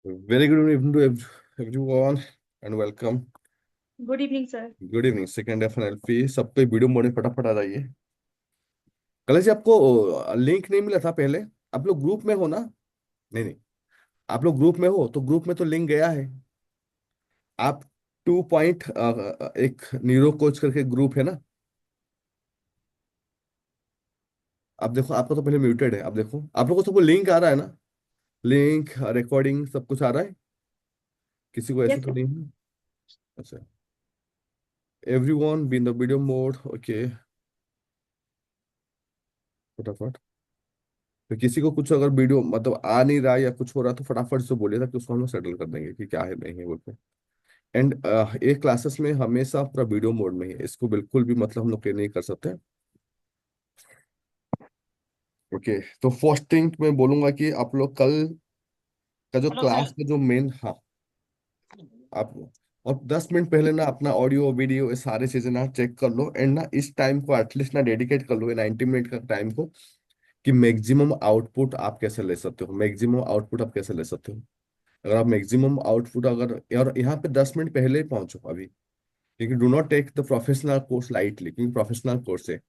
Very good evening to everyone and welcome. Good evening sir. Good evening. Second F NLP सब पे video mode में फटाफट आ जाइए। कल जी आपको लिंक नहीं मिला था पहले? आप लोग ग्रुप में हो ना? नहीं नहीं, आप लोग ग्रुप में हो तो ग्रुप में तो लिंक गया है। आप 2 पॉइंट एक न्यूरो कोच करके ग्रुप है ना? आप देखो, आपका तो पहले म्यूटेड है। आप देखो, आप लोगों को सबको लिंक आ रहा है ना? लिंक, रिकॉर्डिंग सब कुछ आ रहा है? किसी को ऐसे यस तो सर। नहीं है? अच्छा। Everyone be in the video mode. Okay, फटाफट। तो किसी को कुछ अगर वीडियो मतलब आ नहीं रहा या कुछ हो रहा तो फटाफट से बोलिए, ताकि उसको हम लोग सेटल कर देंगे कि क्या है नहीं है बोल के। एंड एक क्लासेस में हमेशा पूरा वीडियो मोड में ही है, इसको बिल्कुल भी मतलब हम लोग ये नहीं कर सकते। ओके, तो फर्स्ट थिंग मैं बोलूंगा कि आप लोग कल का जो हेलो क्लास सर। का जो मेन, हाँ, आप और 10 मिनट पहले ना अपना ऑडियो वीडियो ये सारी चीजें ना चेक कर लो, एंड ना इस टाइम को एटलीस्ट ना डेडिकेट कर लो, ये 90 मिनट का टाइम को, कि मैक्सिमम आउटपुट आप कैसे ले सकते हो, मैक्सिमम आउटपुट आप कैसे ले सकते हो। अगर आप मैक्सिमम आउटपुट अगर, और यहाँ पे 10 मिनट पहले ही पहुंचो अभी, क्योंकि do not take the professional course lightly, क्योंकि प्रोफेशनल कोर्स है।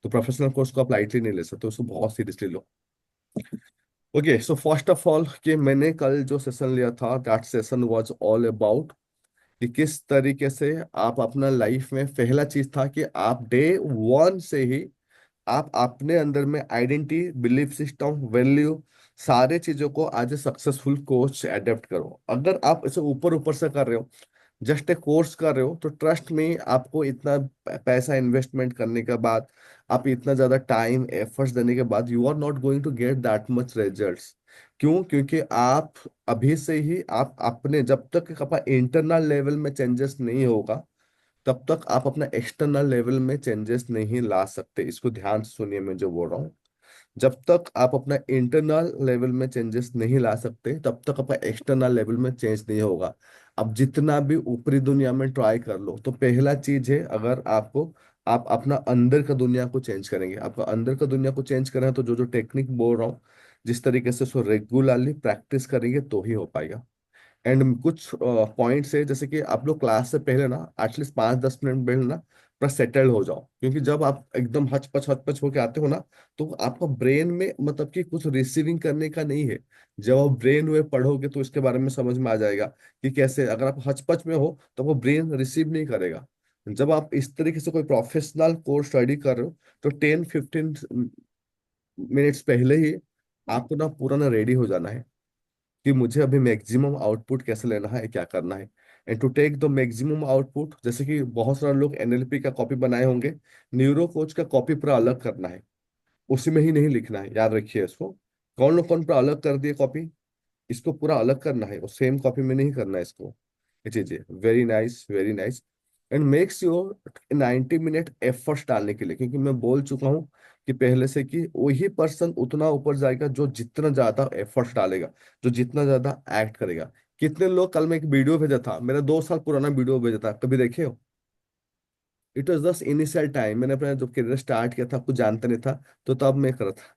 तो प्रोफेशनल कोर्स को आप लाइटली नहीं ले सकते, उसको बहुत seriously low. Okay, so first of all कि मैंने कल जो सेशन लिया था, that session was all about कि किस तरीके से आप अपना लाइफ में, पहला चीज था कि आप डे 1 से ही आप अपने अंदर में आइडेंटिटी, बिलीफ सिस्टम, वैल्यू, सारे चीजों को आज ए सक्सेसफुल कोच अडेप्ट करो। अगर आप इसे ऊपर ऊपर से कर रहे हो, जस्ट ए कोर्स कर रहे हो, तो ट्रस्ट में आपको इतना पैसा इन्वेस्टमेंट करने के बाद, आप इतना ज्यादा टाइम एफर्ट्स देने के बाद, you are not going to get that much results. क्यों? क्योंकि आप अभी से ही आप अपने, जब तक अपना इंटरनल लेवल में चेंजेस नहीं होगा, तब तक आप अपना एक्सटर्नल लेवल में चेंजेस नहीं ला सकते। इसको ध्यान से सुनिए मैं जो बोल रहा हूँ। जब तक आप अपना इंटरनल लेवल में चेंजेस नहीं ला सकते, तब तक अपना एक्सटर्नल लेवल में चेंज नहीं होगा। अब जितना भी ऊपरी दुनिया में ट्राई कर लो, तो पहला चीज है, अगर आपको, आप अपना अंदर का दुनिया को चेंज करेंगे, आपका अंदर का दुनिया को चेंज करें, तो जो जो टेक्निक बोल रहा हूँ, जिस तरीके से उसको रेगुलरली प्रैक्टिस करेंगे तो ही हो पाएगा। एंड कुछ पॉइंट्स है, जैसे कि आप लोग क्लास से पहले ना एटलीस्ट 5-10 मिनट पहले ना पूरा सेटल हो जाओ, क्योंकि जब आप एकदम हचपच होके आते हो ना, तो आपका ब्रेन में मतलब कि कुछ रिसीविंग करने का नहीं है। जब आप ब्रेन में पढ़ोगे तो इसके बारे में समझ में आ जाएगा कि कैसे, अगर आप हचपच में हो तो वो ब्रेन रिसीव नहीं करेगा। जब आप इस तरीके से कोई प्रोफेशनल कोर्स स्टडी कर रहे हो, तो 10-15 मिनट्स पहले ही आपको ना पूरा ना रेडी हो जाना है कि मुझे अभी मैक्सिमम आउटपुट कैसे लेना है, क्या करना है। And to take the maximum output, जैसे कि बहुत सारे लोग एनएलपी का कॉपी बनाए होंगे, न्यूरो कोच का कॉपी पूरा अलग करना है, उसी में ही नहीं लिखना है, याद रखिए इसको। कौन लोग कौन पूरा अलग कर दिए कॉपी, इसको पूरा अलग करना है, और सेम कॉपी में नहीं करना है इसको। जी जी, very nice, very nice. And make sure 90 minute efforts डालने के लिए, क्योंकि मैं बोल चुका हूँ कि पहले से कि वही पर्सन उतना ऊपर जाएगा जो जितना ज्यादा एफर्ट्स डालेगा, जो जितना ज्यादा एक्ट करेगा। कितने लोग, कल मैं एक वीडियो भेजा था, मेरा 2 साल पुराना वीडियो भेजा था, कभी देखे हो? It was just initial time, मैंने अपना जब करियर स्टार्ट किया था, कुछ जानते नहीं था, तो तब मैं करा था।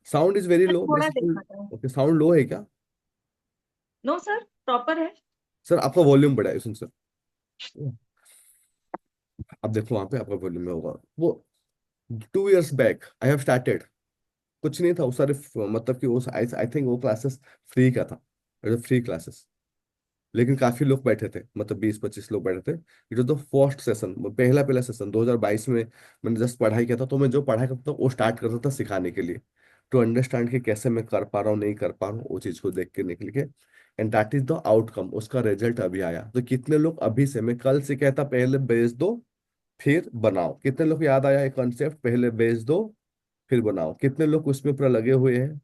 साउंड इज वेरी सर लो, थोड़ा बेसिकली। देखा था। ओके, साउंड लो है क्या? नो सर, प्रॉपर है। सर आपका वॉल्यूम बढ़ाइए, सुन सर। अब देखो वहां पे आपका वॉल्यूम में होगा वो। 2 years back I have started, कुछ नहीं था उस सारे मतलब कि वो, आई थिंक वो क्लासेस फ्री का था, फ्री क्लासेस। लेकिन काफी लोग बैठे थे, मतलब 20-25 लोग बैठे थे। It was the first session, पहला पहला सेशन 2022 में। मैंने जस्ट पढ़ाई किया था, तो मैं जो पढ़ाई करता था वो स्टार्ट करता था सिखाने के लिए, टू अंडरस्टैंड कि कैसे मैं कर पा रहा हूँ, नहीं कर पा रहा हूँ, वो चीज को देख के निकल के। And that is the outcome, उसका रिजल्ट अभी आया। तो कितने लोग अभी से, मैं कल से कहता पहले बेच दो फिर बनाओ, कितने लोग याद आया ये कॉन्सेप्ट, पहले बेच दो फिर बनाओ? कितने लोग उसमें पूरा लगे हुए हैं?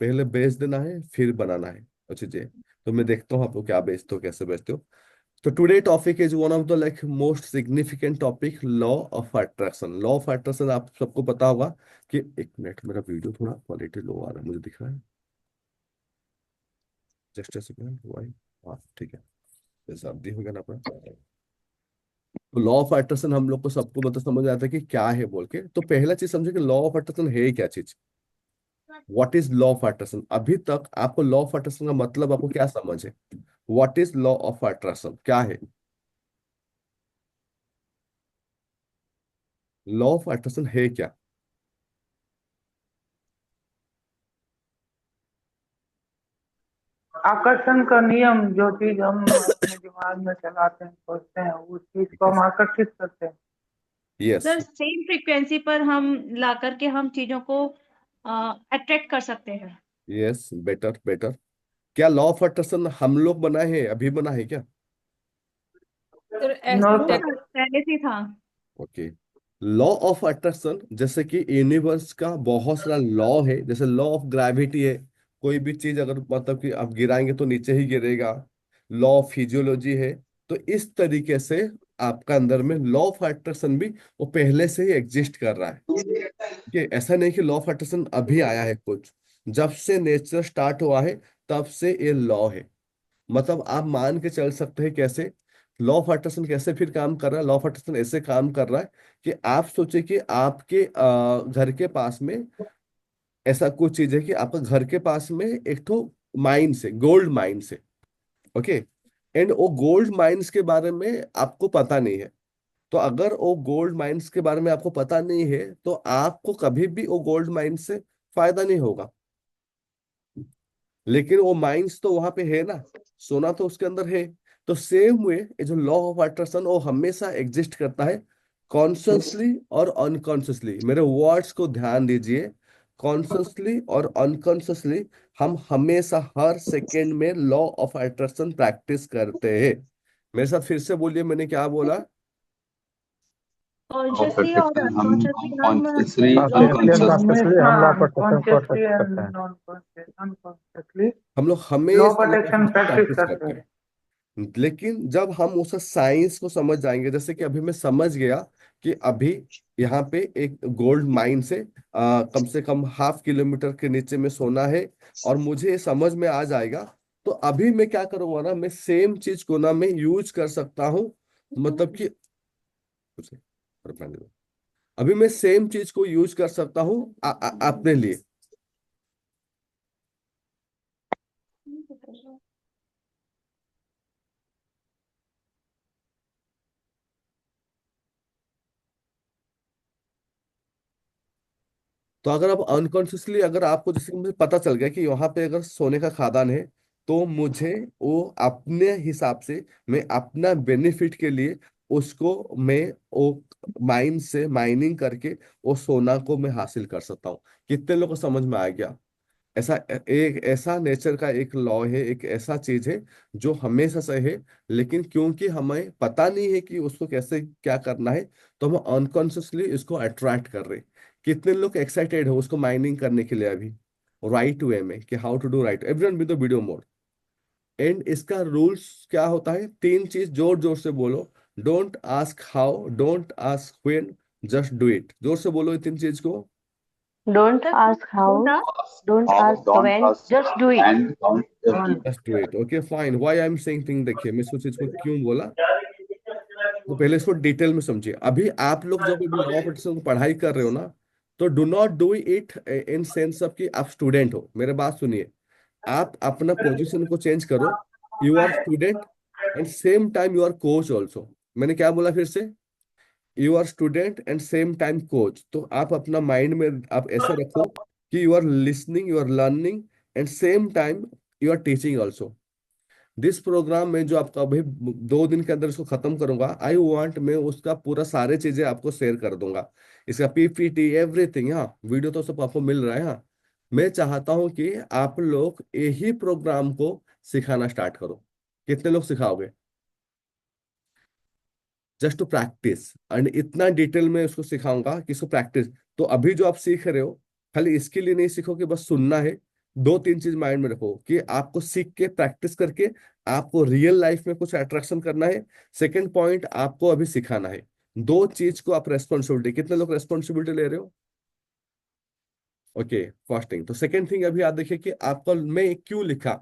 पहले बेच देना है फिर बनाना है। अच्छा जी, तो मैं देखता हूँ आप लोग क्या बेचते हो, कैसे बेचते हो। तो today topic is one of the like most significant topic, law of attraction. Law of attraction आप सबको पता होगा कि, एक मिनट, मेरा वीडियो थोड़ा क्वालिटी लो आ रहा है मुझे दिख रहा है, जस्ट ए सेकंड वाई। हाँ ठीक है, जैसा आप दी होगा ना अपना। तो लॉ ऑफ अट्रैक्शन हम लोग को सबको मतलब समझ आता है कि क्या है बोल के। तो पहला चीज समझे कि लॉ ऑफ अट्रैक्शन है क्या चीज। What is law of attraction? अभी तक आपको लॉ ऑफ अट्रैक्शन का मतलब आपको क्या समझ है? What is law of attraction क्या है? लॉ ऑफ अट्रैक्शन है क्या? आकर्षण का नियम, जो चीज हम अपने दिमाग में चलाते हैं, सोचते हैं, उस चीज को हम यस, आकर्षित करते हैं। यस, सर सेम फ्रीक्वेंसी पर हम ला करके हम चीजों को अट्रैक्ट कर सकते हैं। Yes, better better. क्या लॉ ऑफ अट्रैक्शन हम लोग बनाए हैं, अभी बना है क्या? Sir no no sir. Aesthetic. Sir, पहले से ही था। ओके। लॉ ऑफ अट्रैक्शन जैसे कि यूनिवर्स का बहुत सारा लॉ है, जैसे लॉ ऑफ ग्रेविटी है। कोई भी चीज अगर मतलब कि आप गिराएंगे तो नीचे ही गिरेगा। लॉ ऑफ फिजियोलॉजी है। तो इस तरीके से आपका अंदर में लॉ ऑफ अट्रैक्शन भी वो पहले से ही एग्जिस्ट कर रहा है। कि ऐसा नहीं कि लॉ ऑफ अट्रैक्शन अभी आया है कुछ। जब से नेचर स्टार्ट हुआ है तब से ये लॉ है। मतलब आप मान के चल सकते हैं कैसे लॉ ऑफ अट्रैक्शन कैसे फिर काम कर रहा है। लॉ ऑफ अट्रैक्शन ऐसे काम कर रहा है कि आप सोचे कि आपके घर के पास में ऐसा कुछ चीज है कि आपका घर के पास में एक तो माइंस है, गोल्ड माइंस है। ओके। एंड वो गोल्ड माइंस के बारे में आपको पता नहीं है। तो अगर वो गोल्ड माइंस के बारे में आपको पता नहीं है तो आपको कभी भी वो गोल्ड माइंस से फायदा नहीं होगा। लेकिन वो माइंस तो वहां पे है ना, सोना तो उसके अंदर है। तो सेम वे ये जो लॉ ऑफ अट्रैक्शन वो हमेशा एग्जिस्ट करता है, कॉन्शियसली और अनकॉन्शियसली। मेरे वर्ड्स को ध्यान दीजिए। कॉन्शियसली और अनकॉन्शियसली हम हमेशा हर सेकेंड में लॉ ऑफ अट्रैक्शन प्रैक्टिस करते हैं। मेरे साथ फिर से बोलिए, मैंने क्या बोला? ऑफ कॉन्शियसली और अट्रैक्शन हम अनकॉन्शियसली हम consciously law of consciously unconscious attraction unconsciously practice हम लॉ करते ऑफ हैं। अट्रैक्शन को करते अट्रैक्ट हैं। करते हम हैं। लोग अनकॉन्शियसली हम लोग लॉ ऑफ हमेशा law of attraction attraction practice practice करते करते हैं। हैं। लेकिन जब हम उस साइंस को समझ जाएंगे, जैसे कि अभी मैं समझ गया कि अभी यहाँ पे एक गोल्ड माइन से कम से कम 0.5 किलोमीटर के नीचे में सोना है, और मुझे ये समझ में आ जाएगा। तो अभी मैं क्या करूंगा ना, मैं सेम चीज को ना मैं यूज कर सकता हूँ। मतलब कि अभी मैं सेम चीज को यूज कर सकता हूँ अपने लिए। तो अगर आप अनकॉन्शियसली, अगर आपको जैसे कि मुझे पता चल गया कि वहां पे अगर सोने का खदान है, तो मुझे वो अपने हिसाब से, मैं अपना बेनिफिट के लिए उसको मैं वो माइन से माइनिंग करके वो सोना को मैं हासिल कर सकता हूँ। कितने लोगों को समझ में आ गया? ऐसा एक ऐसा नेचर का एक लॉ है, एक ऐसा चीज है जो हमेशा से है। लेकिन क्योंकि हमें पता नहीं है कि उसको कैसे क्या करना है, तो हम अनकॉन्शियसली इसको अट्रैक्ट कर रहे हैं। कितने लोग एक्साइटेड हो उसको माइनिंग करने के लिए अभी राइट वे में, कि how to do right, everyone with the video mode. And इसका रूल्स क्या होता है? तीन चीज जोर जोर से बोलो। Don't ask how, don't ask when, just do it. जोर से बोलो ये तीन चीज को। Don't sir ask don't how, ask। don't how ask don't when, ask just do it. And don't just just do it. Okay fine. Why I am saying thing, देखिए मैं इस चीज को क्यों बोला, तो पहले इसको डिटेल में समझिए। अभी आप लोग जब लॉ ऑफ अट्रैक्शन को पढ़ाई कर रहे हो ना, तो do not do it in sense of कि आप स्टूडेंट हो। मेरे बात सुनिए। आप अपना पोजीशन को चेंज करो। You are student and same time you are coach also. मैंने क्या बोला फिर से? You are student and same time coach. तो आप अपना माइंड में आप ऐसे रखो कि you are listening, you are learning, and same time you are teaching also. This program में जो आपका अभी 2 दिन के अंदर इसको खत्म करूंगा, आई वांट, मैं उसका पूरा सारे चीजें आपको शेयर कर दूंगा। इसका पीपीटी एवरीथिंग, हाँ वीडियो तो सब आपको मिल रहा है। हाँ, मैं चाहता हूं कि आप लोग यही प्रोग्राम को सिखाना स्टार्ट करो। कितने लोग सिखाओगे? Just to practice. एंड इतना डिटेल में उसको सिखाऊंगा कि इसको प्रैक्टिस। तो अभी जो आप सीख रहे हो, खाली इसके लिए नहीं सीखो कि बस सुनना है। दो तीन चीज माइंड में रखो कि आपको सीख के प्रैक्टिस करके आपको रियल लाइफ में कुछ अट्रैक्शन करना है। सेकंड पॉइंट, आपको अभी सिखाना है। दो चीज को आप रेस्पॉन्सिबिलिटी, कितने लोग रेस्पॉन्सिबिलिटी ले रहे हो? Okay, first thing. तो सेकंड थिंग अभी आप देखिए कि आपको मैं क्यों लिखा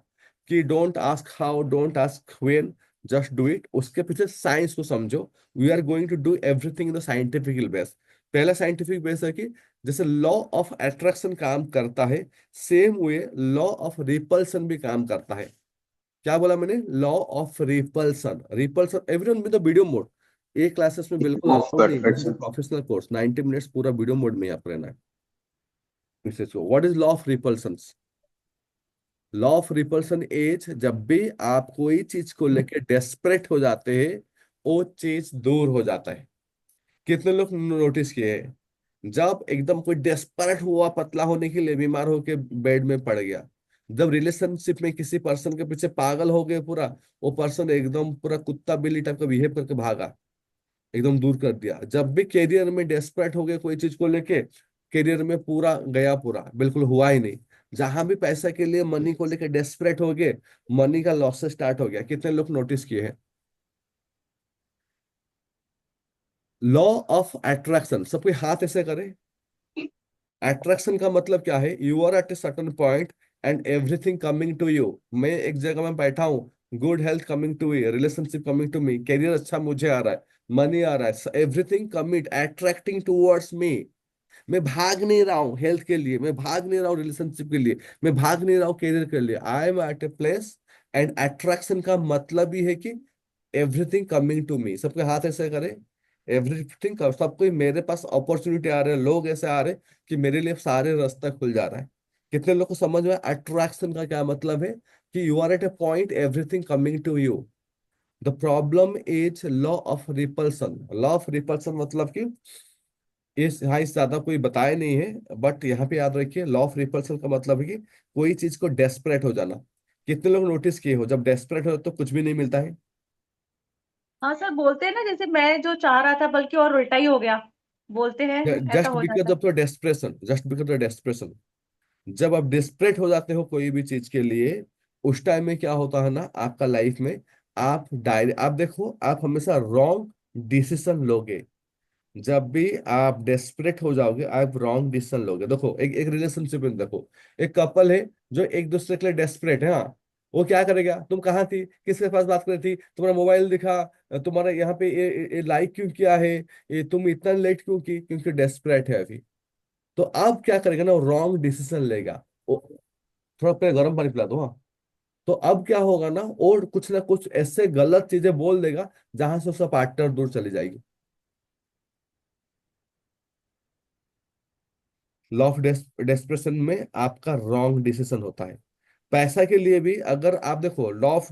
कि don't ask how, don't ask when, just do it. उसके पीछे साइंस को समझो। We are going to do everything in the scientifical base. पहला साइंटिफिक बेस है कि जैसे लॉ ऑफ अट्रैक्शन काम करता है, same way law of repulsion भी काम करता है। क्या बोला मैंने? Law of repulsion. Repulsion everyone with the video mode. ये क्लासेस में बिल्कुल of अलाउड नहीं, this is attraction. Professional course, 90 minutes पूरा वीडियो मोड में आप रहना है। What is law of repulsion? Law of repulsion is, जब भी आप कोई चीज को लेके डेस्परेट हो जाते हैं, वो चीज दूर हो जाता है। कितने लोग नोटिस किए हैं, जब एकदम कोई डेस्परेट हुआ, पतला होने के लिए बीमार होके बेड में पड़ गया, जब रिलेशनशिप में किसी पर्सन के पीछे पागल हो गए पूरा, वो पर्सन एकदम पूरा कुत्ता बिल्ली टाइप का बिहेव करके भागा, एकदम दूर कर दिया। जब भी कैरियर में डेस्परेट हो गए कोई चीज को लेके, कैरियर में पूरा गया, पूरा बिल्कुल हुआ ही नहीं। जहां भी पैसा के लिए मनी को लेके डेस्परेट हो गए, मनी का लॉस स्टार्ट हो गया। कितने लोग नोटिस किए हैं? लॉ ऑफ अट्रैक्शन, सब कोई हाथ ऐसे करे। अट्रैक्शन का मतलब क्या है? You are at a certain point and everything coming to you. मैं एक जगह में बैठा हूँ, good health coming to me, relationship coming to me, career अच्छा मुझे आ रहा है, मनी आ रहा है, everything commit attracting towards me. मैं भाग नहीं रहा हूँ हेल्थ के लिए, मैं भाग नहीं रहा हूँ रिलेशनशिप के लिए, मैं भाग नहीं रहा हूँ कैरियर के लिए। I am at a place, and attraction का मतलब ही है कि एवरीथिंग कमिंग टू मी। सबके हाथ ऐसे करें। एवरीथिंग, सब कोई मेरे पास अपॉर्चुनिटी आ रहे हैं, लोग ऐसे आ रहे हैं कि मेरे लिए सारे रास्ता खुल जा रहा है। कितने लोग को समझ में अट्रैक्शन का क्या मतलब है? कि you are at a point, everything coming to you. The problem is law of repulsion. Law of repulsion मतलब कि इस, हाँ, इस ज्यादा कोई बताया नहीं है, बट यहाँ पे याद रखिए, लॉ ऑफ रिपल्सन का मतलब है कि कोई चीज को डेस्परेट हो जाना। कितने लोग नोटिस किए हो, जब डेस्परेट हो तो कुछ भी नहीं मिलता है? हाँ सर, बोलते हैं ना, जैसे मैं जो चाह रहा था बल्कि और उल्टा ही हो गया, बोलते हैं ऐसा जस्ट हो बिकॉज जाता है। Of the desperation, just because of desperation. जब आप डेस्परेट हो जाते हो कोई भी चीज के लिए, उस टाइम में क्या होता है ना आपका लाइफ में, आप देखो, आप हमेशा रॉन्ग डिसीजन लोगे। जब भी आप डेस्परेट हो जाओगे, आप रॉन्ग डिसीजन लोगे। देखो, एक एक रिलेशनशिप में देखो, एक कपल है जो एक दूसरे के लिए डेस्परेट है, हाँ, वो क्या करेगा? तुम कहाँ थी, किसके पास बात कर रही थी, तुम्हारा मोबाइल दिखा, तुम्हारा यहाँ पे ये लाइक क्यों किया है, ये तुम इतना लेट क्यों की, क्योंकि डेस्परेट है अभी। तो अब क्या करेगा ना, वो रॉन्ग डिसीजन लेगा। वो, थोड़ा पहले गर्म पानी पिला दो, हाँ। तो अब क्या होगा ना कुछ ऐसे गलत चीजें बोल देगा, जहां से उसका पार्टनर दूर चली जाएगी। लॉ ऑफ डेस्परेशन में आपका रॉन्ग डिसीजन होता है। पैसा के लिए भी अगर आप देखो, लॉ ऑफ,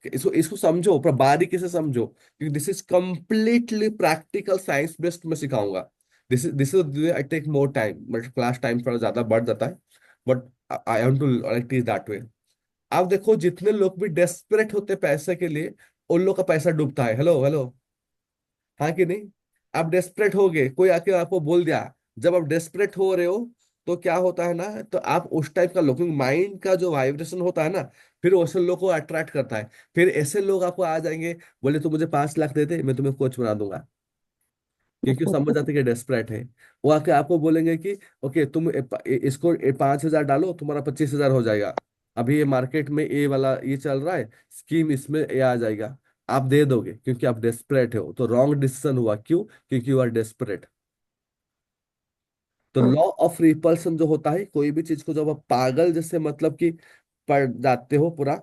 इसको इसको समझो, पर बारीकी से समझो, क्योंकि this is completely practical science based मैं सिखाऊंगा। This is I take more time, but class time थोड़ा ज्यादा बढ़ जाता है, but I want to teach that way. आप देखो, जितने लोग भी डेस्परेट होते हैं पैसे के लिए, उन लोग का पैसा डूबता है। हेलो हेलो, हाँ कि नहीं? आप डेस्परेट हो गए, कोई आके आपको बोल दिया, जब आप डेस्परेट हो रहे हो, तो क्या होता है ना, तो आप उस टाइप का लोग, माइंड का जो वाइब्रेशन होता है ना, फिर वैसे लोग को अट्रैक्ट करता है। फिर ऐसे लोग आपको आ जाएंगे, बोले तू मुझे 5 लाख दे दे, मैं तुम्हें कोच बना दूंगा। क्योंकि वो समझ जाते हैं कि डेस्परेट है। वो आके आपको बोलेंगे कि ओके, तुम इसको 5,000 डालो, तुम्हारा 25,000 हो जाएगा। अभी ये मार्केट में ये वाला ये चल रहा है स्कीम, इसमें ये आ जाएगा। आप दे दोगे क्योंकि आप डेस्परेट हो। तो रॉन्ग डिसीजन हुआ, क्यों? क्योंकि यू आर डेस्परेट। तो लॉ ऑफ रिपल्सन जो होता है, कोई भी चीज को जब आप पागल जैसे मतलब कि पड़ जाते हो पूरा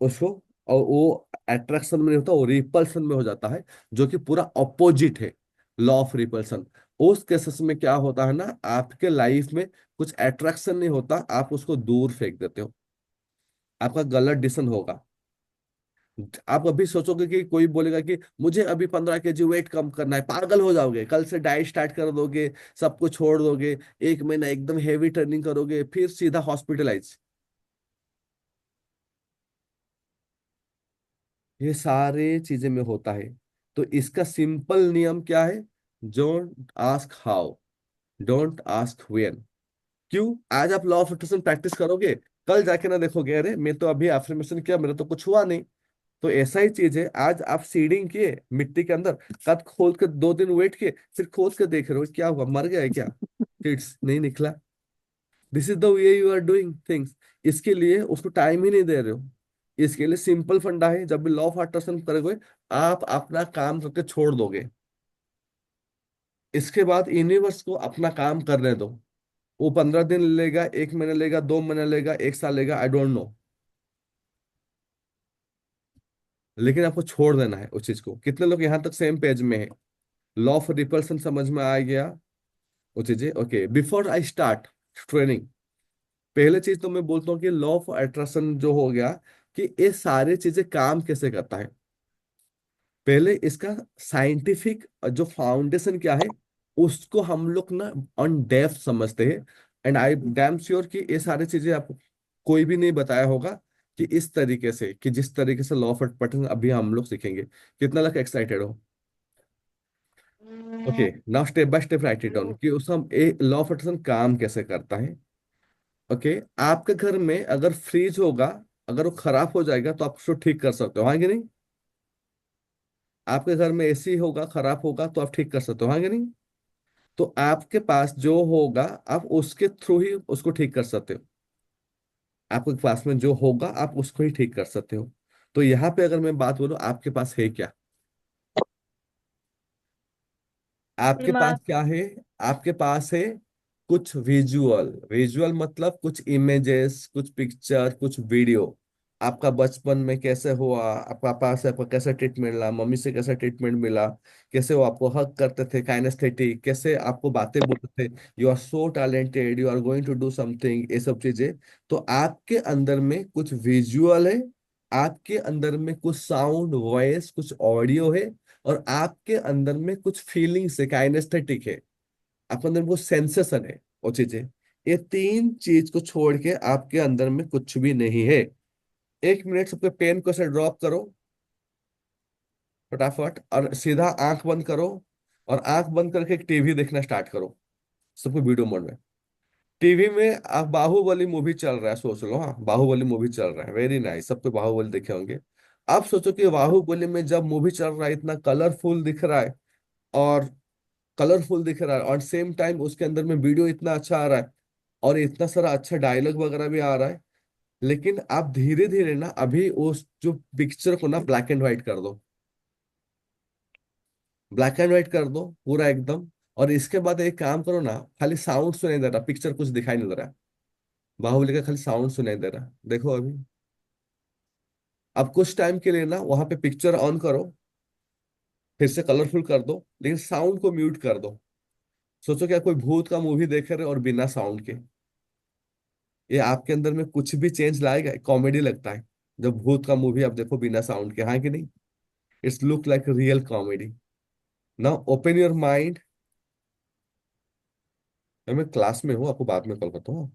उसको, और वो अट्रैक्शन में नहीं होता, वो रिपल्सन में हो जाता है, जो कि पूरा अपोजिट है लॉ ऑफ रिपल्सन। उस केसेस में क्या होता है ना, आपके लाइफ में कुछ अट्रैक्शन नहीं होता, आप उसको दूर फेंक देते हो, आपका गलत डिसीजन होगा। आप अभी सोचोगे कि कोई बोलेगा कि मुझे अभी 15 kg वेट कम करना है, पागल हो जाओगे, कल से डाइट स्टार्ट कर दोगे, सब कुछ छोड़ दोगे, 1 महीना एकदम हेवी ट्रेनिंग करोगे, फिर सीधा हॉस्पिटलाइज। ये सारे चीजें में होता है। तो इसका सिंपल नियम क्या है? Don't ask how, don't ask when. क्यों? आज आप लॉ ऑफ अट्रैक्शन प्रैक्टिस करोगे, कल जाके ना देखोगे अरे मैं तो अभी अफर्मेशन किया, मेरा तो कुछ हुआ नहीं। तो ऐसा ही चीज है, आज आप सीडिंग किए मिट्टी के अंदर, कद खोद के 2 दिन वेट किए, फिर खोद के देख रहे हो क्या हुआ, मर गया है क्या? किड्स नहीं निकला। This is the way you are doing things. इसके लिए उसको टाइम ही नहीं दे रहे हो। इसके लिए सिंपल फंडा है, जब भी लॉ ऑफ अट्रैक्शन करोगे, आप अपना काम करके छोड़ दोगे। इसके बाद यूनिवर्स को अपना काम करने दो। वो 15 दिन लेगा, 1 महीना लेगा, 2 महीना लेगा, 1 साल लेगा, आई डोंट नो। लेकिन आपको छोड़ देना है उस चीज को। कितने लोग यहाँ तक सेम पेज में है? लॉ ऑफ रिपल्सन समझ में आ गया? वो चीजें okay. Before I start training, पहले चीज तो मैं बोलता हूँ कि लॉ ऑफ अट्रैक्शन जो हो गया, कि ये सारी चीजें काम कैसे करता है। पहले इसका साइंटिफिक जो फाउंडेशन क्या है, उसको हम लोग ना ऑन डेप्थ समझते हैं। एंड आई डैम श्योर कि ये सारी चीजें आपको कोई भी नहीं बताया होगा कि इस तरीके से, कि जिस तरीके से लॉ ऑफ अट्रैक्शन अभी हम लोग सीखेंगे। कितना लोग एक्साइटेड हो? Okay, now step by step right it down कि उस हम ए लॉ ऑफ अट्रैक्शन काम कैसे करता है। ओके, आपके घर में अगर फ्रिज होगा, अगर वो खराब हो जाएगा तो आप उसको ठीक कर सकते हो, हाँ कि नहीं? आपके घर में एसी होगा, खराब होगा तो आप ठीक कर सकते हो, हाँ कि नहीं? तो आपके पास जो होगा, आप उसके थ्रू ही उसको ठीक कर सकते हो। आपके पास में जो होगा आप उसको ही ठीक कर सकते हो। तो यहाँ पे अगर मैं बात बोलूं, आपके पास है क्या? आपके पास दिमाग। क्या है? आपके पास है कुछ विजुअल। विजुअल मतलब कुछ इमेजेस, कुछ पिक्चर, कुछ वीडियो। आपका बचपन में कैसे हुआ, आपका पापा से आपको कैसे ट्रीटमेंट मिला, मम्मी से कैसे ट्रीटमेंट मिला, कैसे वो आपको हक करते थे, काइनेस्थेटिक, कैसे आपको बातें बोलते थे, you are so talented, you are going to do something, ये सब चीजें। तो आपके अंदर में कुछ विजुअल है, आपके अंदर में कुछ साउंड, वॉइस, कुछ ऑडियो है, और आपके अंदर में कुछ फीलिंग्स है, काइनेस्थेटिक है। आपके अंदर में कुछ सेंसेशन है, वो चीजें। ये तीन चीज को छोड़ के आपके अंदर में कुछ भी नहीं है। 1 मिनट सबके पेन को ऐसे ड्रॉप करो फटाफट, और सीधा आंख बंद करो, और आंख बंद करके एक टीवी देखना स्टार्ट करो, सबको वीडियो मोड में। टीवी में आप बाहुबली मूवी चल रहा है, सोच लो, हाँ बाहुबली मूवी चल रहा है, वेरी नाइस, सब पे बाहुबली देखे होंगे। आप सोचो कि बाहुबली में जब मूवी चल रहा है, इतना कलरफुल दिख रहा है, और कलरफुल दिख रहा है, और सेम टाइम उसके अंदर में वीडियो इतना अच्छा आ रहा है, और इतना सारा अच्छा डायलॉग वगैरह भी आ रहा है। लेकिन आप धीरे धीरे ना अभी उस जो पिक्चर को ना ब्लैक एंड व्हाइट कर दो, ब्लैक एंड व्हाइट कर दो पूरा एकदम। और इसके बाद एक काम करो ना, खाली साउंड सुनाई दे रहा, पिक्चर कुछ दिखाई नहीं दे रहा, बाहुबली का खाली साउंड सुनाई दे रहा, देखो अभी। अब कुछ टाइम के लिए ना वहां पे पिक्चर ऑन करो, फिर से कलरफुल कर दो, लेकिन साउंड को म्यूट कर दो। सोचो क्या कोई भूत का मूवी देख रहे हो और बिना साउंड के? ये आपके अंदर में कुछ भी चेंज लाएगा? कॉमेडी लगता है जब भूत का मूवी आप देखो बिना साउंड के, हाँ कि नहीं? It's look like real comedy. Now open your mind. मैं क्लास में हूँ, आपको बाद में कॉल करता हूँ।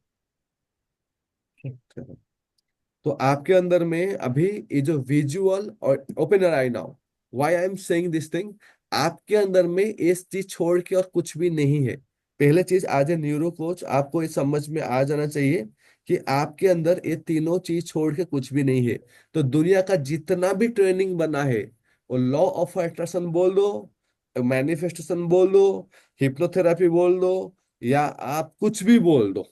तो आपके अंदर में अभी ये जो विजुअल, और open your I now, why I am saying this thing, आपके अंदर में इस चीज छोड़ के और कुछ भी नहीं है। पहले चीज, आज ए न्यूरो कोच, आपको ये समझ में आ जाना चाहिए कि आपके अंदर ये तीनों चीज छोड़ के कुछ भी नहीं है। तो दुनिया का जितना भी ट्रेनिंग बना है, वो लॉ ऑफ अट्रैक्शन बोल दो, मैनिफेस्टेशन बोल दो, हिप्नोथेरेपी बोल दो, या आप कुछ भी बोल दो,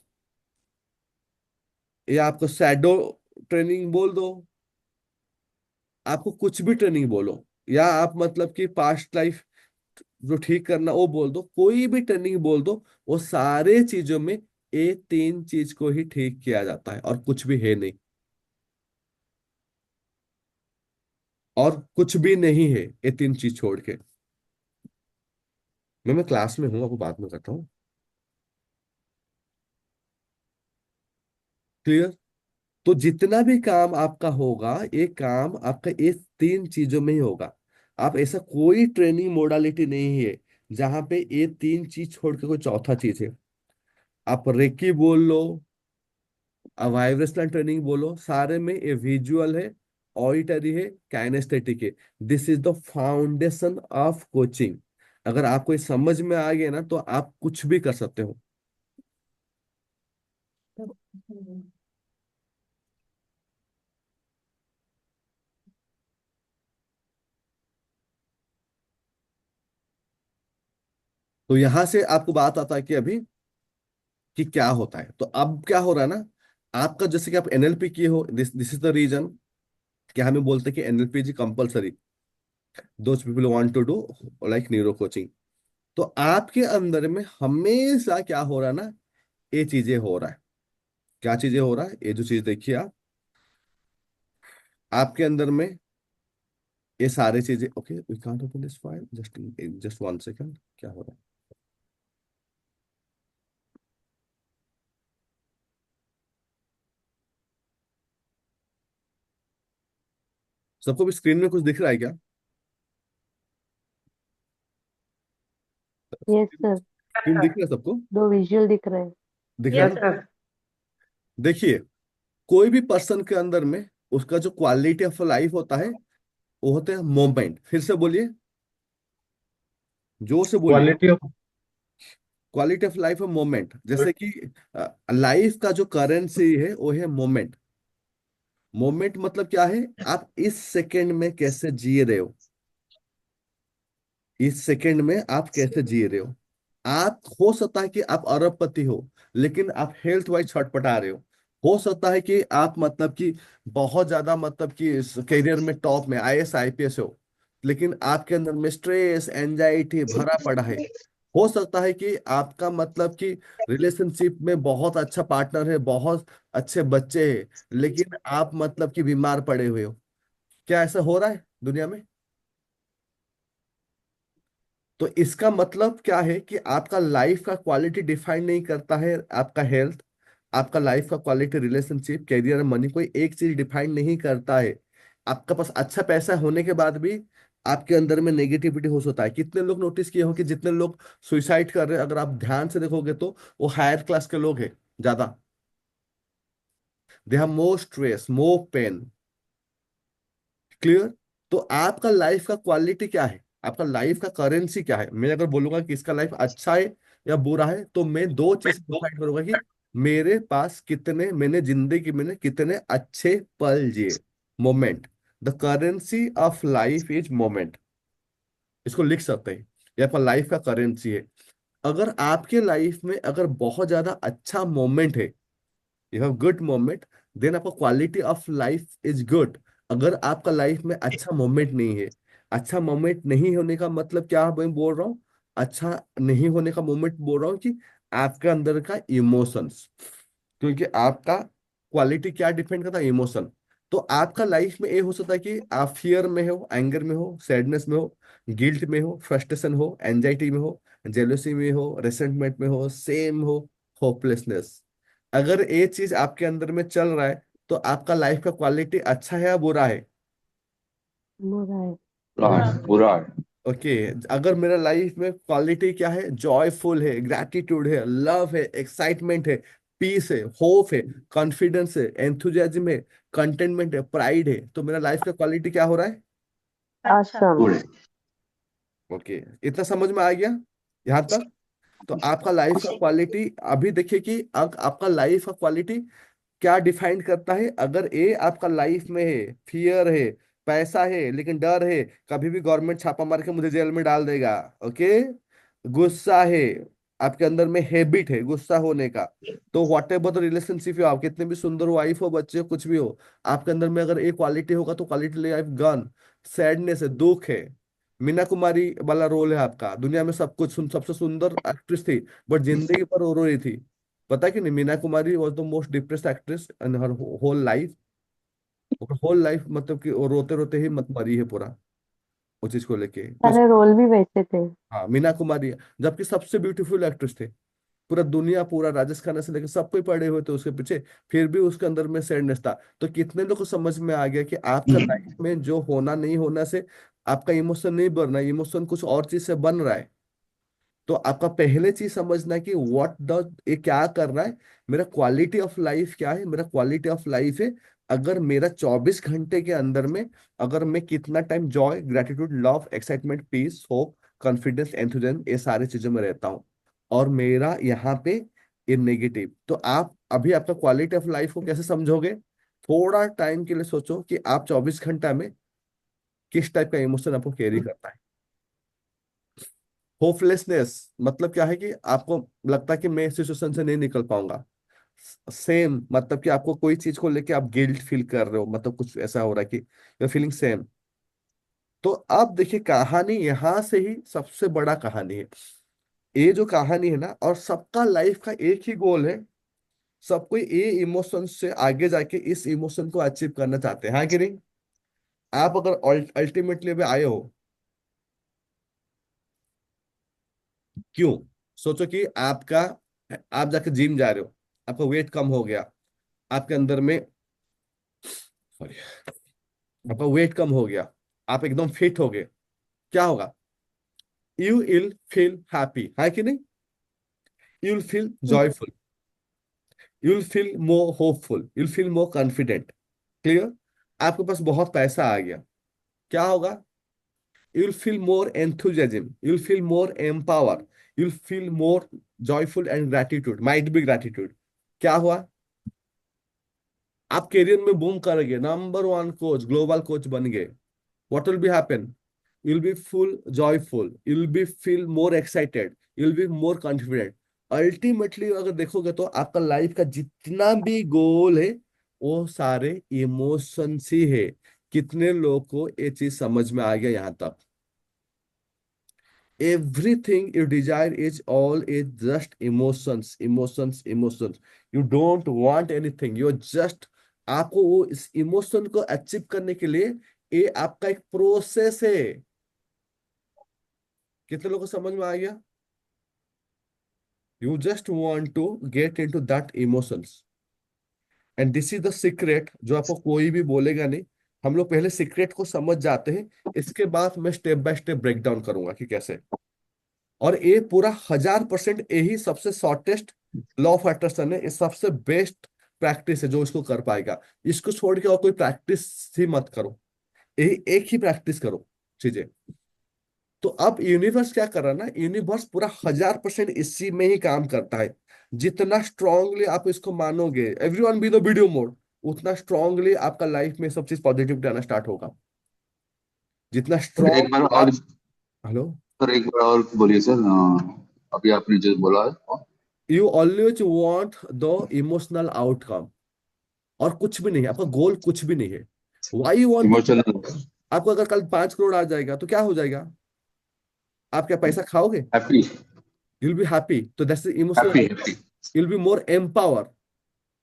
या आपको शैडो ट्रेनिंग बोल दो, आपको कुछ भी ट्रेनिंग बोलो, या आप मतलब कि पास्ट लाइफ जो ठीक करना वो बोल दो, कोई भी ट्रेनिंग बोल दो, वो सारे चीजों में ये तीन चीज को ही ठीक किया जाता है, और कुछ भी है नहीं, और कुछ भी नहीं है ये तीन चीज छोड़ के। मैं क्लास में हूँ, आपको बात में करता हूँ। क्लियर? तो जितना भी काम आपका होगा, ये काम आपका इस तीन चीजों में ही होगा। आप ऐसा कोई ट्रेनिंग मोडालिटी नहीं है जहां पे ये तीन चीज छोड़ के कोई चौथा चीज है। आप रेकी बोल लो, वाइब्रेशनल ट्रेनिंग बोलो, सारे में ये विजुअल है, ऑडिटरी है, काइनेस्थेटिक है। This is the foundation of coaching. अगर आपको ये समझ में आ गया ना, तो आप कुछ भी कर सकते हो। तो यहां से आपको बात आता है कि अभी कि क्या होता है। तो अब क्या हो रहा है ना, आपका जैसे कि आप एनएलपी किए हो, this this is the reason कि हमें बोलते हैं कि एनएलपी जी compulsory, those people want to do like neuro coaching. तो आपके अंदर में हमेशा क्या हो रहा है ना, ये चीजें हो रहा है। क्या चीजें हो रहा है? ये जो चीज देखिए आप, आपके अंदर में ये सारे चीजें। Okay, we can't open this file, just 1 second. क्या हो रहा है? सबको भी स्क्रीन में कुछ दिख रहा है क्या? यस सर, स्क्रीन दिख रहा है सबको? दो विजुअल दिख रहे हैं। दिख रहा है यस ना? Yes sir. सर। देखिए, कोई भी पर्सन के अंदर में उसका जो क्वालिटी ऑफ लाइफ होता है, वो होते हैं मोमेंट। फिर से बोलिए, जोर से बोलिए। Quality of quality of life है मोमेंट। जैसे कि लाइफ का जो करेंसी है वो है मोमेंट। मोमेंट मतलब क्या है? आप इस सेकंड में कैसे जी रहे हो, इस सेकंड में आप कैसे जी रहे हो। आप, हो सकता है कि आप अरबपति हो, लेकिन आप हेल्थ वाइज छटपटा रहे हो सकता है कि आप मतलब कि बहुत ज्यादा मतलब कि करियर में टॉप में आईएएस आईपीएस हो, लेकिन आपके अंदर में स्ट्रेस एंजाइटी भरा पड़ा है। हो सकता है कि आपका मतलब कि रिलेशनशिप में बहुत अच्छा पार्टनर है, बहुत अच्छे बच्चे हैं, लेकिन आप मतलब कि बीमार पड़े हुए हो। क्या ऐसा हो रहा है दुनिया में? तो इसका मतलब क्या है कि आपका लाइफ का क्वालिटी डिफाइन नहीं करता है आपका हेल्थ। आपका लाइफ का क्वालिटी रिलेशनशिप कैरियर मनी कोई एक चीज डिफाइन नहीं करता है। आपका पास अच्छा पैसा होने के बाद भी आपके अंदर में नेगेटिविटी हो सकता है। कितने लोग नोटिस किए हो कि जितने लोग सुइसाइड कर रहे हैं, अगर आप ध्यान से देखोगे तो वो हायर क्लास के लोग हैं ज्यादा। They have more stress, more pen. Clear? तो आपका लाइफ का क्वालिटी क्या है, आपका लाइफ का करेंसी क्या है? मैं अगर बोलूंगा कि इसका लाइफ अच्छा है या बुरा है, तो मैं दो चीज डिसाइड करूंगा कि मेरे पास कितने, मैंने जिंदगी में कितने अच्छे पल जिए। Moment. The currency of life is moment. इसको लिख सकते हैं, ये आपका लाइफ का करेंसी है। अगर आपके लाइफ में अगर बहुत ज्यादा अच्छा मोमेंट है, you have good moment, then आपका quality of life is good. अगर आपका लाइफ में अच्छा मोमेंट नहीं है, अच्छा मोमेंट नहीं होने का मतलब क्या मैं बोल रहा हूँ, अच्छा नहीं होने का मोमेंट बोल रहा हूँ कि आपके अंदर का इमोशंस। क्योंकि आपका क्वालिटी क्या डिपेंड करता है? इमोशन। तो आपका लाइफ में ये हो सकता है कि आप फियर में हो, एंगर में हो, सैडनेस में हो, गिल्ट में हो, फ्रस्ट्रेशन हो, एंजाइटी में हो, जेलोसी में हो, रेसेंटमेंट में हो, सेम हो, होपलेसनेस। अगर ये चीज आपके अंदर में चल रहा है, तो आपका लाइफ का क्वालिटी अच्छा है या बुरा है? बुरा है। बुरा। बुरा है। ओके। अगर मेरा लाइफ में क्वालिटी क्या है? जॉयफुल है, ग्रैटिट्यूड है, लव है, एक्साइटमेंट है, पीस है, होप है, कॉन्फिडेंस है, एंथुजियाज्म है, कंटेनमेंट है, प्राइड है, तो मेरा लाइफ का क्वालिटी क्या हो रहा है? अच्छा। आसम। ओके, इतना समझ में आ गया यहाँ तक? तो आपका लाइफ का क्वालिटी, अभी देखिए कि आपका लाइफ का क्वालिटी क्या डिफाइन करता है। अगर ए आपका लाइफ में है, फियर है, पैसा है लेकिन डर है, कभी भी गवर्नमेंट छापा मार के मुझे जेल में डाल देगा। ओके। गुस्सा है, आपके अंदर में हैबिट है गुस्सा होने का, तो व्हाट एवर द रिलेशनशिप हो, आप कितने भी सुंदर वाइफ हो, बच्चे हो, कुछ भी हो, आपके अंदर में अगर एक क्वालिटी होगा तो क्वालिटी लाइफ गन। सैडनेस है, दुख है। मीना कुमारी वाला रोल है आपका, दुनिया में सब कुछ सबसे सुंदर एक्ट्रेस थी, बट जिंदगी पर रो रही थी। पता है कि नहीं, Meena Kumari was the most depressed actress in her whole life. Whole life मतलब कि वो रोते रोते ही मत मरी है पूरा, वो चीज को लेके तो। सारे रोल भी वैसे थे। हाँ, मीना कुमारी जबकि सबसे ब्यूटीफुल एक्ट्रेस थे। पूरा दुनिया, पूरा राजेश खन्ना से लेकर सब कोई पड़े हुए थे उसके पीछे, फिर भी उसके अंदर में सैडनेस था। तो कितने लोग को समझ में आ गया कि आपका लाइफ में जो होना नहीं होना से आपका इमोशन नहीं बनना, इमोशन कुछ और चीज से बन रहा है। तो आपका पहले चीज समझना है कि व्हाट द ये क्या कर रहा है, मेरा क्वालिटी ऑफ लाइफ क्या है। मेरा क्वालिटी ऑफ लाइफ है, अगर मेरा 24 घंटे के अंदर में अगर मैं कितना time joy, gratitude, love, excitement, peace, hope, confidence, enthusiasm, ये सारी चीजों में रहता हूँ, और मेरा यहाँ पे ये नेगेटिव, तो आप अभी आपका क्वालिटी ऑफ लाइफ को कैसे समझोगे? थोड़ा टाइम के लिए सोचो कि आप 24 घंटा में किस टाइप का इमोशन आपको कैरी करता है। होपलेसनेस मतलब क्या है कि आपको लगता है कि मैं इस सिचुएशन से नहीं निकल पाऊंगा। सेम मतलब कि आपको कोई चीज को लेके आप गिल्ट फील कर रहे हो, मतलब कुछ ऐसा हो रहा है कि यू फीलिंग सेम। तो अब देखिए, कहानी यहां से ही सबसे बड़ा कहानी है। ये जो कहानी है ना, और सबका लाइफ का एक ही गोल है, सब कोई ये इमोशन से आगे जाके इस इमोशन को अचीव करना चाहते हैं, हाँ कि नहीं? आप अगर अल्टीमेटली अभी आए हो, क्यों? सोचो कि आप जाके जिम जा रहे हो, आपका वेट कम हो गया, आपके अंदर में, सॉरी, आपका वेट कम हो गया, आप एकदम फिट हो गए, क्या होगा? यू विल फील हैप्पी, है कि नहीं? You will feel joyful, you will feel more hopeful, you will feel more confident. Clear? आपके पास बहुत पैसा आ गया, क्या होगा? You will feel more enthusiasm, you will feel more empowered, you will feel more joyful and gratitude, might be gratitude। क्या हुआ? आप career में बूम कर गए, number one coach, global coach बन गए। what will be happen? You'll be full joyful, you'll be feel more excited, you'll be more confident। Ultimately अगर देखोगे तो आपका लाइफ का जितना भी गोल है, वो सारे इमोशंस ही है। कितने लोगों को ये चीज समझ में आ गया यहाँ तक? Everything you desire is all is just emotions, emotions, emotions। You don't want anything, you're just, आपको वो इस इमोशन को अचीव करने के लिए ये आपका एक प्रोसेस है। कितने लोगों को समझ में आ गया? You just want to get into that emotions, and this is the secret, जो आपको कोई भी बोलेगा नहीं। हम लोग पहले सीक्रेट को समझ जाते हैं, इसके बाद मैं step by step break down करूंगा कि कैसे। और ये पूरा 1000% यही सबसे शॉर्टेस्ट लॉ ऑफ अट्रैक्शन है, ये सबसे बेस्ट प्रैक्टिस है जो इसको कर पाएगा। इसको छोड़ के और कोई प्रैक्टिस ही मत करो, यही एक ही प्रैक्टिस करो चीजें। तो अब यूनिवर्स क्या कर रहा है ना, यूनिवर्स पूरा 1000% इसी में ही काम करता है। जितना स्ट्रांगली आप इसको मानोगे, everyone be the video mode, उतना स्ट्रांगली आपका लाइफ में सब चीज पॉजिटिविटी आना स्टार्ट होगा। जितना सर एक बार स्ट्रांग और आप, हेलो, सर एक बार और बोलिए सर। अभी आपने जो बोला है। You always want the emotional outcome, और कुछ भी नहीं है, आपका गोल कुछ भी नहीं है। Why you want the, emotional आपको अगर कल 5 करोड़ आ जाएगा तो क्या हो जाएगा? आप क्या पैसा खाओगे? हैप्पी यूल बी हैप्पी, तो that's emotional. Happy happy. You'll be more empower,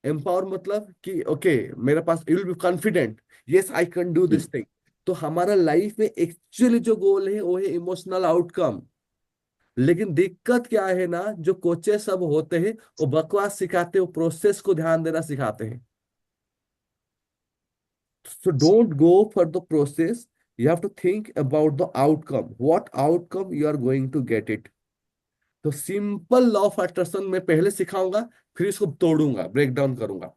empower मतलब कि ओके, मेरे पास, you will be confident, yes I can do this thing. तो हमारा लाइफ में एक्चुअली जो गोल है वो है इमोशनल आउटकम। लेकिन दिक्कत क्या है ना, जो कोचेस सब होते हैं वो बकवास सिखाते हैं, वो प्रोसेस को ध्यान देना सिखाते हैं। So don't go for the process. You have to think about the outcome. What outcome you are going to get it. तो सिंपल लॉ ऑफ अट्रैक्शन मैं पहले सिखाऊंगा, फिर इसको तोड़ूंगा, ब्रेक डाउन करूंगा।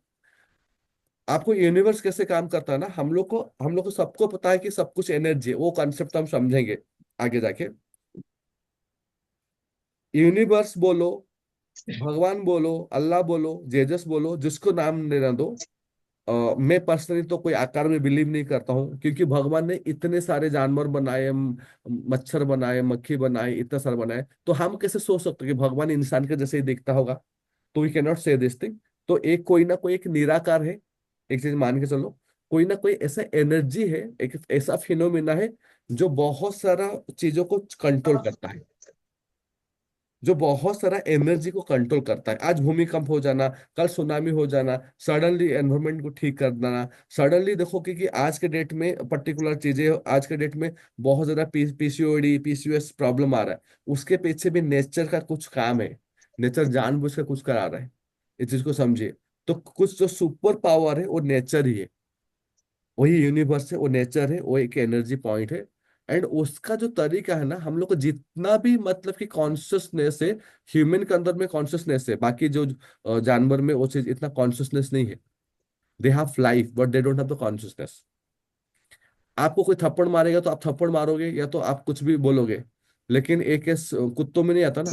आपको यूनिवर्स कैसे काम करता है ना, हम लोग को सबको पता है कि सब कुछ एनर्जी है, वो कॉन्सेप्ट हम समझेंगे आगे जाके। यूनिवर्स बोलो, भगवान बोलो, अल्लाह बोलो, जेजस बोलो, जिसको नाम लेना दो। मैं पर्सनली तो कोई आकार में बिलीव नहीं करता हूँ, क्योंकि भगवान ने इतने सारे जानवर बनाए, मच्छर बनाए, मक्खी बनाए, इतना सारा बनाए, तो हम कैसे सोच सकते हैं कि भगवान इंसान के जैसे ही दिखता होगा? तो वी कैन नॉट से दिस थिंग। तो एक कोई ना कोई एक निराकार है, एक चीज मान के चलो, कोई ना कोई ऐसा एनर्जी है, एक ऐसा फिनोमिना है जो बहुत सारा चीजों को कंट्रोल करता है, जो बहुत सारा एनर्जी को कंट्रोल करता है। आज भूमिकंप हो जाना, कल सुनामी हो जाना, सडनली एनवायरमेंट को ठीक कर देना। सडनली देखो कि आज के डेट में पर्टिकुलर चीजें, आज के डेट में बहुत ज्यादा पीसीओडी पीसीओएस प्रॉब्लम आ रहा है, उसके पीछे भी नेचर का कुछ काम है। नेचर जानबूझ कर कुछ करा रहा है, इस चीज को समझिए। तो कुछ जो सुपर पावर है वो नेचर ही है, वही यूनिवर्स है, वो नेचर है, वो एक एनर्जी पॉइंट है। एंड उसका जो तरीका है ना, हम लोग को जितना भी मतलब कि कॉन्शियसनेस है, ह्यूमन के अंदर में कॉन्शियसनेस है, बाकी जो जानवर में वो चीज इतना कॉन्शियसनेस नहीं है। They have life but they don't have the consciousness. आपको कोई थप्पड़ मारेगा तो आप थप्पड़ मारोगे, या तो आप कुछ भी बोलोगे। लेकिन एक केस कुत्तों में नहीं आता ना।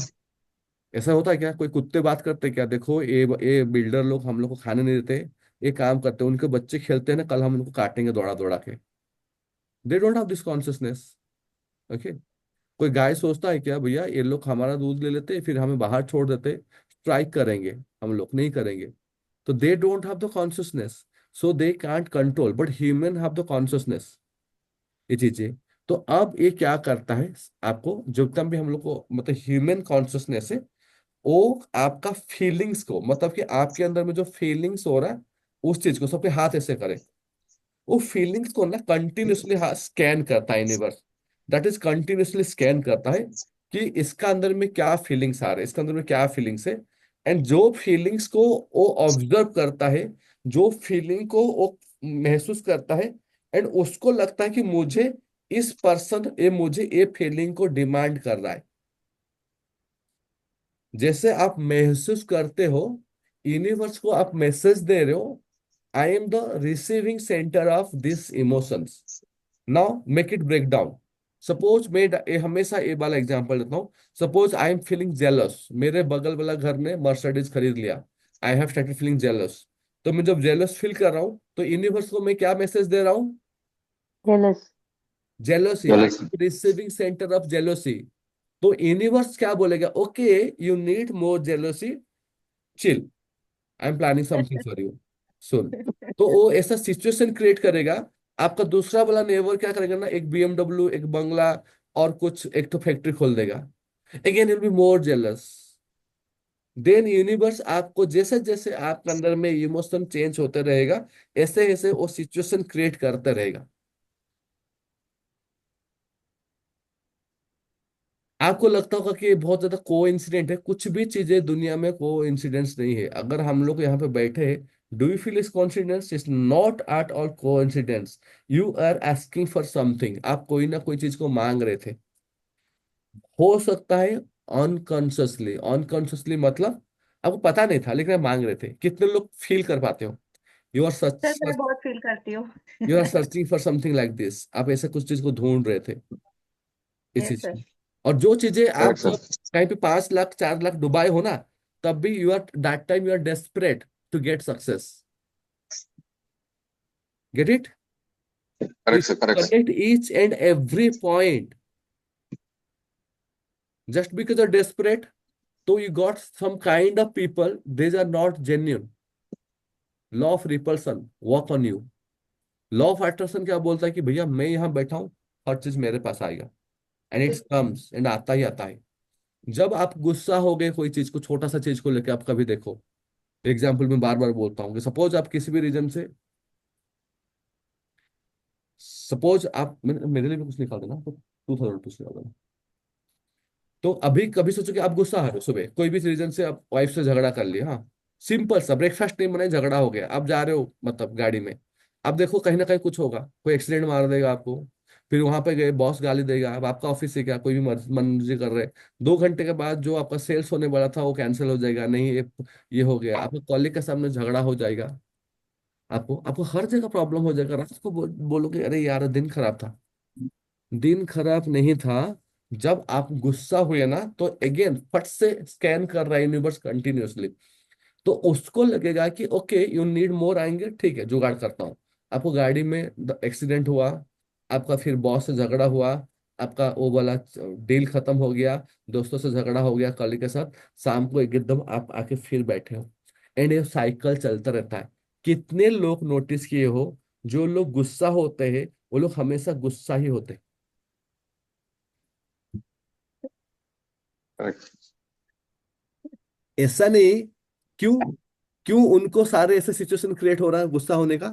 ऐसा होता है क्या? कोई कुत्ते बात करते हैं क्या? देखो ये बिल्डर लोग हम लोग को खाने नहीं देते, ये काम करते हैं, उनके बच्चे खेलते हैं ना, कल हम उनको काटेंगे दौड़ा दौड़ा के। They don't have this consciousness. Okay. कोई गाय सोचता है क्या, भैया ये लोग हमारा दूध ले लेते फिर हमें बाहर छोड़ देते, स्ट्राइक करेंगे, हम लोग नहीं करेंगे। तो they don't have the consciousness, so they can't control, but human have the consciousness, ये चीजें। तो अब ये क्या करता है, आपको जितना भी हम लोग को मतलब ह्यूमन कॉन्शियसनेस है, वो आपका फीलिंग्स को, मतलब कि आपके अंदर में जो फीलिंग्स हो रहा है उस चीज को, सबके हाथ ऐसे करें, वो फीलिंग्स को ना कंटिन्यूसली स्कैन करता है universe. That is continuously scan करता है कि इसका अंदर में क्या फीलिंग्स आ रहे हैं, इसके अंदर में क्या फीलिंग्स है। एंड जो फीलिंग्स को वो ऑब्जर्व करता है, जो फीलिंग को वो महसूस करता है, एंड उसको लगता है कि मुझे इस पर्सन ये मुझे ये फीलिंग को डिमांड कर रहा है। जैसे आप महसूस करते हो, यूनिवर्स को आप मैसेज दे रहे हो, I am the receiving centre of this emotions, now make it break down. Suppose मैं हमेशा ये वाला एग्जांपल देता हूँ। Suppose I am feeling jealous, मेरे बगल वाला घर ने मर्सिडीज खरीद लिया, I have started feeling jealous. तो मैं जब जेलस फील कर रहा हूँ तो यूनिवर्स को मैं क्या मैसेज दे रहा हूँ? jealous, jealousy, I jealous, am receiving centre of jealousy. तो यूनिवर्स क्या बोलेगा? Okay, you need more jealousy, chill, I am planning something for you, सुन। तो वो ऐसा सिचुएशन क्रिएट करेगा। आपका दूसरा वाला नेबर क्या करेगा ना, एक BMW, एक बंगला और कुछ एक तो फैक्ट्री खोल देगा। Again will be more jealous. Then universe आपको जैसे जैसे आपके अंदर में इमोशन चेंज होते रहेगा, ऐसे ऐसे वो सिचुएशन क्रिएट करते रहेगा। आपको लगता होगा कि ये बहुत ज्यादा को इंसिडेंट है, कुछ भी चीजें दुनिया में को इंसिडेंट्स नहीं है। अगर हम लोग यहाँ पे बैठे हैं, do you feel is coincidence? Is not at all coincidence. You are asking for something, आप कोई ना कोई चीज को मांग रहे थे। हो सकता है अनकॉन्शियसली, अनकॉन्शियसली मतलब आपको पता नहीं था लेकिन आप मांग रहे थे। कितने लोग फील कर पाते हो? यू आर सर सच, मैं बहुत फील करती हूँ। You are searching for something like this, आप ऐसे कुछ चीज को ढूंढ रहे थे इस यस चीज सर। को। और जो चीजें आप correct, sir. जब कहीं पे 5 लाख 4 लाख डुबाए हो ना, तब भी you are that time you are desperate to get success. Get it? Correct, if sir. You Correct, sir. Connect each and every point just because you're desperate, so you got some kind of people, these are not genuine. Law of repulsion work on you. Law of attraction क्या बोलता है कि भैया मैं यहाँ बैठा हूँ, हर चीज मेरे पास आएगा, एंड इट्स कम्स, एंड आता ही आता है। जब आप गुस्सा हो गए कोई चीज को, छोटा सा चीज को लेकर, आप कभी देखो, एग्जाम्पल मैं बार बार बोलता हूँ कि सपोज आप किसी भी रीजन से, सपोज आप मेरे लिए भी कुछ निकाल देना, तो 2000 रुपीज निकाल देना। तो अभी कभी सोचो कि आप गुस्सा आ रहे हो, सुबह कोई भी रीजन से आप वाइफ से झगड़ा कर लिया, हाँ, सिंपल सा ब्रेकफास्ट नहीं बनाए, झगड़ा हो गया, आप जा रहे हो मतलब गाड़ी में, अब देखो कहीं ना कहीं कुछ होगा, कोई एक्सीडेंट मार देगा आपको, फिर वहां पे गए बॉस गाली देगा, अब आपका ऑफिस से क्या कोई भी मर्जी कर रहे हैं, 2 घंटे के बाद जो आपका सेल्स होने वाला था वो कैंसिल हो जाएगा, नहीं ये हो गया, आपके कॉलीग के सामने झगड़ा हो जाएगा, आपको आपको हर जगह प्रॉब्लम हो जाएगा। रात को बोलोगे अरे यार दिन खराब था। दिन खराब नहीं था। जब आप गुस्सा हुए ना, तो अगेन फट से स्कैन कर रहा है यूनिवर्स कंटिन्यूअसली। तो उसको लगेगा कि ओके यू नीड मोर, आएंगे, ठीक है जुगाड़ करता हूँ। आपको गाड़ी में एक्सीडेंट हुआ, आपका फिर बॉस से झगड़ा हुआ, आपका वो वाला डील खत्म हो गया, दोस्तों से झगड़ा हो गया, कलीग के साथ, शाम को एकदम आप आके फिर बैठे हो, एंड ये साइकिल चलता रहता है। कितने लोग नोटिस किए हो, जो लोग गुस्सा होते हैं वो लोग हमेशा गुस्सा ही होते हैं। Correct. ऐसा नहीं, क्यों? क्यों उनको सारे ऐसे सिचुएशन क्रिएट हो रहा है गुस्सा होने का?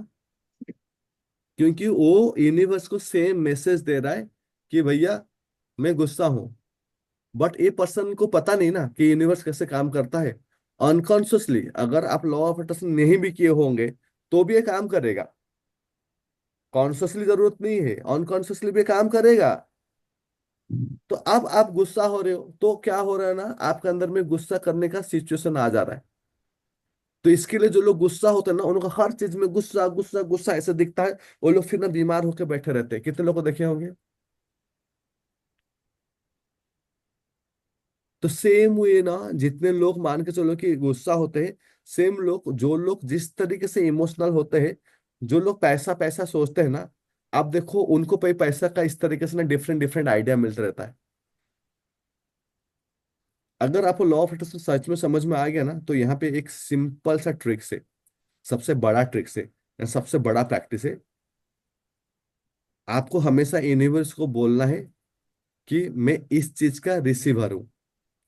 क्योंकि वो यूनिवर्स को सेम मैसेज दे रहा है कि भैया मैं गुस्सा हूं। बट ये पर्सन को पता नहीं ना कि यूनिवर्स कैसे काम करता है। अनकॉन्शियसली अगर आप लॉ ऑफ अट्रैक्शन नहीं भी किए होंगे तो भी ये काम करेगा। कॉन्शियसली जरूरत नहीं है, अनकॉन्शियसली भी काम करेगा। तो अब आप गुस्सा हो रहे हो तो क्या हो रहा है ना, आपके अंदर में गुस्सा करने का सिचुएशन आ जा रहा है। तो इसके लिए जो लोग गुस्सा होते हैं ना, उनको हर चीज में गुस्सा गुस्सा गुस्सा ऐसे दिखता है, वो लोग फिर ना बीमार होकर बैठे रहते हैं। कितने लोग को देखे होंगे? तो सेम वे ना, जितने लोग मान के चलो कि गुस्सा होते हैं, सेम लोग, जो लोग जिस तरीके से इमोशनल होते हैं, जो लोग पैसा पैसा सोचते हैं ना, आप देखो उनको पैसा का इस तरीके से ना डिफरेंट डिफरेंट आइडिया मिलता रहता है। अगर आपको लॉ ऑफ अट्रैक्शन सच में समझ में आ गया ना, तो यहाँ पे एक सिंपल सा ट्रिक्स है, सबसे बड़ा ट्रिक्स है, सबसे बड़ा प्रैक्टिस है। आपको हमेशा यूनिवर्स को बोलना है कि मैं इस चीज का रिसीवर हूँ।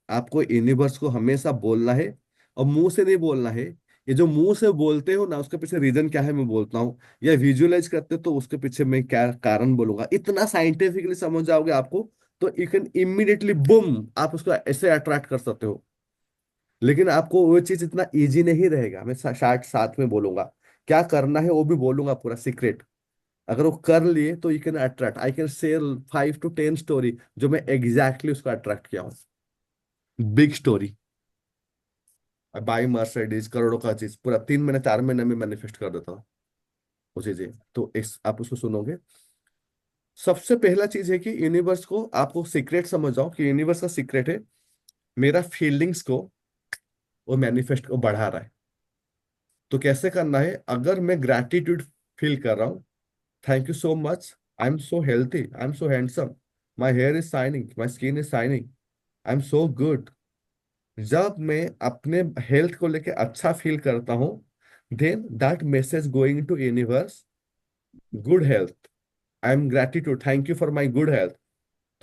आपको यूनिवर्स को हमेशा बोलना है, और मुंह से नहीं बोलना है। ये जो मुंह से बोलते हो ना, उसके पीछे रीजन क्या है मैं बोलता हूँ, या विजुअलाइज करते हो तो उसके पीछे मैं क्या कारण बोलूंगा, इतना साइंटिफिकली समझ जाओगे आपको, तो यू कैन इमीडिएटली बूम आप उसको ऐसे अट्रैक्ट कर सकते हो। लेकिन आपको वो चीज इतना इजी नहीं रहेगा। मैं शार्ट साथ में बोलूंगा क्या करना है, वो भी बोलूंगा पूरा सीक्रेट। अगर वो कर लिए तो you can attract, I can share 5 to 10 story जो मैं एग्जैक्टली उसको अट्रैक्ट किया हूँ। बिग स्टोरी, बाई मर्सिडीज, करोड़ों का चीज पूरा 3 महीने 4 महीने में मैनिफेस्ट कर देता हूँ वो चीजें। तो इस आप उसको सुनोगे। सबसे पहला चीज है कि यूनिवर्स को आपको सीक्रेट समझ जाओ कि यूनिवर्स का सीक्रेट है मेरा फीलिंग्स को, वो मैनिफेस्ट को बढ़ा रहा है। तो कैसे करना है, अगर मैं ग्रैटिट्यूड फील कर रहा हूँ, thank you so much, I am so healthy, I am so handsome, my here is shining, my skin is shining, I am so good. जब मैं अपने हेल्थ को लेके अच्छा फील करता हूँ, then that message going to universe, good health, I am gratitude, thank you for my good health.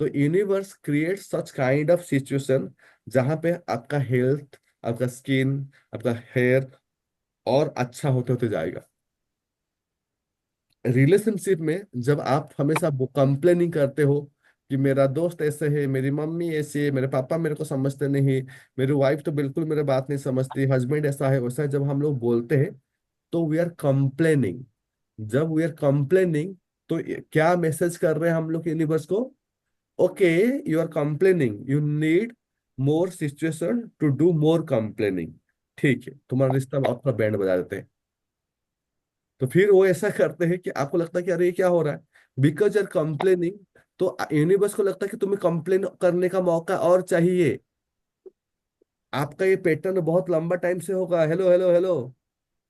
तो universe create such kind of situation जहां पे आपका हेल्थ, आपका स्किन, आपका हेयर और अच्छा होते होते जाएगा। रिलेशनशिप में जब आप हमेशा कंप्लेनिंग करते हो कि मेरा दोस्त ऐसे है, मेरी मम्मी ऐसी है, मेरे पापा मेरे को समझते नहीं, मेरी वाइफ तो बिल्कुल मेरे बात नहीं समझती, हस्बैंड ऐसा है वैसा है, जब हम लोग बोलते हैं तो वी आर कंप्लेनिंग। जब वी आर कंप्लेनिंग तो क्या मैसेज कर रहे हैं हम लोग यूनिवर्स को, okay you are complaining, you need more situation to do more complaining. ठीक है, तुम्हारा रिश्ता आपका बैंड बजा देते हैं। तो फिर वो ऐसा करते हैं कि आपको लगता है कि अरे ये क्या हो रहा है, बिकॉज यूर कंप्लेनिंग। तो यूनिवर्स को लगता है कि तुम्हें कंप्लेन करने का मौका और चाहिए। आपका ये पैटर्न बहुत लंबा टाइम से होगा, हेलो हेलो हेलो,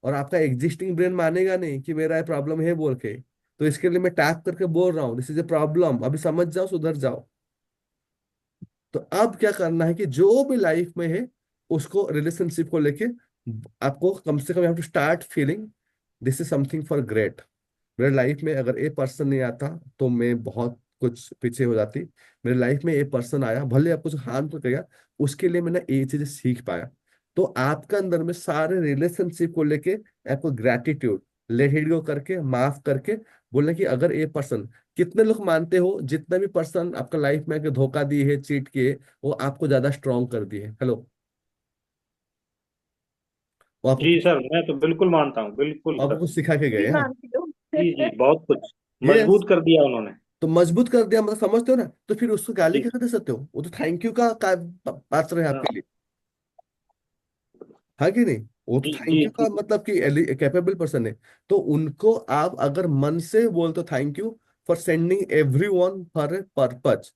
और आपका एग्जिस्टिंग ब्रेन मानेगा नहीं कि मेरा ये प्रॉब्लम है बोल के। तो इसके लिए मैं टैप करके बोल रहा हूँ दिस इज ए प्रॉब्लम, अभी समझ जाओ, सुधर जाओ। तो अब क्या करना है कि जो भी लाइफ में है उसको, रिलेशनशिप को लेके आपको कम से कम you have to start feeling this is something for great. मेरे लाइफ में अगर ए पर्सन नहीं आता तो मैं बहुत कुछ पीछे हो जाती। मेरे लाइफ में ए पर्सन आया, भले आप कुछ हार्म तो किया, उसके लिए मैंने ये चीजें सीख पाया। तो आपका अंदर में सारे रिलेशनशिप को लेके आपको ग्रेटिट्यूड, लेट इट गो करके, माफ करके बोलना कि अगर ए पर्सन, कितने लोग मानते हो जितने भी पर्सन आपका लाइफ में आके धोखा दिए है, चीट किए, वो आपको ज्यादा स्ट्रांग कर दिए। हेलो, वो आपको जी सर, मैं तो बिल्कुल मानता हूँ, बिल्कुल आपको सर। कुछ सिखा के भी गए हैं। मानती हूँ। जी जी, बहुत कुछ यस, मजबूत कर दिया उन्होंने। तो मजबूत कर दिया मतलब समझते हो ना, तो फिर उसको गाली जी। कैसे दे सकते हो, वो तो थैंक यू का पात्र है हाँ। आपके लिए, है कि नहीं। वो तो जी थैंक जी यू जी। का मतलब कि कैपेबल पर्सन है। तो उनको आप अगर मन से बोलते हो thank you for sending every one for a purpose.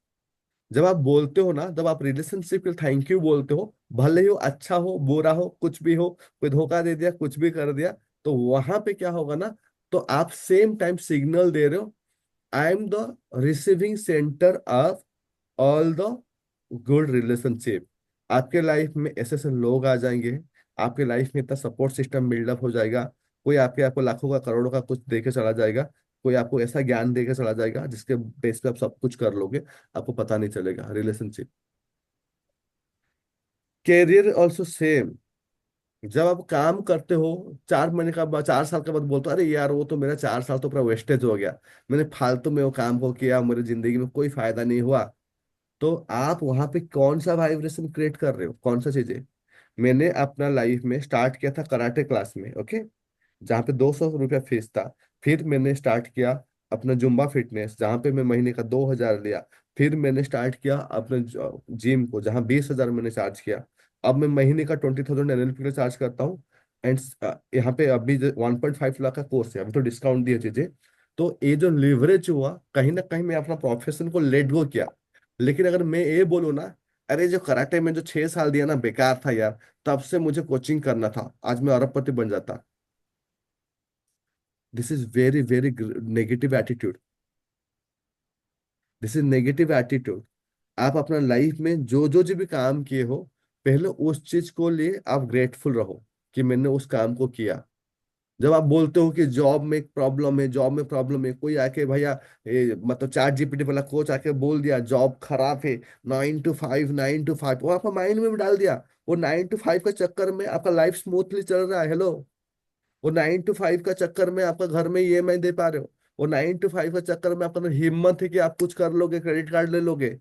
जब आप बोलते हो ना, जब आप रिलेशनशिप के थैंक यू बोलते हो, भले ही वो अच्छा हो बुरा हो कुछ भी हो, कोई धोखा दे दिया कुछ भी कर दिया, तो वहां पे क्या होगा ना, तो आप सेम टाइम सिग्नल दे रहे हो, I am the receiving centre of all the good relationship. आपके लाइफ में ऐसे ऐसे लोग आ जाएंगे, आपके लाइफ में इतना सपोर्ट सिस्टम बिल्डअप हो जाएगा। कोई आपको लाखों का करोड़ों का कुछ दे के चला जाएगा, कोई आपको ऐसा ज्ञान दे के चला जाएगा जिसके बेस पे आप सब कुछ कर लोगे, आपको पता नहीं चलेगा। Relationship, career also same. जब आप काम करते हो, 4 महीने का बाद, 4 साल के बाद बोलते हो अरे यार वो तो मेरा 4 साल तो पूरा वेस्टेज हो गया, मैंने फालतू में वो काम को किया, मेरी जिंदगी में कोई फायदा नहीं हुआ। तो आप वहां पे कौन सा वाइब्रेशन क्रिएट कर रहे हो, कौन सा चीजें। मैंने अपना लाइफ में स्टार्ट किया था कराटे क्लास में, ओके, जहाँ पे 200 रुपया फीस था। फिर मैंने स्टार्ट किया अपना जुम्बा फिटनेस, जहाँ पे मैं महीने का 2,000 लिया। फिर मैंने स्टार्ट किया अपने जिम को, जहाँ 20,000 मैंने चार्ज किया। अब मैं महीने का 20,000 एनएलपी के लिए चार्ज करता हूँ। एंड यहाँ पे अभी 1.5 लाख का कोर्स है, अभी तो डिस्काउंट दिए चीजें। तो ये जो लिवरेज हुआ, कहीं ना कहीं मैं अपना प्रोफेशन को लेट गो किया। लेकिन अगर मैं ये बोलूँ ना, अरे जो कराटे में जो 6 साल दिया ना बेकार था यार, तब से मुझे कोचिंग करना था, आज मैं अरबपति बन जाता। This is very very negative attitude, this is negative attitude. आप अपना लाइफ में जो भी काम किए हो, पहले उस चीज को लिए आप ग्रेटफुल रहो कि मैंने उस काम को किया। जब आप बोलते हो कि जॉब में प्रॉब्लम है, जॉब में प्रॉब्लम है, कोई आके भैया मतलब चैट जीपीटी वाला कोच आके बोल दिया जॉब खराब है, 9 to 5, 9 to 5, वो आपका माइंड में भी डाल दिया। वो 9 to 5 के चक्कर में आपका लाइफ स्मूथली चल रहा है। हेलो। वो 9 to 5 का चक्कर में आपका घर में ईएमआई दे पा रहे हो। वो 9 to 5 का चक्कर में आपका अंदर हिम्मत है कि आप कुछ कर लोगे, क्रेडिट कार्ड ले लोगे।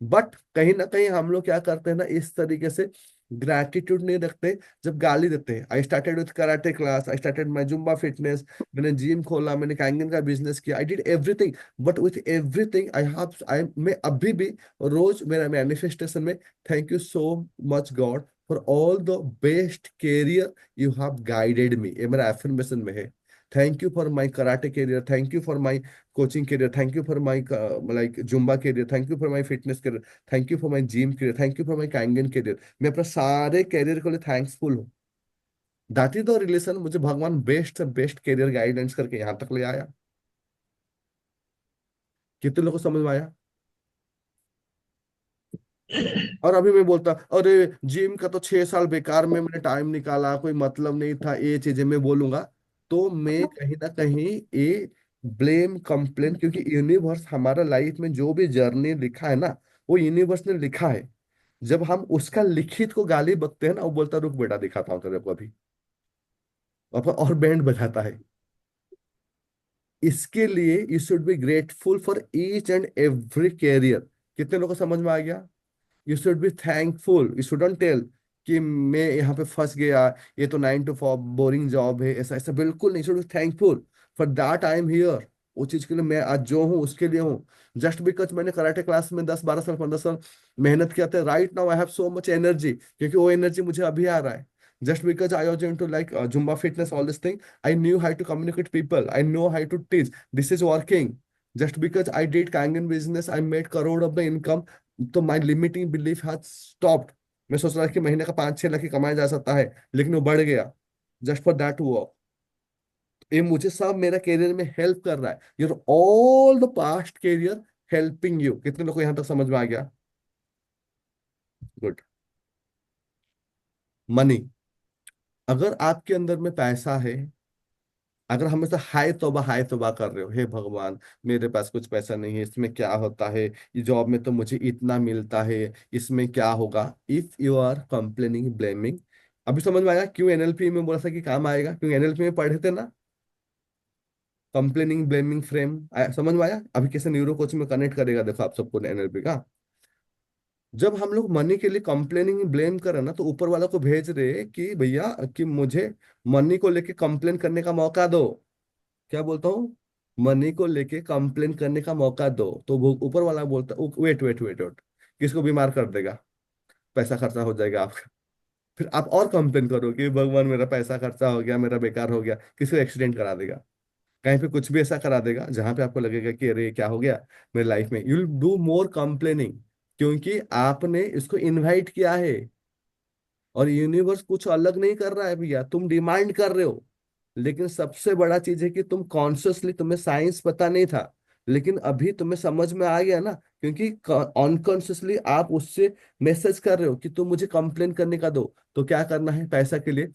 बट कहीं ना कहीं हम लोग क्या करते हैं ना, इस तरीके से ग्रैटिट्यूड नहीं रखते। जब गाली देते हैं, I started with karate class, I started my Zumba fitness, मैंने जिम खोला, मैंने कैंगन का बिजनेस किया, I did everything. But with everything I मैं अभी भी रोज मेरा मैनिफेस्टेशन में thank you so much God for all the best career you have guided me, ये मेरा एफर्मेशन में है। Thank you for my karate career, thank you for my coaching career, thank you for my like Zumba career, thank you for my fitness career, thank you for my gym career, thank you for my Kangen career। मैं अपना सारे career के लिए thanksful हूँ। That is the relation, मुझे भगवान best से best career guidance करके यहाँ तक ले आया। कितने लोगों को समझ में आया? और अभी मैं बोलता अरे जिम का तो 6 साल बेकार में मैंने टाइम निकाला, कोई मतलब नहीं था, ये चीजें मैं बोलूंगा तो मैं कहीं ना कहीं ये ब्लेम कंप्लेन, क्योंकि यूनिवर्स हमारा लाइफ में जो भी जर्नी लिखा है ना, वो यूनिवर्स ने लिखा है। जब हम उसका लिखित को गाली बकते हैं ना, वो बोलता रुक बेटा दिखाता हूँ तेरे को अभी, और बैंड बजाता है। इसके लिए you should be grateful for each and every career. कितने लोगों को समझ में आ गया? You should be thankful, you shouldn't tell कि मैं यहाँ पे फंस गया, ये तो 9 to 4 बोरिंग जॉब है, ऐसा ऐसा बिल्कुल नहीं। Should be thankful for that I am here. उस चीज के लिए मैं आज जो हूँ उसके लिए हूँ। जस्ट बिकॉज मैंने कराटे क्लास में 10 12 साल 15 साल मेहनत किया था, right now I have so much energy, क्योंकि वो एनर्जी मुझे अभी आ रहा है। Just because I was into like zumba fitness all this thing, I knew how to communicate people, I know how to teach, this is working. Just because I did Kangen business, I made crore of the income, तो माई limiting belief has stopped. मैं सोच रहा था कि महीने का 5 6 लाख ही कमाया जा सकता है, लेकिन वो बढ़ गया। जस्ट फॉर दैट वर्क, ये मुझे सब मेरा करियर में हेल्प कर रहा है। Your all the past career helping you. कितने लोग को यहां तक समझ में आ गया? गुड। मनी, अगर आपके अंदर में पैसा है, अगर हमेशा हाय तौबा कर रहे हो, हे भगवान मेरे पास कुछ पैसा नहीं है, इसमें क्या होता है, ये जॉब में तो मुझे इतना मिलता है, इसमें क्या होगा, if you are complaining blaming. अभी समझ में आया क्यों एनएलपी में बोला था कि काम आएगा? क्योंकि एनएलपी में पढ़े थे ना, कंप्लेनिंग ब्लेमिंग फ्रेम। समझ में आया अभी कैसे न्यूरो कोच में कनेक्ट करेगा? देखो आप सबको एनएलपी का। जब हम लोग मनी के लिए कंप्लेनिंग ब्लेम करें ना, तो ऊपर वाला को भेज रहे कि भैया कि मुझे मनी को लेके कंप्लेन करने का मौका दो। क्या बोलता हूँ? मनी को लेके कंप्लेन करने का मौका दो। तो वो ऊपर वाला बोलता वेट वेट वेट वेट, किसको बीमार कर देगा, पैसा खर्चा हो जाएगा आपका। फिर आप और कंप्लेन करो कि भगवान मेरा पैसा खर्चा हो गया, मेरा बेकार हो गया, किसी को एक्सीडेंट करा देगा, कहीं पे कुछ भी ऐसा करा देगा जहां पे आपको लगेगा कि अरे क्या हो गया मेरी लाइफ में। You will do more complaining, क्योंकि आपने इसको इनवाइट किया है। और यूनिवर्स कुछ अलग नहीं कर रहा है भैया, तुम डिमांड कर रहे हो। लेकिन सबसे बड़ा चीज है कि तुम कॉन्शियसली, तुम्हें साइंस पता नहीं था, लेकिन अभी तुम्हें समझ में आ गया ना, क्योंकि अनकॉन्शियसली आप उससे मैसेज कर रहे हो कि तुम मुझे कंप्लेन करने का दो। तो क्या करना है पैसा के लिए,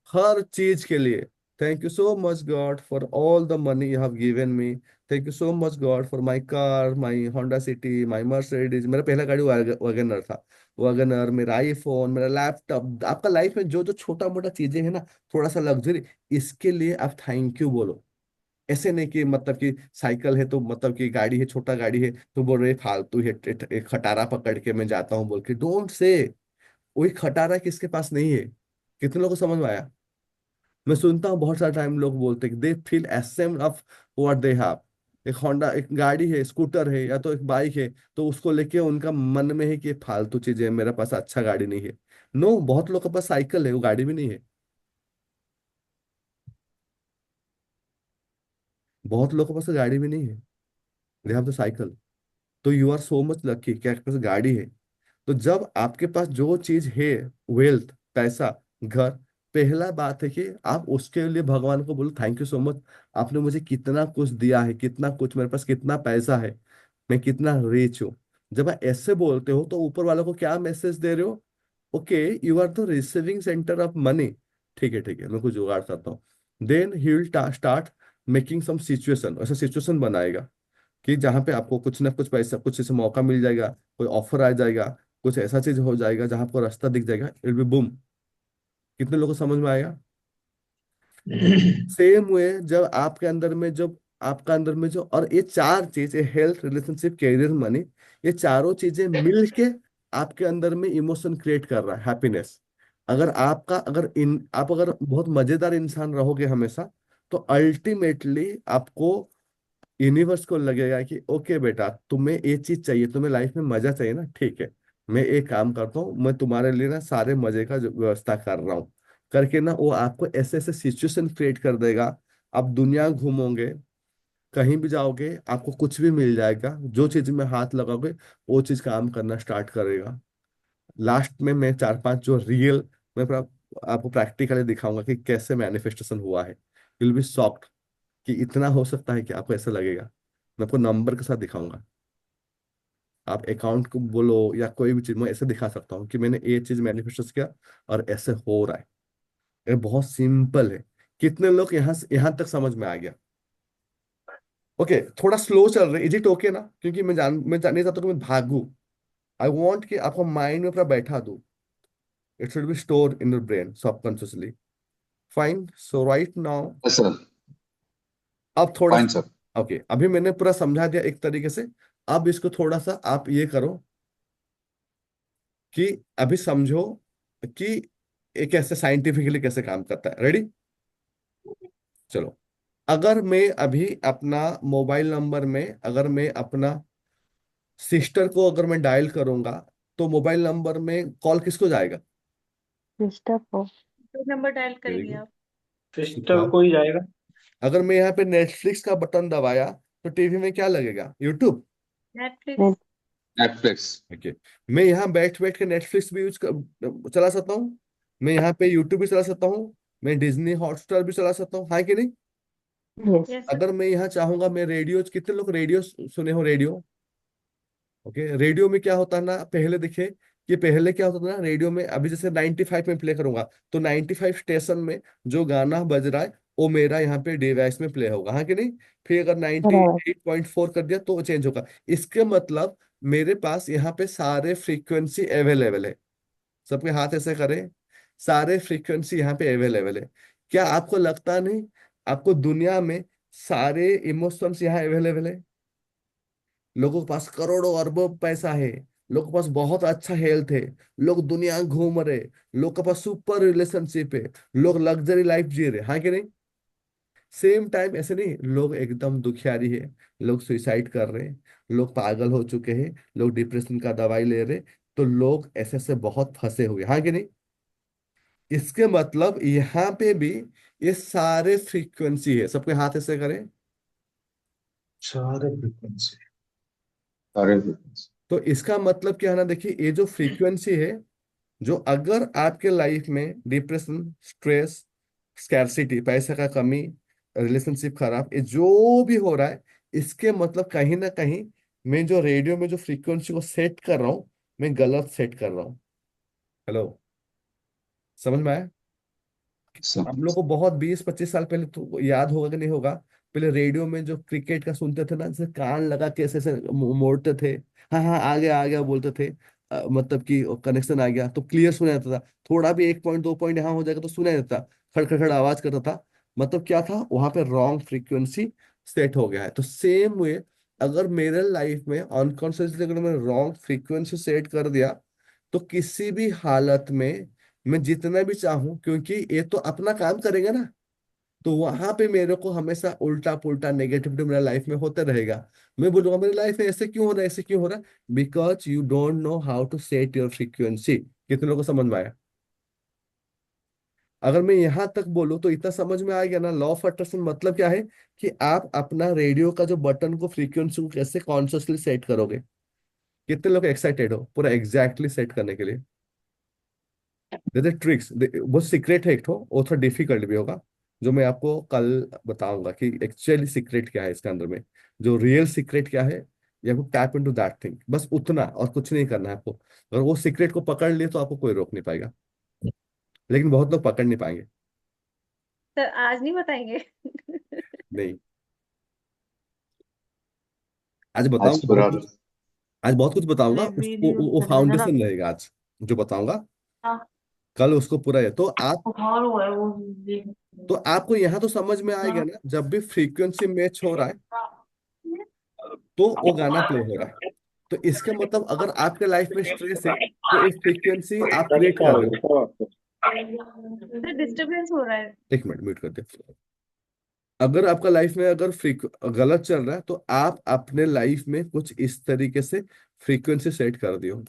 हर चीज के लिए thank you so much God for all the money you have given me, thank you so much God for my car, my Honda city, my Mercedes. मेरा पहला गाड़ी वैगनर था, वैगनर, मेरा आईफोन, मेरा लैपटॉप। आपका लाइफ में जो जो छोटा मोटा चीजें हैं ना, थोड़ा सा लग्जरी, इसके लिए आप थैंक यू बोलो। ऐसे नहीं कि मतलब कि साइकिल है तो मतलब कि गाड़ी है, छोटा गाड़ी है तो बोल रहे फालतू है, एक खटारा पकड़ के मैं जाता हूँ बोल के, डोंट से। वही खटारा किसके पास नहीं है? कितने लोगों को समझ में आया? मैं सुनता हूँ बहुत सारा टाइम लोग बोलते हैं they feel ashamed of what they have. एक होंडा, एक गाड़ी है, स्कूटर है, या तो एक बाइक है, तो उसको लेके उनका मन में है कि ये फालतू चीजें है, मेरे पास अच्छा गाड़ी नहीं है। नो, बहुत लोग के पास साइकिल है, वो गाड़ी भी नहीं है। बहुत लोगों के पास गाड़ी भी नहीं है, दे हैव द साइकिल। तो you are so much lucky कि आपके पास गाड़ी है। तो जब आपके पास जो चीज है, वेल्थ, पैसा, घर, पहला बात है कि आप उसके लिए भगवान को बोलो थैंक यू सो मच, आपने मुझे कितना कुछ दिया है, कितना कुछ मेरे पास, कितना पैसा है, मैं कितना रिच हूँ। जब आप ऐसे बोलते हो तो ऊपर वालों को क्या मैसेज दे रहे हो? Okay, you are the receiving centre of money. ठीक है ठीक है, मैं कुछ जुगाड़ करता हूँ। Then he will start making some situation, ऐसा सिचुएशन बनाएगा कि जहाँ पे आपको कुछ ना कुछ पैसा, कुछ ऐसा मौका मिल जाएगा, कोई ऑफर आ जाएगा, कुछ ऐसा चीज हो जाएगा जहाँ आपको रास्ता दिख जाएगा, इट बी बूम। कितने लोगों को समझ में आएगा? सेम वे जब आपके अंदर में, जब आपका अंदर में जो, और ये चार चीज, ये हेल्थ, रिलेशनशिप, कैरियर, मनी, ये चारों चीजें मिल के आपके अंदर में इमोशन क्रिएट कर रहा है, हैप्पीनेस। अगर आपका, अगर आप अगर बहुत मजेदार इंसान रहोगे हमेशा, तो अल्टीमेटली आपको, यूनिवर्स को लगेगा कि ओके बेटा, तुम्हें ये चीज चाहिए, तुम्हें लाइफ में मजा चाहिए ना, ठीक है, मैं एक काम करता हूँ, मैं तुम्हारे लिए ना सारे मजे का व्यवस्था कर रहा हूँ, करके ना वो आपको ऐसे ऐसे सिचुएशन क्रिएट कर देगा। आप दुनिया घूमोगे, कहीं भी जाओगे, आपको कुछ भी मिल जाएगा, जो चीज में हाथ लगाओगे वो चीज काम करना स्टार्ट करेगा। लास्ट में मैं चार पांच जो रियल, मैं आपको प्रैक्टिकली दिखाऊंगा कि कैसे मैनिफेस्टेशन हुआ है। विल बी शॉक्ड कि इतना हो सकता है कि आपको ऐसा लगेगा। मैं आपको नंबर के साथ दिखाऊंगा, आप अकाउंट को बोलो या कोई भी चीज, मैं ऐसे दिखा सकता हूँ कि मैंने ये चीज मैनिफेस्ट किया और ऐसे हो रहा है। ये बहुत सिंपल है। कितने लोग यहाँ तक समझ में आ गया? ओके, थोड़ा स्लो चल रहे, इज इट ओके ना? क्योंकि मैं नहीं चाहता कि मैं भागू। आई वॉन्ट कि आपको माइंड में पूरा बैठा दूं। It should be store in your brain subconsciously. Fine, so right now, yes sir. अब थोड़ा, फाइन सर। ओके, अभी मैंने पूरा समझा दिया एक तरीके से। अब इसको थोड़ा सा आप ये करो कि अभी समझो कि ये कैसे साइंटिफिकली कैसे काम करता है। रेडी? चलो, अगर मैं अभी अपना मोबाइल नंबर में, अगर मैं अपना सिस्टर को अगर मैं डायल करूंगा, तो मोबाइल नंबर में कॉल किसको जाएगा? सिस्टर को। तो नंबर डायल वेरी करेंगे गुड। आप? सिस्टर को ही जाएगा। अगर मैं यहाँ पे नेटफ्लिक्स का बटन दबाया, तो टीवी में क्या लगेगा? यूट्यूब। नेटफ्लिक्स। नेटफ्लिक्स। ओके, मैं यहाँ बैठ बैठ के नेटफ्लिक्स भी चला सकता हूँ, मैं यहाँ पे यूट्यूब भी चला सकता हूँ, मैं डिज्नी हॉटस्टार भी चला सकता हूँ, हाँ कि नहीं? यस। Yes sir. अगर मैं यहाँ चाहूंगा, मैं रेडियो, कितने लोग रेडियो सुने हो? रेडियो, ओके, रेडियो में क्या होता है ना, पहले देखिए कि पहले क्या होता था ना रेडियो में, अभी जैसे 95 में प्ले करूंगा, तो 95 स्टेशन में जो गाना बज रहा है वो मेरा यहाँ पे डिवाइस में प्ले होगा, हाँ कि नहीं? फिर अगर बराबर। 98.4 कर दिया तो वो चेंज होगा। इसके मतलब मेरे पास यहाँ पे सारे फ्रीक्वेंसी अवेलेबल है। सबके हाथ ऐसे करें, सारे फ्रीक्वेंसी यहाँ पे अवेलेबल है। क्या आपको लगता नहीं आपको दुनिया में सारे इमोशंस यहाँ अवेलेबल है? लोगों के पास करोड़ों अरबों पैसा है, लोगों के पास बहुत अच्छा हेल्थ है, लोग दुनिया घूम रहे, लोग के पास सुपर रिलेशनशिप है, लोग लग्जरी लाइफ जी रहे, हाँ कि नहीं? सेम टाइम ऐसे नहीं, लोग एकदम दुखियारी है, लोग सुइसाइड कर रहे हैं, लोग पागल हो चुके हैं, लोग डिप्रेशन का दवाई ले रहे। तो लोग ऐसे ऐसे बहुत फंसे हुए, हाँ कि नहीं? इसके मतलब यहाँ पे भी ये सारे फ्रीक्वेंसी है। सबके हाथ ऐसे करें। सारे फ्रीक्वेंसी। सारे frequency। तो इसका मतलब क्या है ना, देखिए ये जो फ्रीक्वेंसी है, जो अगर आपके लाइफ में डिप्रेशन, स्ट्रेस, स्कैर्सिटी, पैसे का कमी, रिलेशनशिप खराब, ये जो भी हो रहा है, इसके मतलब कहीं ना कहीं मैं जो रेडियो में जो फ्रीक्वेंसी को सेट कर रहा हूँ, मैं गलत सेट कर रहा हूँ। हेलो, समझ में आया? सर। हम लोग को बहुत 20-25 साल पहले तो याद होगा कि नहीं होगा, पहले रेडियो में जो क्रिकेट का सुनते थे ना, जैसे कान लगा के ऐसे ऐसे मोड़ते थे, हाँ हाँ आ गया बोलते थे, मतलब कि कनेक्शन आ गया तो क्लियर सुना जाता था। थोड़ा भी 1 पॉइंट 2 पॉइंट यहाँ हो जाएगा तो सुना जाता, खड़ खड़ खड़ आवाज करता था। मतलब क्या था, वहां पे रॉन्ग फ्रीक्वेंसी सेट हो गया है। तो सेम वे, अगर मेरे लाइफ में अनकॉन्शियसली अगर मैं रॉन्ग फ्रीक्वेंसी सेट कर दिया, तो किसी भी हालत में मैं जितना भी चाहूं, क्योंकि ये तो अपना काम करेगा ना, तो वहां पे मेरे को हमेशा उल्टा पुल्टा नेगेटिविटी मेरा लाइफ में होता रहेगा। मैं बोलूंगा मेरी लाइफ में ऐसे क्यों हो रहा है, ऐसे क्यों हो रहा है? Because you don't know how to set your frequency. कितने लोगों को समझ में आया? अगर मैं यहां तक बोलूं तो इतना समझ में आ गया ना, लॉ ऑफ अट्रैक्शन मतलब क्या है, कि आप अपना रेडियो का जो बटन को, फ्रीक्वेंसी को कैसे कॉन्शियसली सेट करोगे। कितने लोग एक्साइटेड हो पूरा एग्जैक्टली सेट करने के लिए? जैसे ट्रिक्स बहुत सीक्रेट है, एक तो वो थोड़ा डिफिकल्ट भी होगा, जो मैं आपको कल बताऊंगा कि एक्चुअली सीक्रेट क्या है इसके अंदर में, जो रियल सीक्रेट क्या है। You have to tap into that thing, बस उतना और कुछ नहीं करना है आपको। अगर वो सीक्रेट को पकड़ लिए तो आपको कोई रोक नहीं पाएगा, लेकिन बहुत लोग पकड़ नहीं पाएंगे। सर आज नहीं बताएंगे? नहीं, आज आज बताऊंगा पूरा बहुत कुछ। आज बहुत कुछ बताऊंगा, उसको रिव्यू वो चल रहा था ना। फाउंडेशन रहेगा आज जो बताऊंगा। हाँ, कल उसको पूरा है, बुखार हुआ है वो तो आपको यहाँ तो समझ में आएगा ना, जब भी फ्रीक्वेंसी मैच हो रहा है तो वो गाना प्ले हो रहा है। तो इसका मतलब अगर आपके लाइफ में स्ट्रेस है तो एक फ्रीक्वेंसी आप क्रिएट कर रहे हो। सर डिस्टरबेंस हो रहा है। एक मिनट म्यूट कर दे। अगर आपका लाइफ में अगर गलत चल रहा है तो आप अपने लाइफ में कुछ इस तरीके से फ्रीक्वेंसी सेट कर दियो,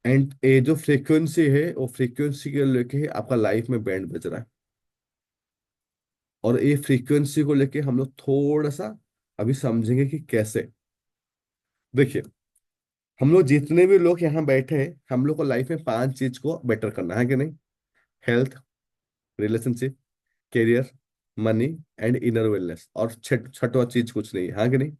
एंड ये जो फ्रीक्वेंसी है वो फ्रीक्वेंसी के लेके आपका लाइफ में बैंड बज रहा है। और ये फ्रीक्वेंसी को लेके हम लोग थोड़ा सा अभी समझेंगे कि कैसे। देखिए, हम लोग जितने भी लोग यहाँ बैठे हैं, हम लोग को लाइफ में 5 चीज को बेटर करना है कि नहीं? Health, relationship, career, money and inner wellness, और छठवा चीज कुछ नहीं है, हाँ कि नहीं?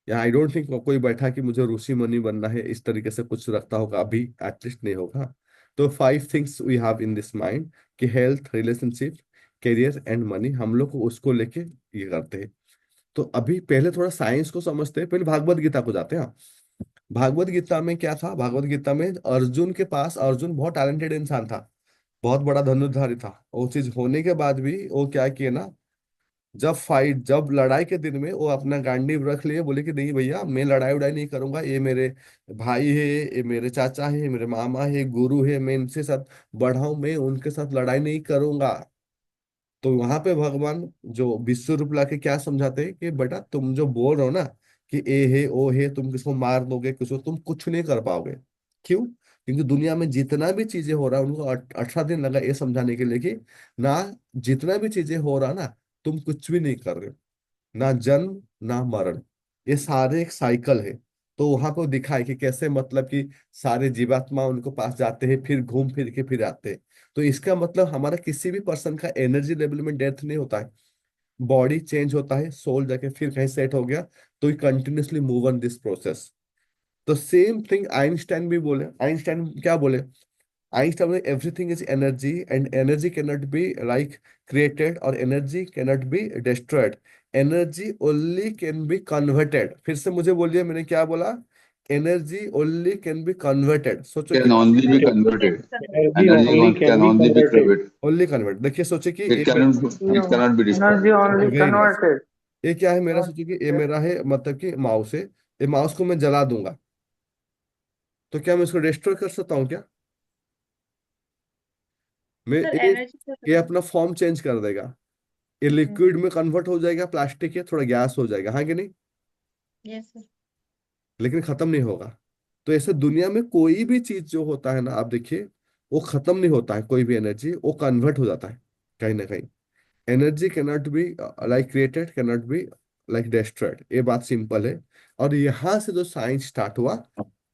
यहाँ आई डोंट थिंक कोई बैठा कि मुझे ऋषि मुनि बनना है इस तरीके से कुछ रखता होगा, अभी एटलीस्ट नहीं होगा। तो 5 things we have in this mind कि health, relationship, career and money, हम लोग को उसको लेके ये करते हैं। तो अभी पहले थोड़ा साइंस को समझते हैं, पहले भागवत गीता को जाते हैं। भागवत गीता में क्या था? भागवत गीता में अर्जुन के पास, अर्जुन बहुत टैलेंटेड इंसान था, बहुत बड़ा धनुर्धारी था। वो चीज होने के बाद भी वो क्या किए ना, जब लड़ाई के दिन में वो अपना गांडीव रख लिए, बोले कि नहीं भैया, मैं लड़ाई उड़ाई नहीं करूंगा, ये मेरे भाई है, ये मेरे चाचा है, मेरे मामा है, गुरु है, मैं इनसे साथ बढ़ा हूं, मैं उनके साथ लड़ाई नहीं करूंगा। तो वहां पे भगवान जो विश्व रूप लाके क्या समझाते हैं कि बेटा, तुम जो बोल रहे हो ना कि ए है ओ है, तुम किसको मार दोगे, किसको, तुम कुछ नहीं कर पाओगे। क्यों? क्योंकि दुनिया में जितना भी चीजें हो रहा है, उनको 18 दिन लगा ये समझाने के लिए कि ना, जितना भी चीजें हो रहा ना, तुम कुछ भी नहीं कर रहे हो। ना जन्म, ना मरण, ये सारे एक साइकिल है। तो वहां पर दिखाए कि कैसे, मतलब कि सारे जीवात्मा उनको पास जाते हैं, फिर घूम फिर के फिर आते हैं। तो इसका मतलब हमारा किसी भी पर्सन का एनर्जी लेवल में डेथ नहीं होता है, बॉडी चेंज होता है, सोल जाके फिर कहीं सेट हो गया, तो continuously move on this process. तो सेम थिंग आइंस्टाइन भी बोले। आइंस्टाइन क्या बोले? Einstein said everything is energy and energy cannot be like created or energy cannot be destroyed. Energy only can be converted. फिर से मुझे बोलिए, मैंने क्या बोला? Energy only can be converted. सोचो कि can only be energy can converted. Be converted. Energy Energy only can can be only be converted. converted. only convert। देखिए, सोचे कि It cannot be, it cannot be destroyed. Energy only very nice. Converted. ये क्या है मेरा? सोचिए कि ये मेरा है, मतलब कि माउस है। ये माउस को मैं जला दूंगा तो क्या मैं इसको डिस्ट्रॉय कर सकता हूँ क्या? मैं सर ये एनर्जी का ये अपना फॉर्म चेंज कर देगा, ये लिक्विड में कन्वर्ट हो जाएगा, प्लास्टिक है, थोड़ा गैस हो जाएगा, हाँ कि नहीं? Yes sir. लेकिन खत्म नहीं होगा। तो ऐसे दुनिया में कोई भी चीज जो होता है ना, आप देखिए, वो खत्म नहीं होता है। कोई भी एनर्जी वो कन्वर्ट हो जाता है कहीं ना कहीं। Energy cannot be like created, cannot be like destroyed, ये बात सिंपल है। और यहाँ से जो साइंस स्टार्ट हुआ,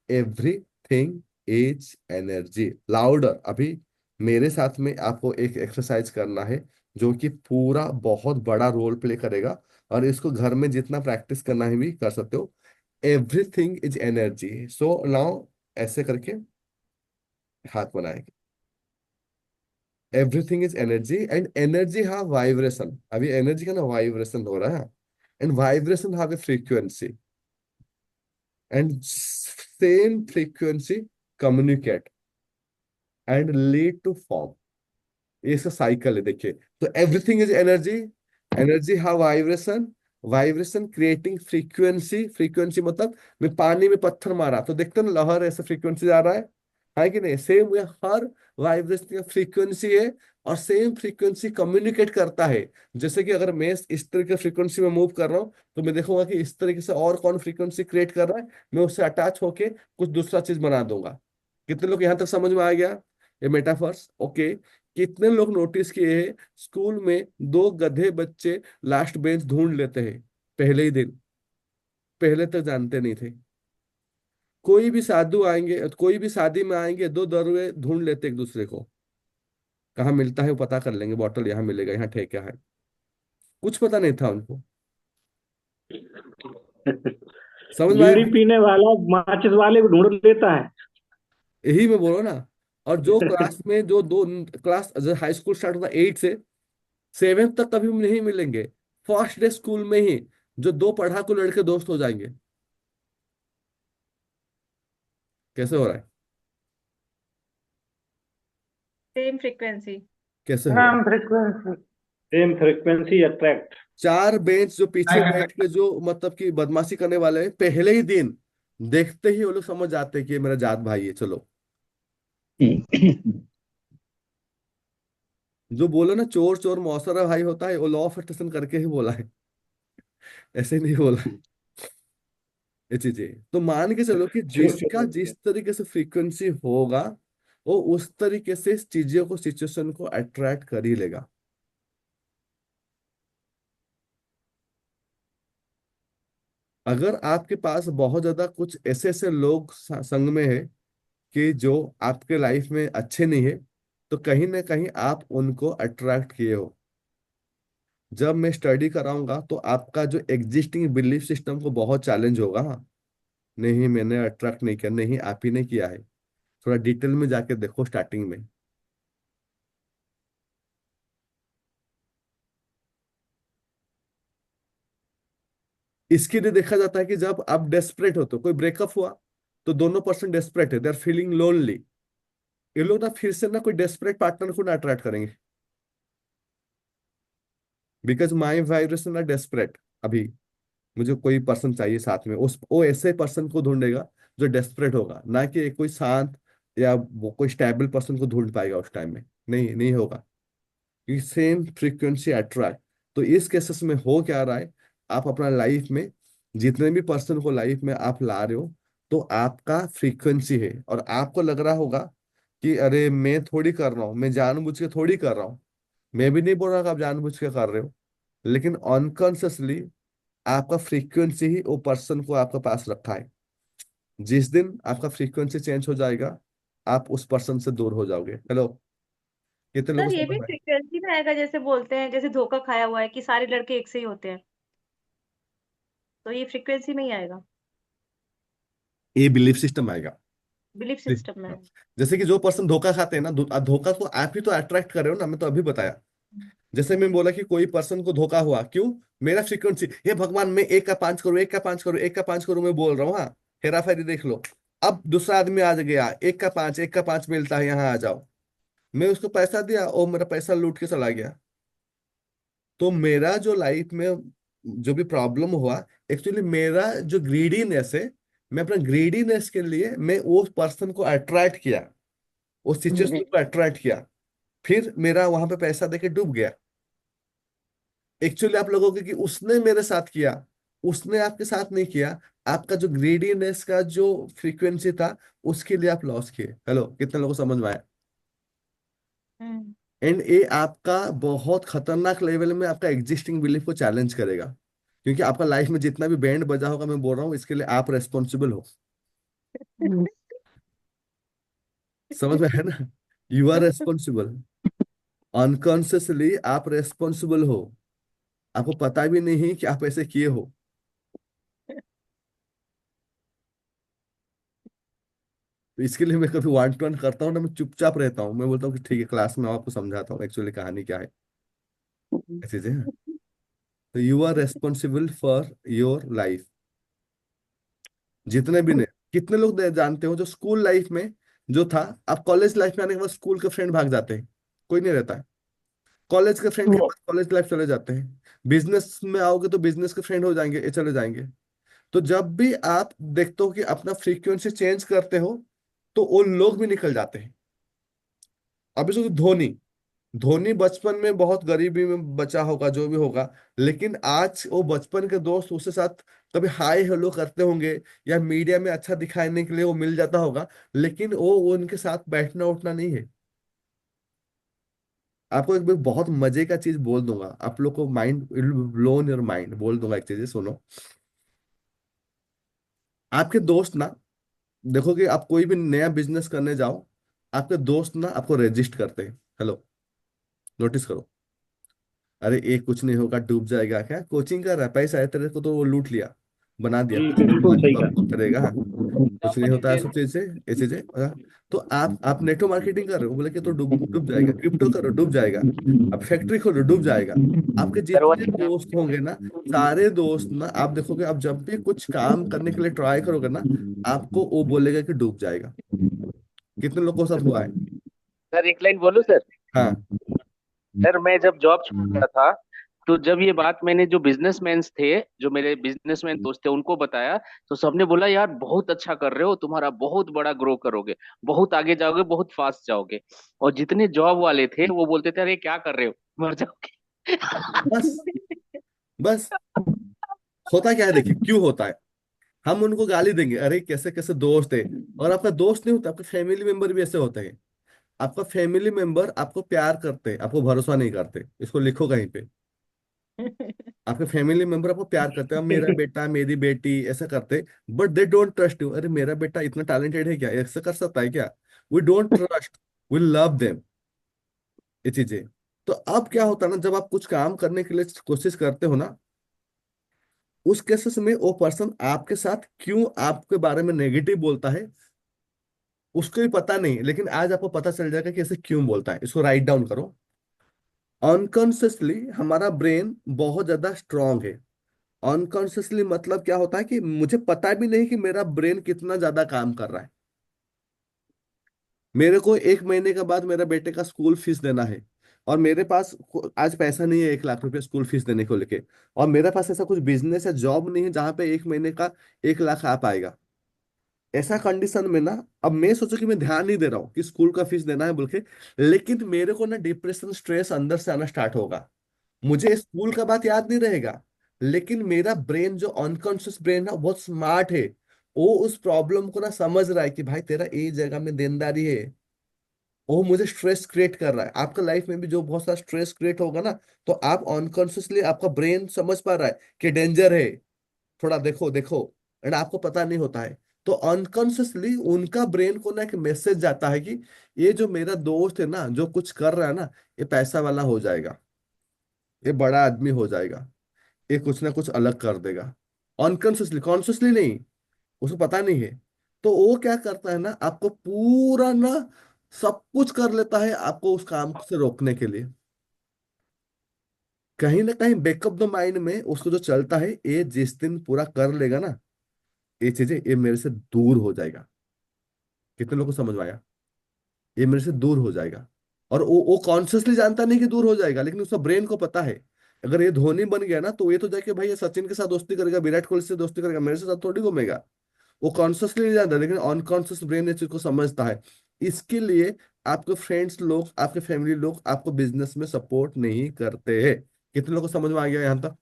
एवरीथिंग इज एनर्जी। लाउडर, अभी मेरे साथ में आपको एक एक्सरसाइज करना है जो कि पूरा बहुत बड़ा रोल प्ले करेगा, और इसको घर में जितना प्रैक्टिस करना है भी कर सकते हो। Everything is energy. So now ऐसे करके हाथ बनाएंगे। Everything is energy and energy have vibration. अभी एनर्जी का ना वाइब्रेशन हो रहा है, and vibration have a frequency, and same frequency communicate and lead to form. ये इसका साइकिल है, देखिए। तो everything is energy, energy have vibration, vibration creating frequency, frequency मतलब मैं पानी में पत्थर मारा तो देखते हो ना, लहर ऐसे फ्रीक्वेंसी आ रहा है कि नहीं? सेम, ये हर वाइब्रेशन का फ्रीक्वेंसी है, और सेम फ्रीक्वेंसी कम्युनिकेट करता है। जैसे कि अगर मैं इस तरह के फ्रीक्वेंसी में मूव कर रहा हूँ, तो मैं देखूंगा कि इस तरीके से और कौन फ्रीक्वेंसी क्रिएट कर रहा है, मैं उससे अटैच होके कुछ दूसरा चीज बना दूंगा। कितने लोग यहाँ तक समझ में आ गया ये मेटाफर्स? ओके। कितने लोग नोटिस किए हैं स्कूल में दो गधे बच्चे लास्ट बेंच ढूंढ लेते हैं पहले ही दिन? पहले तक जानते नहीं थे। कोई भी साधु आएंगे, कोई भी शादी में आएंगे, दो दरुए ढूंढ लेते एक दूसरे को, कहाँ मिलता है वो पता कर लेंगे, बॉटल यहाँ मिलेगा, यहाँ ठेका है। कुछ पता नहीं था उनको। समझ में आया? बीड़ी पीने वाला माचिस वाले को ढूंढ लेता है। यही मैं बोलो ना, और जो क्लास में जो दो क्लास हाई स्कूल स्टार्ट होता है 8 से 7 तक कभी नहीं मिलेंगे, फर्स्ट डे स्कूल में ही जो दो पढ़ाकू लड़के दोस्त हो जाएंगे। कैसे हो रहा है? Same frequency. कैसे हो रहा है? हम फ्रीक्वेंसी। Same frequency attract. चार बेंच जो पीछे बैठ के जो मतलब कि बदमाशी करने वाले हैं, पहले ही दिन देखते ही वो लोग समझ जाते हैं कि ये मेरा जात भाई है, चलो। जो बोलो ना चोर चोर मौसरा भाई होता है, वो लॉ ऑफ अट्रैक्शन करके ही बोला है, ऐसे नहीं बोला है। ये चीजें तो मान के चलो कि चोर चोर जिसका जिस तरीके से फ्रीक्वेंसी होगा, वो उस तरीके से चीजों को सिचुएशन को अट्रैक्ट कर ही लेगा। अगर आपके पास बहुत ज्यादा कुछ ऐसे ऐसे लोग संग में है कि जो आपके लाइफ में अच्छे नहीं है, तो कहीं ना कहीं आप उनको अट्रैक्ट किए हो। जब मैं स्टडी कराऊंगा तो आपका जो एग्जिस्टिंग बिलीफ सिस्टम को बहुत चैलेंज होगा। हाँ, नहीं मैंने अट्रैक्ट नहीं किया, नहीं आप ही ने किया है। थोड़ा डिटेल में जाके देखो स्टार्टिंग में। इसके लिए देखा जाता है कि जब आप डेस्परेट हो, तो कोई ब्रेकअप हुआ तो दोनों पर्सन डेस्परेट है, दे आर फीलिंग लोनली, ये लोग ना फिर से ना कोई डेस्परेट पार्टनर को ना अट्रैक्ट करेंगे, because my vibration are desperate. अभी मुझे कोई पर्सन चाहिए साथ में, उस वो ऐसे पर्सन को ढूंढेगा जो डेस्परेट होगा, ना कि कोई शांत या वो कोई स्टेबल पर्सन को ढूंढ पाएगा उस टाइम में। नहीं नहीं होगा, क्योंकि सेम फ्रीक्वेंसी अट्रैक्ट। तो इस केसेस में हो क्या रहा है, आप अपना लाइफ में जितने भी पर्सन को लाइफ में आप ला रहे हो, तो आपका फ्रीक्वेंसी है, और आपको लग रहा होगा कि अरे मैं थोड़ी कर रहा हूँ, मैं जानबूझ के थोड़ी कर रहा हूँ। मैं भी नहीं बोल रहा कि आप जानबूझ के कर रहे हो, लेकिन अनकॉन्शियसली आपका फ्रीक्वेंसी ही वो पर्सन को आपके पास रखा है। जिस दिन आपका फ्रीक्वेंसी चेंज हो जाएगा, आप उस पर्सन से दूर हो जाओगे। हेलो, कितने लोगों सर को ये समझ भी में आया? फ्रीक्वेंसी में आएगा, जैसे बोलते हैं जैसे धोखा खाया हुआ है कि सारे लड़के एक से ही होते हैं, तो ये फ्रीक्वेंसी में ही आएगा, ये बिलीफ सिस्टम आएगा। बिलीफ सिस्टम में। जैसे कि जो पर्सन धोखा खाते हैं ना, धोखा को आप ही तो अट्रैक्ट कर रहे हो ना, मैं तो अभी बताया। जैसे मैं बोला कि कोई पर्सन को धोखा हुआ, क्यों? मेरा फ्रीक्वेंसी, हे भगवान मैं 1 का 5 करूँ, 1 का 5 करूँ, 1 का 5 करूँ, मैं बोल रहा हूँ। हाँ, हेरा फेरी देख लो। अब दूसरा आदमी आ गया, 1 का 5, 1 का 5 मिलता है, यहाँ आ जाओ। मैं उसको पैसा दिया और मेरा पैसा लूट के चला गया। तो मेरा जो लाइफ में जो भी प्रॉब्लम हुआ, एक्चुअली मेरा जो ग्रीडीनेस है, मैं अपना ग्रीडीनेस के लिए मैं उस पर्सन को अट्रैक्ट किया, उस सिचुएशन को अट्रैक्ट किया, फिर मेरा वहां पे पैसा देके डूब गया। एक्चुअली आप लोगों के कि उसने मेरे साथ किया, उसने आपके साथ नहीं किया। आपका जो ग्रीडीनेस का जो फ्रीक्वेंसी था, उसके लिए आप लॉस किए। हेलो, कितने लोगों को समझ में आया? हम्म। एंड ये आपका बहुत खतरनाक लेवल में आपका एग्जिस्टिंग बिलीफ को चैलेंज करेगा, क्योंकि आपका लाइफ में जितना भी बैंड बजा होगा, मैं बोल रहा हूँ, इसके लिए आप रेस्पॉन्सिबल हो। समझ में है ना? You are responsible. अनकॉन्शियसली आप रेस्पॉन्सिबल हो, आपको पता भी नहीं कि आप ऐसे किए हो। तो इसके लिए मैं कभी 1-to-1 करता हूँ ना, मैं चुपचाप रहता हूँ, मैं बोलता हूँ कि ठीक है, क्लास में आपको समझाता हूँ एक्चुअली कहानी क्या है। ऐसी चीजें हैं। तो you are responsible for your life. जितने भी ने, कितने लोग जानते हो जो स्कूल लाइफ में जो था, अब कॉलेज लाइफ में आने के बाद स्कूल के फ्रेंड भाग जाते हैं, कोई नहीं रहता है। कॉलेज के फ्रेंड के बाद कॉलेज लाइफ चले जाते हैं। बिजनेस में आओगे तो बिजनेस के फ्रेंड हो जाएंगे, ये चले जाएंगे। तो जब भी आप देखते हो कि अपना फ्रीक्वेंसी चेंज करते हो, तो वो लोग भी निकल जाते हैं। अभी जो धोनी, धोनी बचपन में बहुत गरीबी में बचा होगा, जो भी होगा, लेकिन आज वो बचपन के दोस्त उसके साथ कभी हाय हेलो करते होंगे, या मीडिया में अच्छा दिखाने के लिए वो मिल जाता होगा, लेकिन वो उनके साथ बैठना उठना नहीं है। आपको एक बहुत मजे का चीज बोल दूंगा, आप लोग को माइंड ब्लोन योर माइंड बोल दूंगा, एक चीज सुनो। आपके दोस्त ना, देखो कि आप कोई भी नया बिजनेस करने जाओ, आपके दोस्त ना आपको रेजिस्ट करते हैं। हेलो, नोटिस करो। अरे एक कुछ नहीं होगा, डूब जाएगा, क्या कोचिंग कर रहा है, पैसा है तेरे को तो वो लूट लिया, बना दिया, कुछ नहीं होगा, बिल्कुल नहीं सही तो अब कहा। करेगा। कुछ नहीं होता है सब चीज से, ये चीजें तो आप नेटवर्क मार्केटिंग कर रहे हो, बोले कि तो डूब डूब जाएगा, क्रिप्टो करो डूब जाएगा, अब फैक्ट्री खोलो डूब जाएगा। आपके जितने दोस्त होंगे ना, सारे दोस्त ना, आप देखोगे आप जब भी कुछ काम करने के लिए ट्राई करोगे ना, आपको वो बोलेगा कि डूब जाएगा। कितने लोगों के साथ हुआ है? सर एक लाइन बोलूं सर? हाँ। सर मैं जब जॉब छोड़ रहा था, तो जब ये बात मैंने जो बिजनेसमैन थे, जो मेरे बिजनेसमैन दोस्त थे, उनको बताया, तो सबने बोला यार बहुत अच्छा कर रहे हो, तुम्हारा बहुत बड़ा ग्रो करोगे, बहुत आगे जाओगे, बहुत फास्ट जाओगे। और जितने जॉब वाले थे वो बोलते थे अरे क्या कर रहे हो, मर जाओगे। बस बस होता क्या है, देखिए क्यों होता है। हम उनको गाली देंगे, अरे कैसे कैसे दोस्त है, और आपका दोस्त नहीं होता, आपके फैमिली मेंबर भी ऐसे होते हैं। आपका फैमिली मेंबर आपको प्यार करते हैं, आपको भरोसा नहीं करते, इसको लिखो कहीं पे। आपके फैमिली मेंबर आपको प्यार करते हैं, "अब मेरा बेटा मेरी बेटी" ऐसा करते, but they don't trust you. अरे मेरा बेटा इतना टैलेंटेड है क्या, ऐसा कर सकता है क्या? We don't trust, we love them, ये चीजें। तो अब क्या होता है ना, जब आप कुछ काम करने के लिए कोशिश करते हो ना, उस केसेस में वो पर्सन आपके साथ क्यों आपके बारे में नेगेटिव बोलता है, उसको भी पता नहीं, लेकिन आज आपको पता चल जाएगा कि ऐसे क्यों बोलता है। इसको राइट डाउन करो। अनकॉन्शियसली हमारा ब्रेन बहुत ज्यादा स्ट्रांग है। अनकॉन्शियसली मतलब क्या होता है कि मुझे पता भी नहीं कि मेरा ब्रेन कितना ज्यादा काम कर रहा है। मेरे को 1 महीने के बाद मेरे बेटे का स्कूल फीस देना है, और मेरे पास आज पैसा नहीं है 1 लाख रुपए स्कूल फीस देने को लेके, और मेरे पास ऐसा कुछ बिजनेस या जॉब नहीं है जहां पे 1 महीने का 1 लाख आ पाएगा। ऐसा कंडीशन में ना, अब मैं सोचू कि मैं ध्यान नहीं दे रहा हूँ कि स्कूल का फीस देना है बोल के, लेकिन मेरे को ना डिप्रेशन स्ट्रेस अंदर से आना स्टार्ट होगा। मुझे स्कूल का बात याद नहीं रहेगा, लेकिन मेरा ब्रेन जो अनकॉन्शियस ब्रेन है बहुत स्मार्ट है, वो उस प्रॉब्लम को ना समझ रहा है कि भाई तेरा ए जगह में देनदारी है, वो मुझे स्ट्रेस क्रिएट कर रहा है। आपका लाइफ में भी जो बहुत सारा स्ट्रेस क्रिएट होगा ना, तो आप अनकॉन्शियसली आपका ब्रेन समझ पा रहा है कि डेंजर है, थोड़ा देखो देखो, एंड आपको पता नहीं होता है। तो अनकॉन्शियसली उनका ब्रेन को ना एक मैसेज जाता है कि ये जो मेरा दोस्त है ना, जो कुछ कर रहा है ना, ये पैसा वाला हो जाएगा, ये बड़ा आदमी हो जाएगा, ये कुछ ना कुछ अलग कर देगा। अनकॉन्शियसली, कॉन्शियसली नहीं, उसको पता नहीं है। तो वो क्या करता है ना, आपको पूरा ना सब कुछ कर लेता है आपको उस काम से रोकने के लिए। कहीं ना कहीं बैकअप द माइंड में उसको जो चलता है, ये जिस दिन पूरा कर लेगा ना ये चीजें, ये मेरे से दूर हो जाएगा। कितने लोगों को समझ में आया? ये मेरे से दूर हो जाएगा। और वो कॉन्शियसली जानता नहीं कि दूर हो जाएगा, लेकिन उसका ब्रेन को पता है अगर ये धोनी बन गया ना, तो ये तो जाके भाई ये सचिन के साथ दोस्ती करेगा, विराट कोहली से दोस्ती करेगा, मेरे से साथ थोड़ी घूमेगा। वो कॉन्शियसली नहीं जानता, लेकिन अनकॉन्शियस ब्रेन इस चीज को समझता है। इसके लिए आपके फ्रेंड्स लोग, आपके फैमिली लोग आपको बिजनेस में सपोर्ट नहीं करते हैं। कितने लोगों को समझ में आ गया यहाँ तक?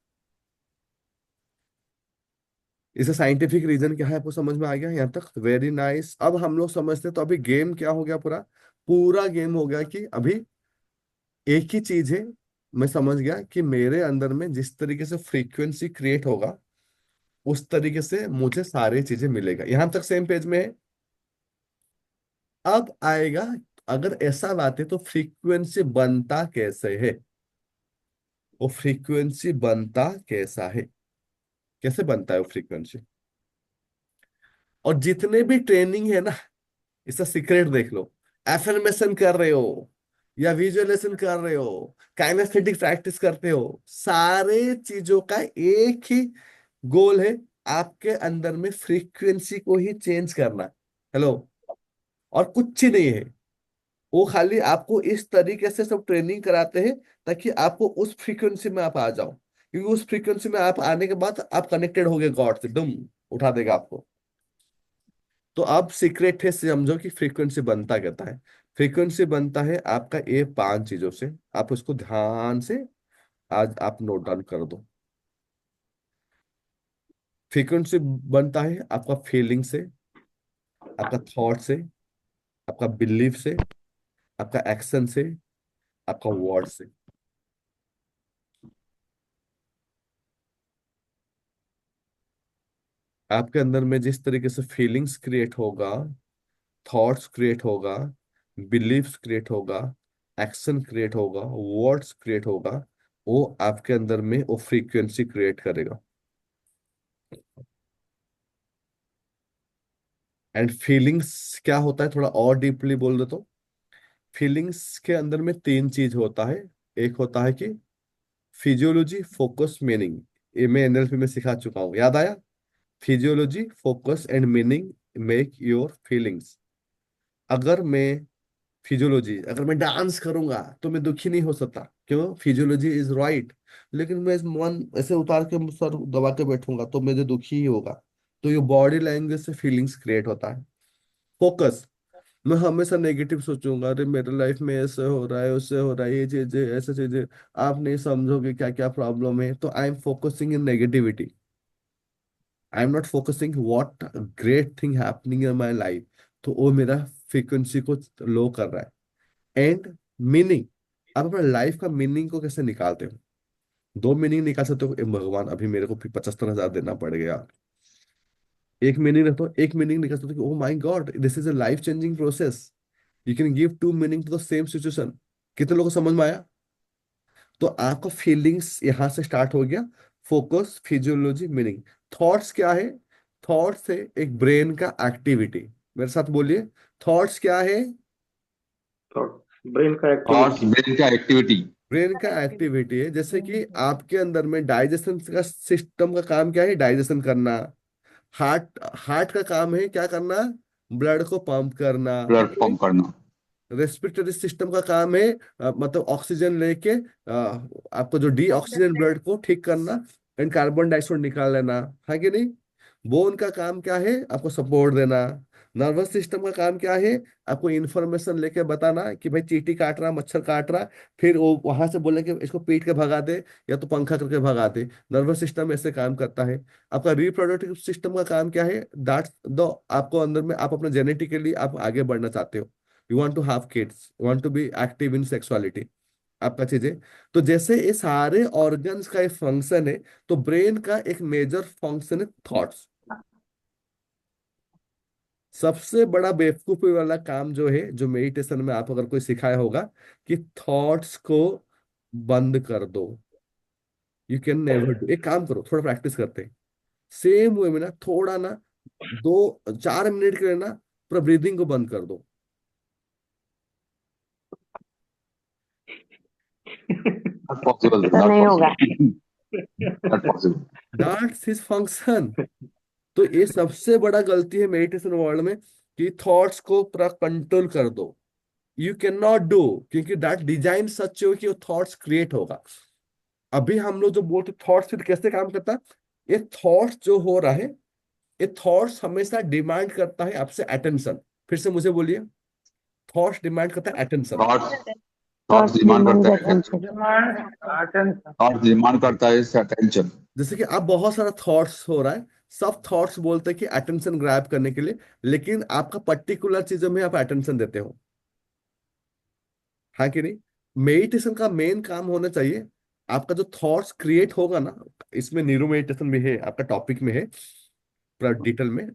इसका साइंटिफिक रीजन क्या है आपको समझ में आ गया यहाँ तक? Very nice. अब हम लोग समझते हैं, तो अभी गेम क्या हो गया, पूरा पूरा गेम हो गया कि अभी एक ही चीज है। मैं समझ गया कि मेरे अंदर में जिस तरीके से फ्रीक्वेंसी क्रिएट होगा, उस तरीके से मुझे सारी चीजें मिलेगा। यहां तक सेम पेज में है। अब आएगा, अगर ऐसा बात है तो फ्रीक्वेंसी बनता कैसे है, वो फ्रीक्वेंसी बनता कैसा है, कैसे बनता है वो फ्रीक्वेंसी। और जितने भी ट्रेनिंग है ना, इसका सीक्रेट देख लो। एफर्मेशन कर रहे हो या विजुअलाइजेशन कर रहे हो, काइनेस्थेटिक प्रैक्टिस करते हो, सारे चीजों का एक ही गोल है, आपके अंदर में फ्रीक्वेंसी को ही चेंज करना। हेलो। और कुछ ही नहीं है। वो खाली आपको इस तरीके से सब ट्रेनिंग कराते हैं ताकि आपको उस फ्रीक्वेंसी में आप आ जाओ, क्योंकि उस फ्रीक्वेंसी में आप आने के बाद आप कनेक्टेड हो गए गॉड से, डुम उठा देगा आपको। तो अब सीक्रेट है, समझो कि फ्रीक्वेंसी बनता कहता है। फ्रीक्वेंसी बनता है आपका ये 5 चीजों से, आप उसको ध्यान से आज आप नोट डाउन कर दो। फ्रीक्वेंसी बनता है आपका फीलिंग से, आपका थॉट से, आपका बिलीफ से, आपका एक्शन से, आपका वर्ड से। आपके अंदर में जिस तरीके से फीलिंग्स क्रिएट होगा, थॉट्स क्रिएट होगा, बिलीफ्स क्रिएट होगा, एक्शन क्रिएट होगा, वर्ड्स क्रिएट होगा, वो आपके अंदर में वो फ्रीक्वेंसी क्रिएट करेगा। एंड फीलिंग्स क्या होता है, थोड़ा और डीपली बोल दे तो फीलिंग्स के अंदर में तीन चीज होता है। एक होता है कि फिजियोलॉजी, फोकस, मीनिंग। ये मैं एनएलपी में सिखा चुका हूँ, याद आया? Physiology, focus and meaning make your feelings. अगर मैं अगर मैं डांस करूंगा तो मैं दुखी नहीं हो सकता, क्यों? Physiology is right. लेकिन मैं मन ऐसे उतार के सर दबा के बैठूंगा तो मुझे दुखी ही होगा। तो ये बॉडी लैंग्वेज से फीलिंग्स क्रिएट होता है। फोकस, मैं हमेशा नेगेटिव सोचूंगा, अरे मेरे लाइफ में ऐसे हो रहा है, उससे हो रहा है, ये चीजें ऐसे चीजें, आप नहीं समझोगे क्या क्या प्रॉब्लम है। तो I am focusing in negativity, I am not focusing what great thing happening in my life. तो वो मेरा फ्रीक्वेंसी को लो कर रहा है। एंड मीनिंग, आप अपने लाइफ का मीनिंग को कैसे निकालते हो? दो मीनिंग निकाल सकते हो। भगवान अभी मेरे को 75,000 देना पड़ेगा, एक मीनिंग रखो। एक मीनिंग निकाल सकते हो, oh my god this is a life changing process. You can give to meaning to the same situation. कितने लोगों को समझ में आया? तो आपका फीलिंग्स यहां से स्टार्ट हो गया। Focus, physiology, meaning. थॉट्स क्या है? थॉट्स है एक ब्रेन का एक्टिविटी। मेरे साथ बोलिए, थॉट्स क्या है? ब्रेन का थॉट्स एक्टिविटी। ब्रेन का एक्टिविटी। ब्रेन का एक्टिविटी है। जैसे कि आपके अंदर में डाइजेशन का सिस्टम का काम क्या है? डाइजेशन करना। हार्ट हार्ट का काम है क्या करना? ब्लड को पंप करना, है ब्लड कि नहीं? पंप करना। रेस्पिरेटरी सिस्टम का काम है मतलब ऑक्सीजन लेके आपको जो डी ऑक्सीजन ब्लड को ठीक करना एंड कार्बन डाइऑक्साइड निकाल लेना, है कि नहीं? बोन का काम क्या है? आपको सपोर्ट देना। नर्वस सिस्टम का काम क्या है? आपको इंफॉर्मेशन लेके बताना कि भाई चींटी काट रहा, मच्छर काट रहा। फिर वो वहां से बोले कि इसको पीट के भगा दे या तो पंखा करके भगा दे। नर्वस सिस्टम ऐसे काम करता है। आपका रिप्रोडक्टिव सिस्टम का काम क्या है? दैट्स दो, आपको अंदर में आप अपना जेनेटिकली आप आगे बढ़ना चाहते हो, you want to have kids, you want to be active in sexuality, आपका चीजें। तो जैसे ये सारे ऑर्गन्स का एक फंक्शन है, तो ब्रेन का एक मेजर फंक्शन है थॉट्स। सबसे बड़ा बेवकूफी वाला काम जो है, जो मेडिटेशन में आप अगर कोई सिखाया होगा, कि थॉट्स को बंद कर दो। You can never do. एक काम करो, थोड़ा प्रैक्टिस करते हैं। सेम वे में ना, थोड़ा ना, 2-4 मिनट के लिए ना पूरा ब्रीदिंग को बंद कर दो। नॉट पॉसिबल, तो नॉट नहीं होगा। Possible, not possible. That's his function. तो ये सबसे बड़ा गलती है मेडिटेशन वर्ल्ड में, कि थॉट्स को पूरा कंट्रोल कर दो। यू कैन नॉट डू, क्योंकि दैट डिजाइन सच हो कि वो थॉट्स क्रिएट होगा। अभी हम लोग जो बोलते थॉट्स फिर कैसे काम करता है, ये थॉट्स जो हो रहा है, ये थॉट्स हमेशा डिमांड करता है आपसे अटेंशन। फिर से मुझे बोलिए, थॉट्स डिमांड करता है attention. Thoughts thoughts thoughts demand demand करता है, attention. Demand attention. Thoughts demand करता है अटेंशन। जैसे कि आप बहुत सारा थॉट्स हो रहा है, सब थॉट्स बोलते हैं कि अटेंशन ग्रैब करने के लिए, लेकिन आपका पर्टिकुलर चीजों में आप अटेंशन देते हो, हाँ कि नहीं? मेडिटेशन का मेन काम होना चाहिए, आपका जो थॉट्स क्रिएट होगा ना, इसमें न्यूरो मेडिटेशन में है, आपका टॉपिक में है पूरा डिटेल में।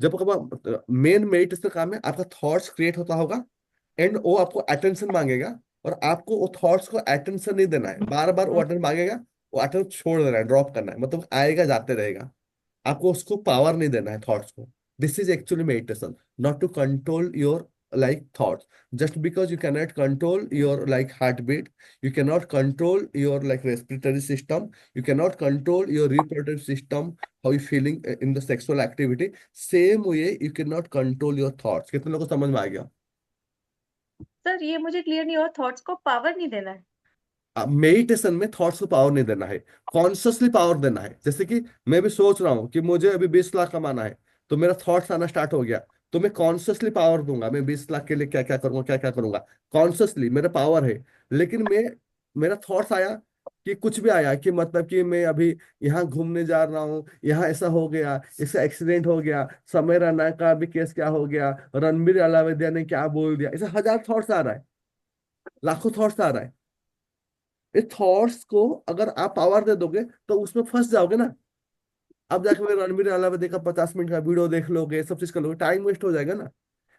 जब आपका मेन मेडिटेशन का काम है, आपका थॉट्स क्रिएट होता होगा एंड वो आपको अटेंशन मांगेगा, और आपको वो थॉट्स को अटेंशन नहीं देना है, बार बार वो अटेंशन मांगेगा, वो अटेंशन छोड़ देना है, ड्रॉप करना है, मतलब आएगा जाते रहेगा। आपको उसको पावर नहीं देना है थॉट्स को। This is actually meditation, not to control your like thoughts. Just because you cannot control your like heartbeat, you cannot control your like respiratory system, you cannot control your reproductive system, how you feeling in the sexual activity, same way you cannot control your thoughts। कितने लोगों को समझ में आ गया? Sir ये मुझे clear नहीं हुआ, थॉट्स को पावर नहीं देना है। मेडिटेशन में थॉट्स को पावर नहीं देना है, कॉन्शियसली पावर देना है। जैसे कि मैं भी सोच रहा हूँ कि मुझे अभी 20 लाख कमाना है, तो मेरा थॉट्स आना स्टार्ट हो गया, तो मैं कॉन्शियसली पावर दूंगा, मैं 20 लाख के लिए क्या क्या करूंगा, क्या क्या करूंगा, कॉन्शियसली मेरा पावर है। लेकिन मेरा थॉट्स आया, कि कुछ भी आया, कि मतलब कि मैं अभी यहाँ घूमने जा रहा हूँ, यहाँ ऐसा हो गया, इसका एक्सीडेंट हो गया, समय रैना का भी केस क्या हो गया, रणबीर अलावेदिया ने क्या बोल दिया, ऐसे हजार थॉट्स आ रहा है, लाखों थॉट्स आ रहा है। इस थॉट्स को अगर आप पावर दे दोगे तो उसमें फंस जाओगे ना। अब जाके मैं रणबीर अलावा देखा 50 मिनट का वीडियो देख लोगे, सब चीज कर लोगे, टाइम वेस्ट हो जाएगा ना।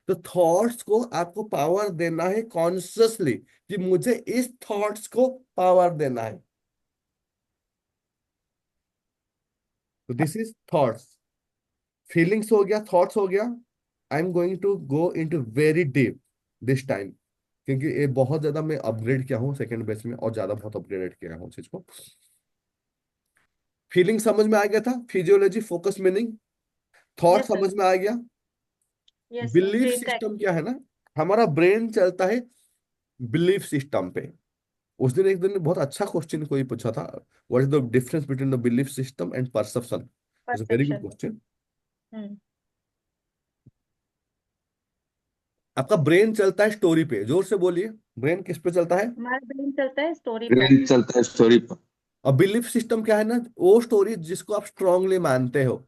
तो थॉट्स को आपको पावर देना है कॉन्शियसली, कि मुझे इस थॉट्स को पावर देना है। तो दिस इज थॉट्स। फीलिंग्स हो गया, थॉट्स हो गया, I am going to go into very deep this time, क्योंकि ये बहुत ज्यादा मैं अपग्रेड किया हूँ सेकंड बैच में, और ज्यादा बहुत अपग्रेड किया हूँ चीज को। फीलिंग समझ में आ गया था, physiology, focus, meaning, thought yes sir. समझ में आ गया। यस सर, बिलीफ ब्रेन का सिस्टम क्या है ना, हमारा ब्रेन चलता है बिलीफ सिस्टम पे। उस दिन एक दिन बहुत अच्छा क्वेश्चन कोई पूछा था, what is the difference between the belief system and perception. It's a very good perception. Question. Hmm. आपका ब्रेन चलता है स्टोरी पे, जोर से बोलिए, ब्रेन किस पे चलता है? हमारा ब्रेन चलता है स्टोरी पर। ब्रेन चलता है स्टोरी पर। और बिलीफ सिस्टम क्या है ना, वो स्टोरी जिसको आप स्ट्रांगली मानते हो।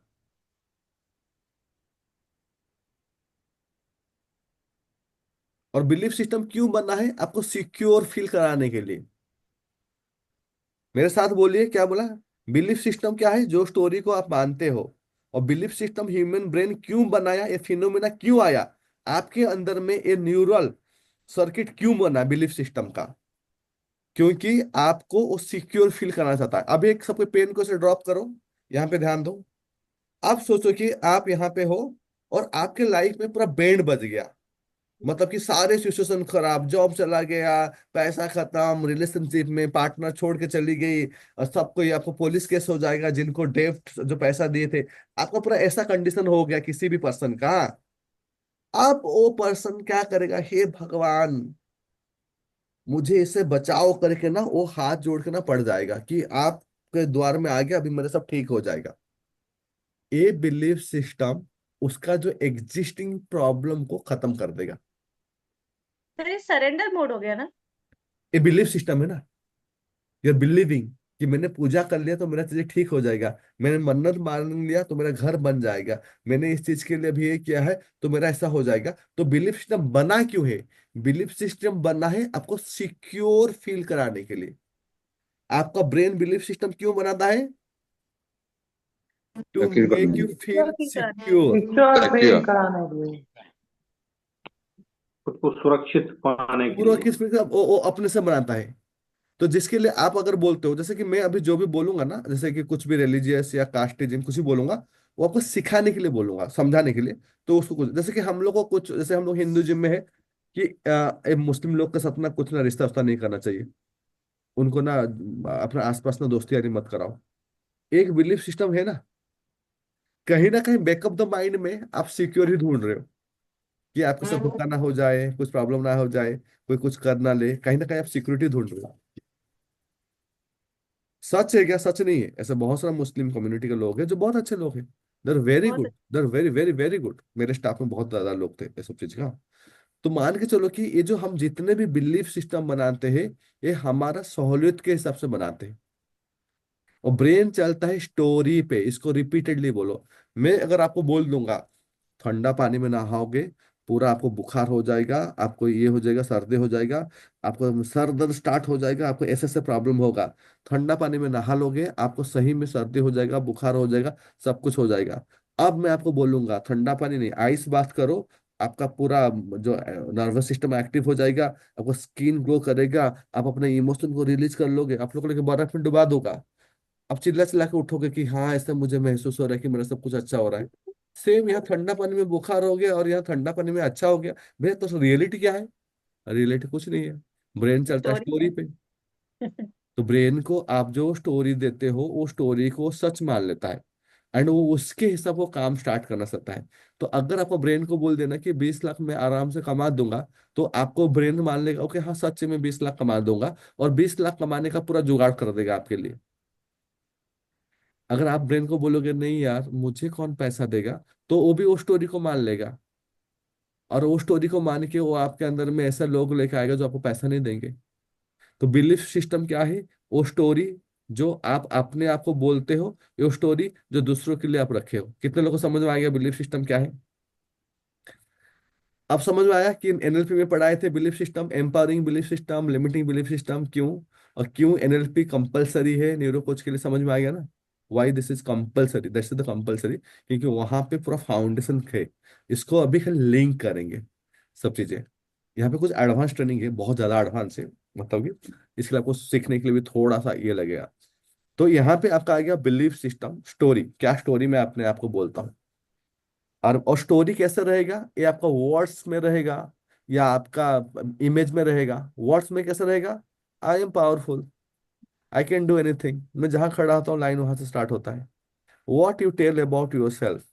और बिलीफ सिस्टम क्यों बना है? आपको सिक्योर फील कराने के लिए। मेरे साथ बोलिए, क्या बोला? बिलीफ सिस्टम क्या है? जो स्टोरी को आप मानते हो। और बिलीफ सिस्टम ह्यूमन ब्रेन क्यों बनाया, ये फिनोमेना क्यों आया आपके अंदर में, ये न्यूरल सर्किट क्यों बना बिलीफ सिस्टम का? क्योंकि आपको वो सिक्योर फील करना चाहता है। अब एक सबके पेन को से ड्रॉप करो, यहाँ पे ध्यान दो। आप सोचो कि आप यहाँ पे हो और आपके लाइफ में पूरा बैंड बज गया, मतलब कि सारे सिचुएशन खराब, जॉब चला गया, पैसा खत्म, रिलेशनशिप में पार्टनर छोड़ के चली गई, और सबको ये आपको पुलिस केस हो जाएगा, जिनको डेफ्ट जो पैसा दिए थे, आपका पूरा ऐसा कंडीशन हो गया किसी भी पर्सन का। अब वो पर्सन क्या करेगा? हे भगवान, मुझे इससे बचाव करके ना वो हाथ जोड़ के ना पड़ जाएगा कि आपके द्वार में आ गया, अभी मेरे सब ठीक हो जाएगा। ये बिलीफ सिस्टम उसका जो एग्जिस्टिंग प्रॉब्लम को खत्म कर देगा। सर ये सरेंडर मोड हो गया ना। ये बिलीफ सिस्टम है ना, यू आर बिलीविंग कि मैंने पूजा कर लिया तो मेरा चीजें ठीक हो जाएगा, मैंने मन्नत मान लिया तो मेरा घर बन जाएगा, मैंने इस चीज के लिए भी ये किया है तो मेरा ऐसा हो जाएगा। तो बिलीफ सिस्टम बना क्यों है? बिलीफ सिस्टम बना है आपको सिक्योर फील कराने के लिए। आपका ब्रेन बिलीफ सिस्टम क्यों बनाता है? टू यकीन करना मेक यू है। फील फील कराने के लिए। सिक्योर। सिक्योर तरक्की फील कराने के लिए। खुद को सुरक्षित पाने के पूरा लिए। किस वो अपने से बनाता है। तो जिसके लिए आप अगर बोलते हो, जैसे कि मैं अभी जो भी बोलूंगा ना, जैसे कि कुछ भी रिलीजियस या कास्टिज्म कुछ भी बोलूंगा, वो आपको सिखाने के लिए बोलूंगा, समझाने के लिए। तो उसको कुछ, जैसे कि हम लोग को कुछ, जैसे हम लोग हिंदुइज्म में है कि मुस्लिम लोग के साथ ना कुछ ना रिश्ता उस्ता नहीं करना चाहिए, उनको ना अपने आसपास ना दोस्ती यारी मत कराओ। एक बिलीफ सिस्टम है ना, कहीं बैकअप द माइंड में आप सिक्योर ही ढूंढ रहे हो कि आपके साथ धोखा ना हो जाए, कुछ प्रॉब्लम ना हो जाए, कोई कुछ कर ना कहीं आप सिक्योरिटी ढूंढ रहे हो। सच है क्या? सच नहीं है? ऐसे बहुत सारा मुस्लिम कम्युनिटी के लोग हैं जो बहुत अच्छे लोग हैं, दर वेरी बहुत गुड, दर वेरी वेरी वेरी गुड। मेरे स्टाफ में बहुत ज्यादा लोग थे ये सब चीज का। तो मान के चलो कि ये जो हम जितने भी बिलीफ सिस्टम बनाते हैं, ये हमारा सहूलियत के हिसाब से बनाते हैं। और ब्रेन चलता है स्टोरी पे, इसको रिपीटेडली बोलो। मैं अगर आपको बोल दूंगा ठंडा पानी में नहाओगे, पूरा आपको बुखार हो जाएगा, आपको ये हो जाएगा, सर्दी हो जाएगा, आपको सर दर्द स्टार्ट हो जाएगा, आपको ऐसे ऐसे प्रॉब्लम होगा, ठंडा पानी में नहा लोगे, आपको सही में सर्दी हो जाएगा, बुखार हो जाएगा, सब कुछ हो जाएगा। अब मैं आपको बोलूंगा ठंडा पानी नहीं, आइस बात करो, आपका पूरा जो नर्वस सिस्टम एक्टिव हो जाएगा, आपको स्किन ग्लो करेगा, आप अपने इमोशन को रिलीज कर लोगे, आप लोगों को बर्फ में डुबा दूंगा, अब चिल्ला चिल्ला के उठोगे कि हाँ ऐसा मुझे महसूस हो रहा है कि मेरा सब कुछ अच्छा हो रहा है। सेम यहाँ ठंडा पानी में बुखार हो गया और यहाँ ठंडा पानी में अच्छा हो गया। भैया तो रियलिटी क्या है? रियलिटी कुछ नहीं है, ब्रेन चलता है स्टोरी स्टोरी है। पे। तो ब्रेन को आप जो स्टोरी देते हो, वो स्टोरी को सच मान लेता है, एंड वो उसके हिसाब वो काम स्टार्ट करना सकता है। तो अगर आपको ब्रेन को बोल देना कि 20 लाख मैं आराम से कमा दूंगा, तो आपको ब्रेन मान लेगा ओके हाँ सच में 20 लाख कमा दूंगा, और 20 लाख कमाने का पूरा जुगाड़ कर देगा आपके लिए। अगर आप ब्रेन को बोलोगे नहीं यार मुझे कौन पैसा देगा, तो वो भी वो स्टोरी को मान लेगा, और वो स्टोरी को मान के वो आपके अंदर में ऐसा लोग लेके आएगा जो आपको पैसा नहीं देंगे। तो बिलीफ सिस्टम क्या है? वो स्टोरी जो आप अपने आप को बोलते हो, ये स्टोरी जो दूसरों के लिए आप रखे हो। कितने लोगों को समझ में आ गया बिलीफ सिस्टम क्या है? अब समझ में आया कि एनएलपी में पढ़ाए थे belief system, empowering belief system, limiting belief system क्यों, और क्यों एनएलपी कंपलसरी है न्यूरो कोच के लिए? समझ में आ गया ना, why this is compulsory, that's the compulsory, क्योंकि वहां पे पूरा फाउंडेशन है। इसको अभी खाली लिंक करेंगे सब चीजें। यहाँ पे कुछ एडवांस ट्रेनिंग है, बहुत ज्यादा एडवांस है, मतलब कि इसके लिए आपको सीखने के लिए भी थोड़ा सा ये लगेगा। तो यहाँ पे आपका आ गया बिलीफ सिस्टम, स्टोरी क्या? स्टोरी मैं अपने आप को बोलता हूँ। और स्टोरी कैसे रहेगा, ये आपका वर्ड्स में रहेगा या आपका इमेज में रहेगा। वर्ड्स में कैसे रहेगा, I am powerful, I can do anything, मैं जहां खड़ा होता हूँ लाइन वहां से स्टार्ट होता है। What you tell about yourself,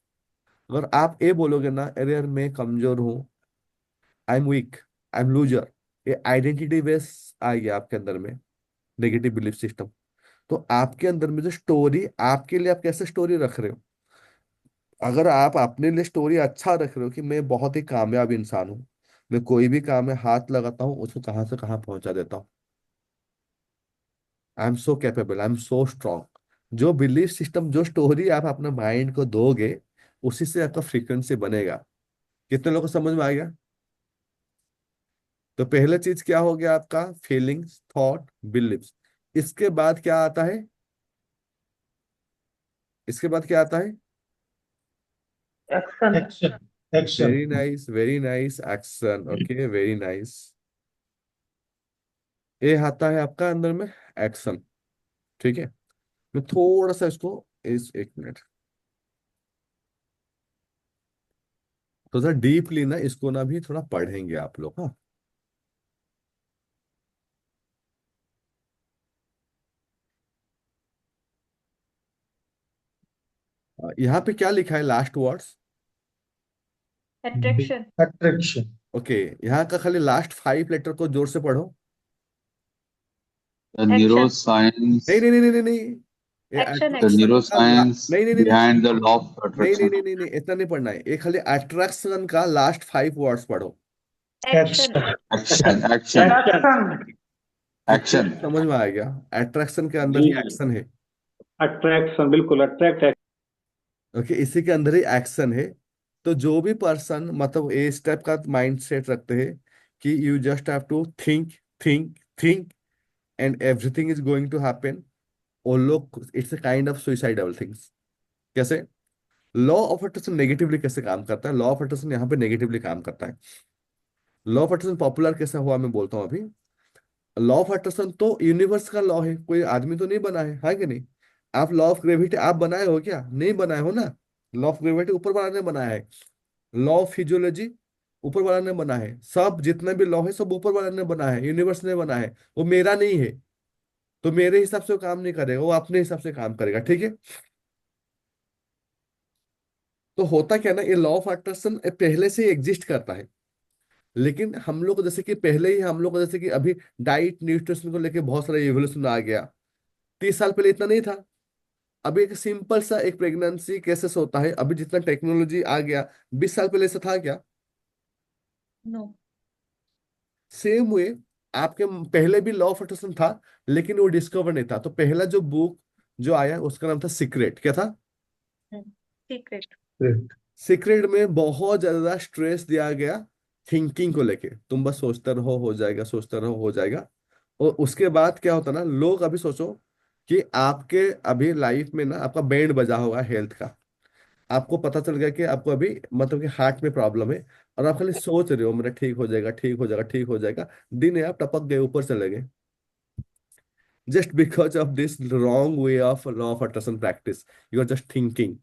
अगर आप ये बोलोगे ना, अरे यार मैं कमजोर हूँ, I am weak, I am loser, ये आइडेंटिटी बेस आ गया आपके अंदर में, नेगेटिव बिलीफ सिस्टम। तो आपके अंदर में जो स्टोरी आपके लिए, आप कैसे स्टोरी रख रहे हो, अगर आप अपने लिए स्टोरी अच्छा रख रहे हो कि मैं बहुत ही कामयाब इंसान हूँ, मैं कोई भी काम में हाथ लगाता हूँ उसको कहाँ से कहाँ पहुंचा देता हूँ, I am so capable, I am so strong, जो बिलीफ सिस्टम, जो स्टोरी आप अपने माइंड को दोगे, उसी से आपका फ्रीक्वेंसी बनेगा। कितने लोगों को समझ में आ गया? तो पहला चीज क्या हो गया आपका, फीलिंग्स, थॉट, बिलीव्स। इसके बाद क्या आता है, इसके बाद क्या आता है? Action. Action. Action. Very nice, very nice, action. Okay, very nice. ये आता है आपका अंदर में एक्शन। ठीक है, मैं थोड़ा सा इसको, इस एक मिनट, तो थोड़ा डीपली ना इसको ना भी थोड़ा पढ़ेंगे आप लोग। हाँ, यहाँ पे क्या लिखा है last words? Attraction. Attraction. Okay, यहाँ का खाली लास्ट 5 लेटर को जोर से पढ़ो। The action. नहीं neuroscience, नहीं नहीं नहीं नहीं नहीं, ये एक्शन the एक्शन। अट्रैक्शन का neuroscience नहीं नहीं नहीं नहीं behind the law of नहीं नहीं attraction. नहीं नहीं नहीं, इतना नहीं पढ़ना है, ये खाली अट्रैक्शन का लास्ट 5 वर्ड्स पढ़ो। Action. Action, action, action. Okay, action. समझ में आ गया, अट्रैक्शन के अंदर जी, ही एक्शन है। अट्रैक्शन, बिल्कुल अट्रैक्ट। ओके, इसी के अंदर ही एक्शन है। तो जो भी पर्सन मतलब इस टाइप का माइंड सेट रखते हैं कि you just have to think, think, think and everything is going to happen, वो लोग, it's a kind of suicidal things. कैसे? लॉ ऑफ अट्रैक्शन नेगेटिवली कैसे काम करता है? लॉ ऑफ अट्रैक्शन यहाँ पे नेगेटिवली काम करता है। लॉ ऑफ अट्रैक्शन पॉपुलर कैसे हुआ मैं बोलता हूँ अभी। लॉ ऑफ अट्रैक्शन तो यूनिवर्स का लॉ है, कोई आदमी तो नहीं बना है कि नहीं? आप लॉ ऑफ ग्रेविटी आप बनाए हो क्या? नहीं बनाए हो ना। लॉ ऑफ ग्रेविटी ऊपर वाला ने बनाया है। लॉ ऑफ फिजियोलॉजी ऊपर वाला ने बना है। सब जितने भी लॉ है सब ऊपर वाला ने बना है, यूनिवर्स ने बना है, वो मेरा नहीं है। तो मेरे हिसाब से वो काम नहीं करेगा, वो अपने हिसाब से काम करेगा। ठीक है, तो होता क्या ना, ये लॉ ऑफ अट्रैक्शन पहले से ही एग्जिस्ट करता है, लेकिन हम लोग जैसे कि पहले ही हम लोग जैसे कि अभी डाइट न्यूट्रिशन को लेके बहुत सारा एवोल्यूशन आ गया। 30 साल पहले इतना नहीं था। अभी एक सिंपल सा एक प्रेगनेंसी केसेस होता है, अभी जितना टेक्नोलॉजी आ गया, 20 साल पहले ऐसा था क्या? नो। सेम वे आपके पहले भी लॉ ऑफ अट्रैक्शन था, लेकिन वो डिस्कवर नहीं था। तो पहला जो बुक जो आया उसका नाम था सीक्रेट। क्या था? सीक्रेट। सीक्रेट में बहुत ज्यादा स्ट्रेस दिया गया थिंकिंग को लेके, तुम बस सोचते रहो हो जाएगा, सोचते रहो हो जाएगा। और उसके बाद क्या होता ना, लोग अभी सोचो कि आपके अभी लाइफ में ना आपका बैंड बजा होगा हेल्थ का, आपको पता चल गया कि आपको अभी मतलब कि हार्ट में प्रॉब्लम है, और आप खाली सोच रहे हो मेरा ठीक हो जाएगा, ठीक हो जाएगा, ठीक हो जाएगा। दिन है आप टपक गए, ऊपर चले गए, just because of this wrong way of law of attraction practice. You are just thinking,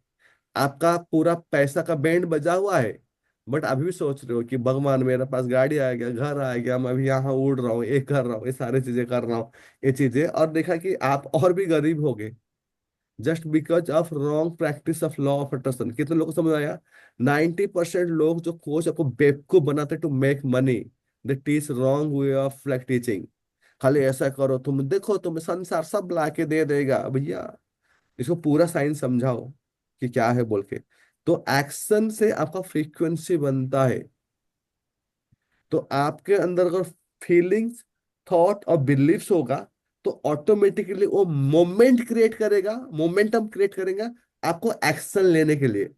आपका पूरा पैसा का बैंड बजा हुआ है, बट अभी भी सोच रहे हो कि भगवान मेरे पास गाड़ी आ गया, घर आ गया, मैं अभी यहाँ उड़ रहा हूँ, ये कर रहा हूँ, ये सारी चीजें कर रहा हूँ, ये चीजें, और देखा कि आप और भी गरीब हो गए, just because of wrong practice of law of attraction. कितने लोगों को समझ आया? 90% लोग जो कोच आपको बेवकूफ बनाते to make money, they teach wrong way of like teaching. खाली ऐसा करो, तुम देखो तुम्हें संसार सब ला के दे देगा। भैया इसको पूरा साइंस समझाओ कि क्या है बोल के। तो एक्शन से आपका फ्रीक्वेंसी बनता है। तो आपके अंदर अगर फीलिंग्स, थॉट और बिलीव्स होगा, तो ऑटोमेटिकली वो मोमेंट क्रिएट करेगा, मोमेंटम क्रिएट करेगा आपको एक्शन लेने के लिए।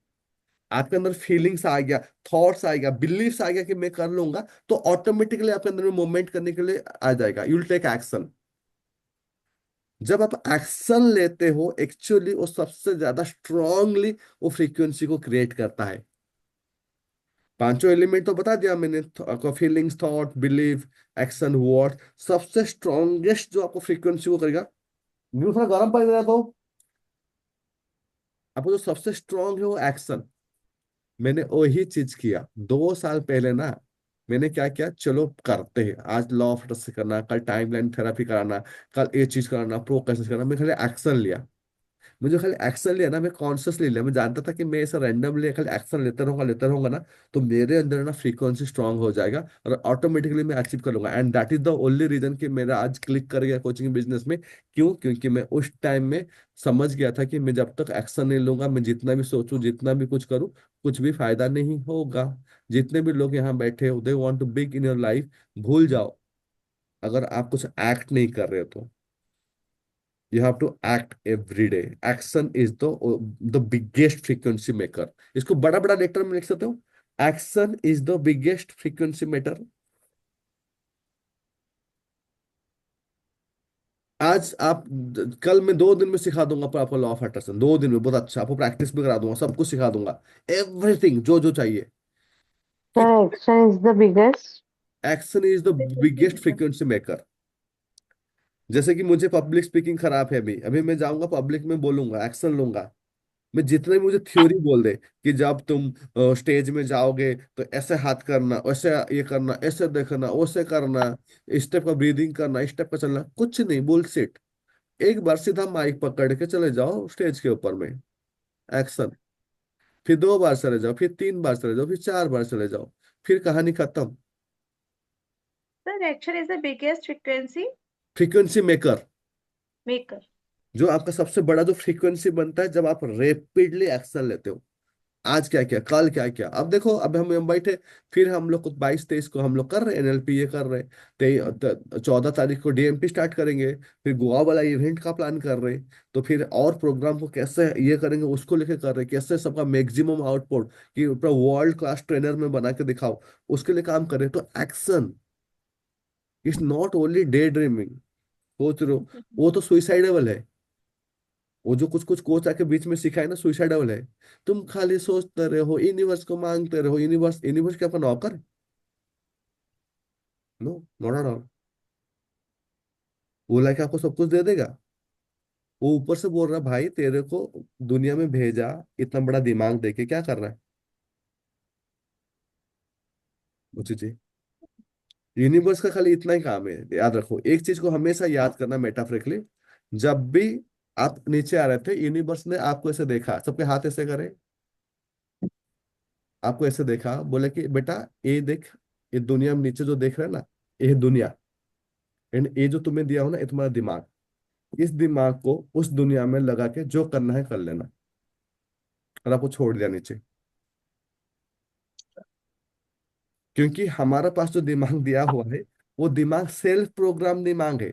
आपके अंदर फीलिंग्स आ गया, थॉट्स आ गया, बिलीव्स आ गया कि मैं कर लूंगा, तो ऑटोमेटिकली आपके अंदर में मोमेंट करने के लिए आ जाएगा, यू विल टेक एक्शन। जब आप एक्शन लेते हो एक्चुअली वो सबसे ज्यादा स्ट्रांगली वो फ्रीक्वेंसी को क्रिएट करता है। पांचों एलिमेंट तो बता दिया मैंने, आपका feelings, thought, believe, action, word. सबसे स्ट्रॉन्गेस्ट जो आपको फ्रीक्वेंसी को करेगा, न्यू थोड़ा गर्म पानी देना तो, आपको जो सबसे स्ट्रांग है वो एक्शन। मैंने वही चीज किया 2 साल पहले ना। मैंने क्या किया, चलो करते हैं, आज लॉ ऑफ अट्रैक्शन से करना, कल टाइमलाइन थेरेपी कराना, कल ये चीज कराना, प्रोक्रेस्टिनेशन करना। मैं खाली एक्शन लिया। मुझे खाली एक्शन लिया ना, मैं कॉन्शियसली लिया। मैं जानता था कि मैं ऐसा रैंडमली खाली एक्शन लेते रहूंगा ना, तो मेरे अंदर ना फ्रीक्वेंसी स्ट्रांग हो जाएगा और ऑटोमेटिकली मैं अचीव कर लूंगा। And that is the only reason कि मेरा आज क्लिक कर गया कोचिंग बिजनेस में। क्यों? क्योंकि मैं उस टाइम में समझ गया था कि मैं जब तक एक्शन नहीं लूंगा, मैं जितना भी सोचूं, जितना भी कुछ करूं, कुछ भी फायदा नहीं होगा। जितने भी लोग यहाँ बैठे हो, they want to big in your life, भूल जाओ अगर आप कुछ एक्ट नहीं कर रहे हो तो। You have to act every day. Action is the biggest frequency maker. इसको बड़ा बड़ा लेटर में लिख सकते हो। Action is the biggest frequency maker. आज आप, कल मैं 2 दिन में सिखा दूंगा पर आपको लॉ ऑफ अट्रैक्शन, 2 दिन में बहुत अच्छा, आपको प्रैक्टिस भी करा दूंगा, सब कुछ सिखा दूंगा। एवरीथिंग जो जो चाहिए। ठीक। The action is the biggest. Action is the biggest frequency maker. जैसे कि मुझे पब्लिक स्पीकिंग खराब है, अभी अभी मैं जाऊंगा पब्लिक में बोलूंगा, एक्शन लूंगा। मैं जितने भी मुझे थ्योरी बोल दे कि जब तुम स्टेज में जाओगे तो ऐसे हाथ करना, वैसे ये करना, ऐसे देखना, वैसे करना, इस टाइप का ब्रीदिंग करना, इस टाइप का चलना, कुछ नहीं, बुलशिट। एक बार सीधा माइक पकड़ के चले जाओ स्टेज के ऊपर में, एक्शन। फिर 2 बार चले जाओ, फिर 3 बार चले जाओ, फिर 4 बार चले जाओ, फिर कहानी खत्म। Sir, action is the biggest frequency frequency maker. maker. जो आपका सबसे बड़ा जो फ्रीक्वेंसी बनता है जब आप रेपिडली एक्शन लेते हो। आज क्या किया, कल क्या किया, अब देखो, अब हम यहाँ बैठे, फिर हम लोग को 22-23 को हम लोग कर रहे हैं एनएलपी, ये कर रहे हैं। 14 तारीख को डीएमटी स्टार्ट करेंगे, फिर गोवा वाला इवेंट का प्लान कर रहे हैं। तो फिर और प्रोग्राम को कैसे ये करेंगे, उसको लेके कर रहे हैं, कैसे सबका मैक्सिमम आउटपुट कि पूरा वर्ल्ड क्लास ट्रेनर में बना के दिखाओ, उसके लिए काम कर रहे हैं। तो action is not only day dreaming. सोच रहे हो, वो तो सुइसाइडेबल है। वो जो कुछ कुछ कोच आके बीच में सिखाए ना, सुइसाइडेबल है। तुम खाली सोचते रहो, यूनिवर्स को मांगते रहो, यूनिवर्स, यूनिवर्स क्या आपका नौकर? No, not at all. वो लाके आपको सब कुछ दे देगा। वो ऊपर से बोल रहा है, भाई तेरे को दुनिया में भेजा, इतना बड़ा दिमाग देके क्या कर रहा है? मुझे जी, यूनिवर्स का खाली इतना ही काम है। याद रखो एक चीज को हमेशा याद करना मेटाफोरिकली। जब भी आप नीचे आ रहे थे, यूनिवर्स ने आपको ऐसे देखा, सबके हाथ ऐसे करे, आपको ऐसे देखा, बोले कि बेटा ये देख, ये दुनिया में नीचे जो देख रहे हैं ना, ये है दुनिया। एंड ये जो तुम्हें दिया हो ना, ये तुम्हारा दिमाग। इस दिमाग को उस दुनिया में लगा के जो करना है कर लेना। और आपको छोड़ दिया नीचे। क्योंकि हमारा पास जो दिमाग दिया हुआ है, वो दिमाग सेल्फ प्रोग्राम दिमाग है।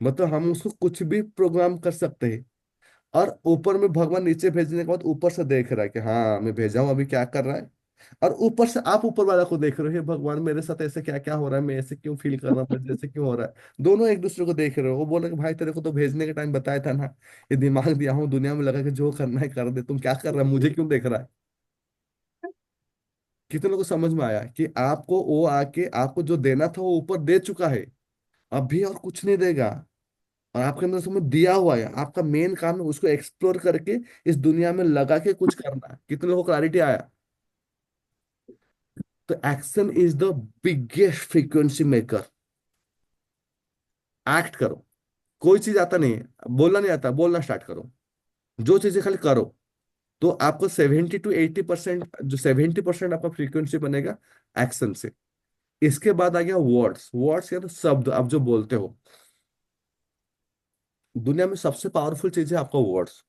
मतलब हम उसको कुछ भी प्रोग्राम कर सकते हैं। और ऊपर में भगवान नीचे भेजने के बाद ऊपर से देख रहा है कि हाँ मैं भेजा हूं, अभी क्या कर रहा है। और ऊपर से आप ऊपर वाला को देख रहे हो, हे भगवान मेरे साथ ऐसे क्या क्या हो रहा है, मैं ऐसे क्यों फील कर रहा हूँ, मुझे ऐसे क्यों हो रहा है। दोनों एक दूसरे को देख रहे हो। वो बोले कि भाई तेरे को तो भेजने के टाइम बताया था ना, ये दिमाग दिया हूँ दुनिया में लगा के जो करना है कर दे, तुम क्या कर रहा है, मुझे क्यों देख रहा है। कितने लोगों को समझ में आया कि आपको वो आके आपको जो देना था वो ऊपर दे चुका है, अभी और कुछ नहीं देगा। और आपके अंदर समझ दिया हुआ है, आपका मेन काम है उसको एक्सप्लोर करके इस दुनिया में लगा के कुछ करना। कितने लोगों को क्लैरिटी आया? तो action is the biggest frequency maker. Act करो। कोई चीज आता नहीं है, बोलना नहीं आता, बोलना स्टार्ट करो। जो चीजें खाली करो। तो आपको 70 to 80%, जो 70% आपका फ्रीक्वेंसी बनेगा एक्शन से। इसके बाद आ गया वर्ड्स। वर्ड्स क्या, तो शब्द आप जो बोलते हो। दुनिया में सबसे पावरफुल चीज है आपका वर्ड्स।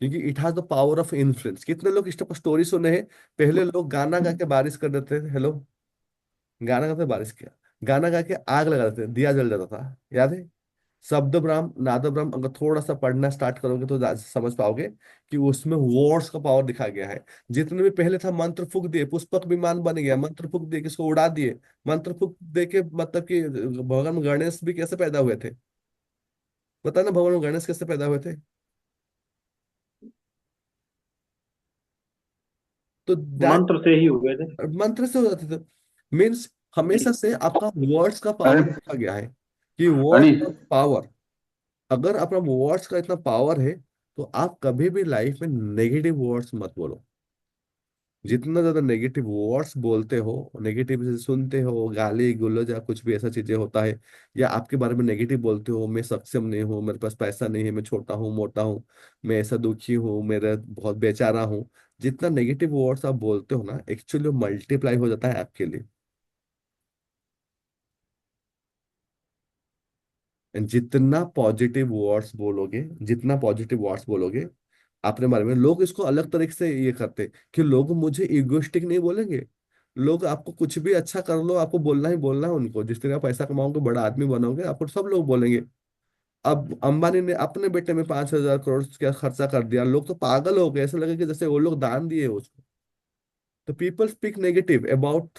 क्योंकि it has the power of influence. कितने लोग इस टाइप का स्टोरी सुने हैं? पहले लोग गाना गा के बारिश कर देते थे। हेलो, गाना गाते बारिश किया, गाना गा के आग लगा देते, दिया जल जाता था। याद है? शब्द ब्रह्म नाद ब्रह्म, अगर थोड़ा सा पढ़ना स्टार्ट करोगे तो समझ पाओगे कि उसमें वर्ड्स का पावर दिखा गया है। जितने भी पहले था, मंत्र फूक दिए, पुष्पक विमान बन गया, मंत्र फूक दिए किसको उड़ा दिए। मंत्र फूक दे के मतलब कि भगवान गणेश भी कैसे पैदा हुए थे? पता ना भगवान गणेश कैसे पैदा हुए थे? तो दैट मंत्र से ही हुए थे। मंत्र से हो जाते थे। मीन्स हमेशा से आपका वर्ड्स का अरे पावर देखा गया है कि वर्ड्स अली, का पावर। अगर अपना वर्ड्स का इतना पावर है, तो आप कभी भी लाइफ में नेगेटिव वर्ड्स मत बोलो। जितना ज्यादा नेगेटिव वर्ड्स बोलते हो, नेगेटिव से सुनते हो, गाली गुलज या कुछ भी ऐसा चीजें होता है, या आपके बारे में नेगेटिव बोलते हो, मैं सक्षम नहीं हूँ, मेरे पास पैसा नहीं है, मैं छोटा हूँ, मोटा हूँ, मैं ऐसा दुखी हूँ, मेरा बहुत बेचारा हूँ, जितना नेगेटिव वर्ड्स आप बोलते हो ना, एक्चुअली मल्टीप्लाई हो जाता है आपके लिए। And जितना पॉजिटिव वर्ड्स बोलोगे, जितना पॉजिटिव वर्ड्स बोलोगे अपने बारे में, लोग इसको अलग तरीके से ये करते हैं कि लोग मुझे इगोइस्टिक नहीं बोलेंगे। लोग आपको कुछ भी अच्छा कर लो, आपको बोलना ही बोलना है उनको। जिस तरह पैसा कमाओगे, बड़ा आदमी बनोगे, आपको सब लोग बोलेंगे। अब अंबानी ने अपने बेटे में 5,000 करोड़ का खर्चा कर दिया, लोग तो पागल हो गए, ऐसा लगे कि जैसे वो लोग दान दिए उसको। तो people speak negative about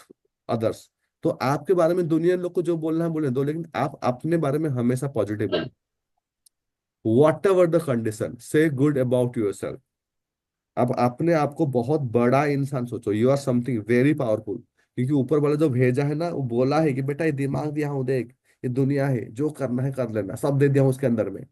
others. तो आपके बारे में दुनिया लोग को जो बोलना है बोलने दो, लेकिन आप अपने बारे में हमेशा पॉजिटिव बोलो। Whatever the condition, say good about yourself. अब अपने आप को बहुत बड़ा इंसान सोचो, you are something very powerful. क्योंकि ऊपर वाला जो भेजा है ना, वो बोला है कि बेटा ये दिमाग दिया हूँ, देख ये दुनिया है, जो करना है कर लेना, सब दे दिया हूँ उसके अंदर में।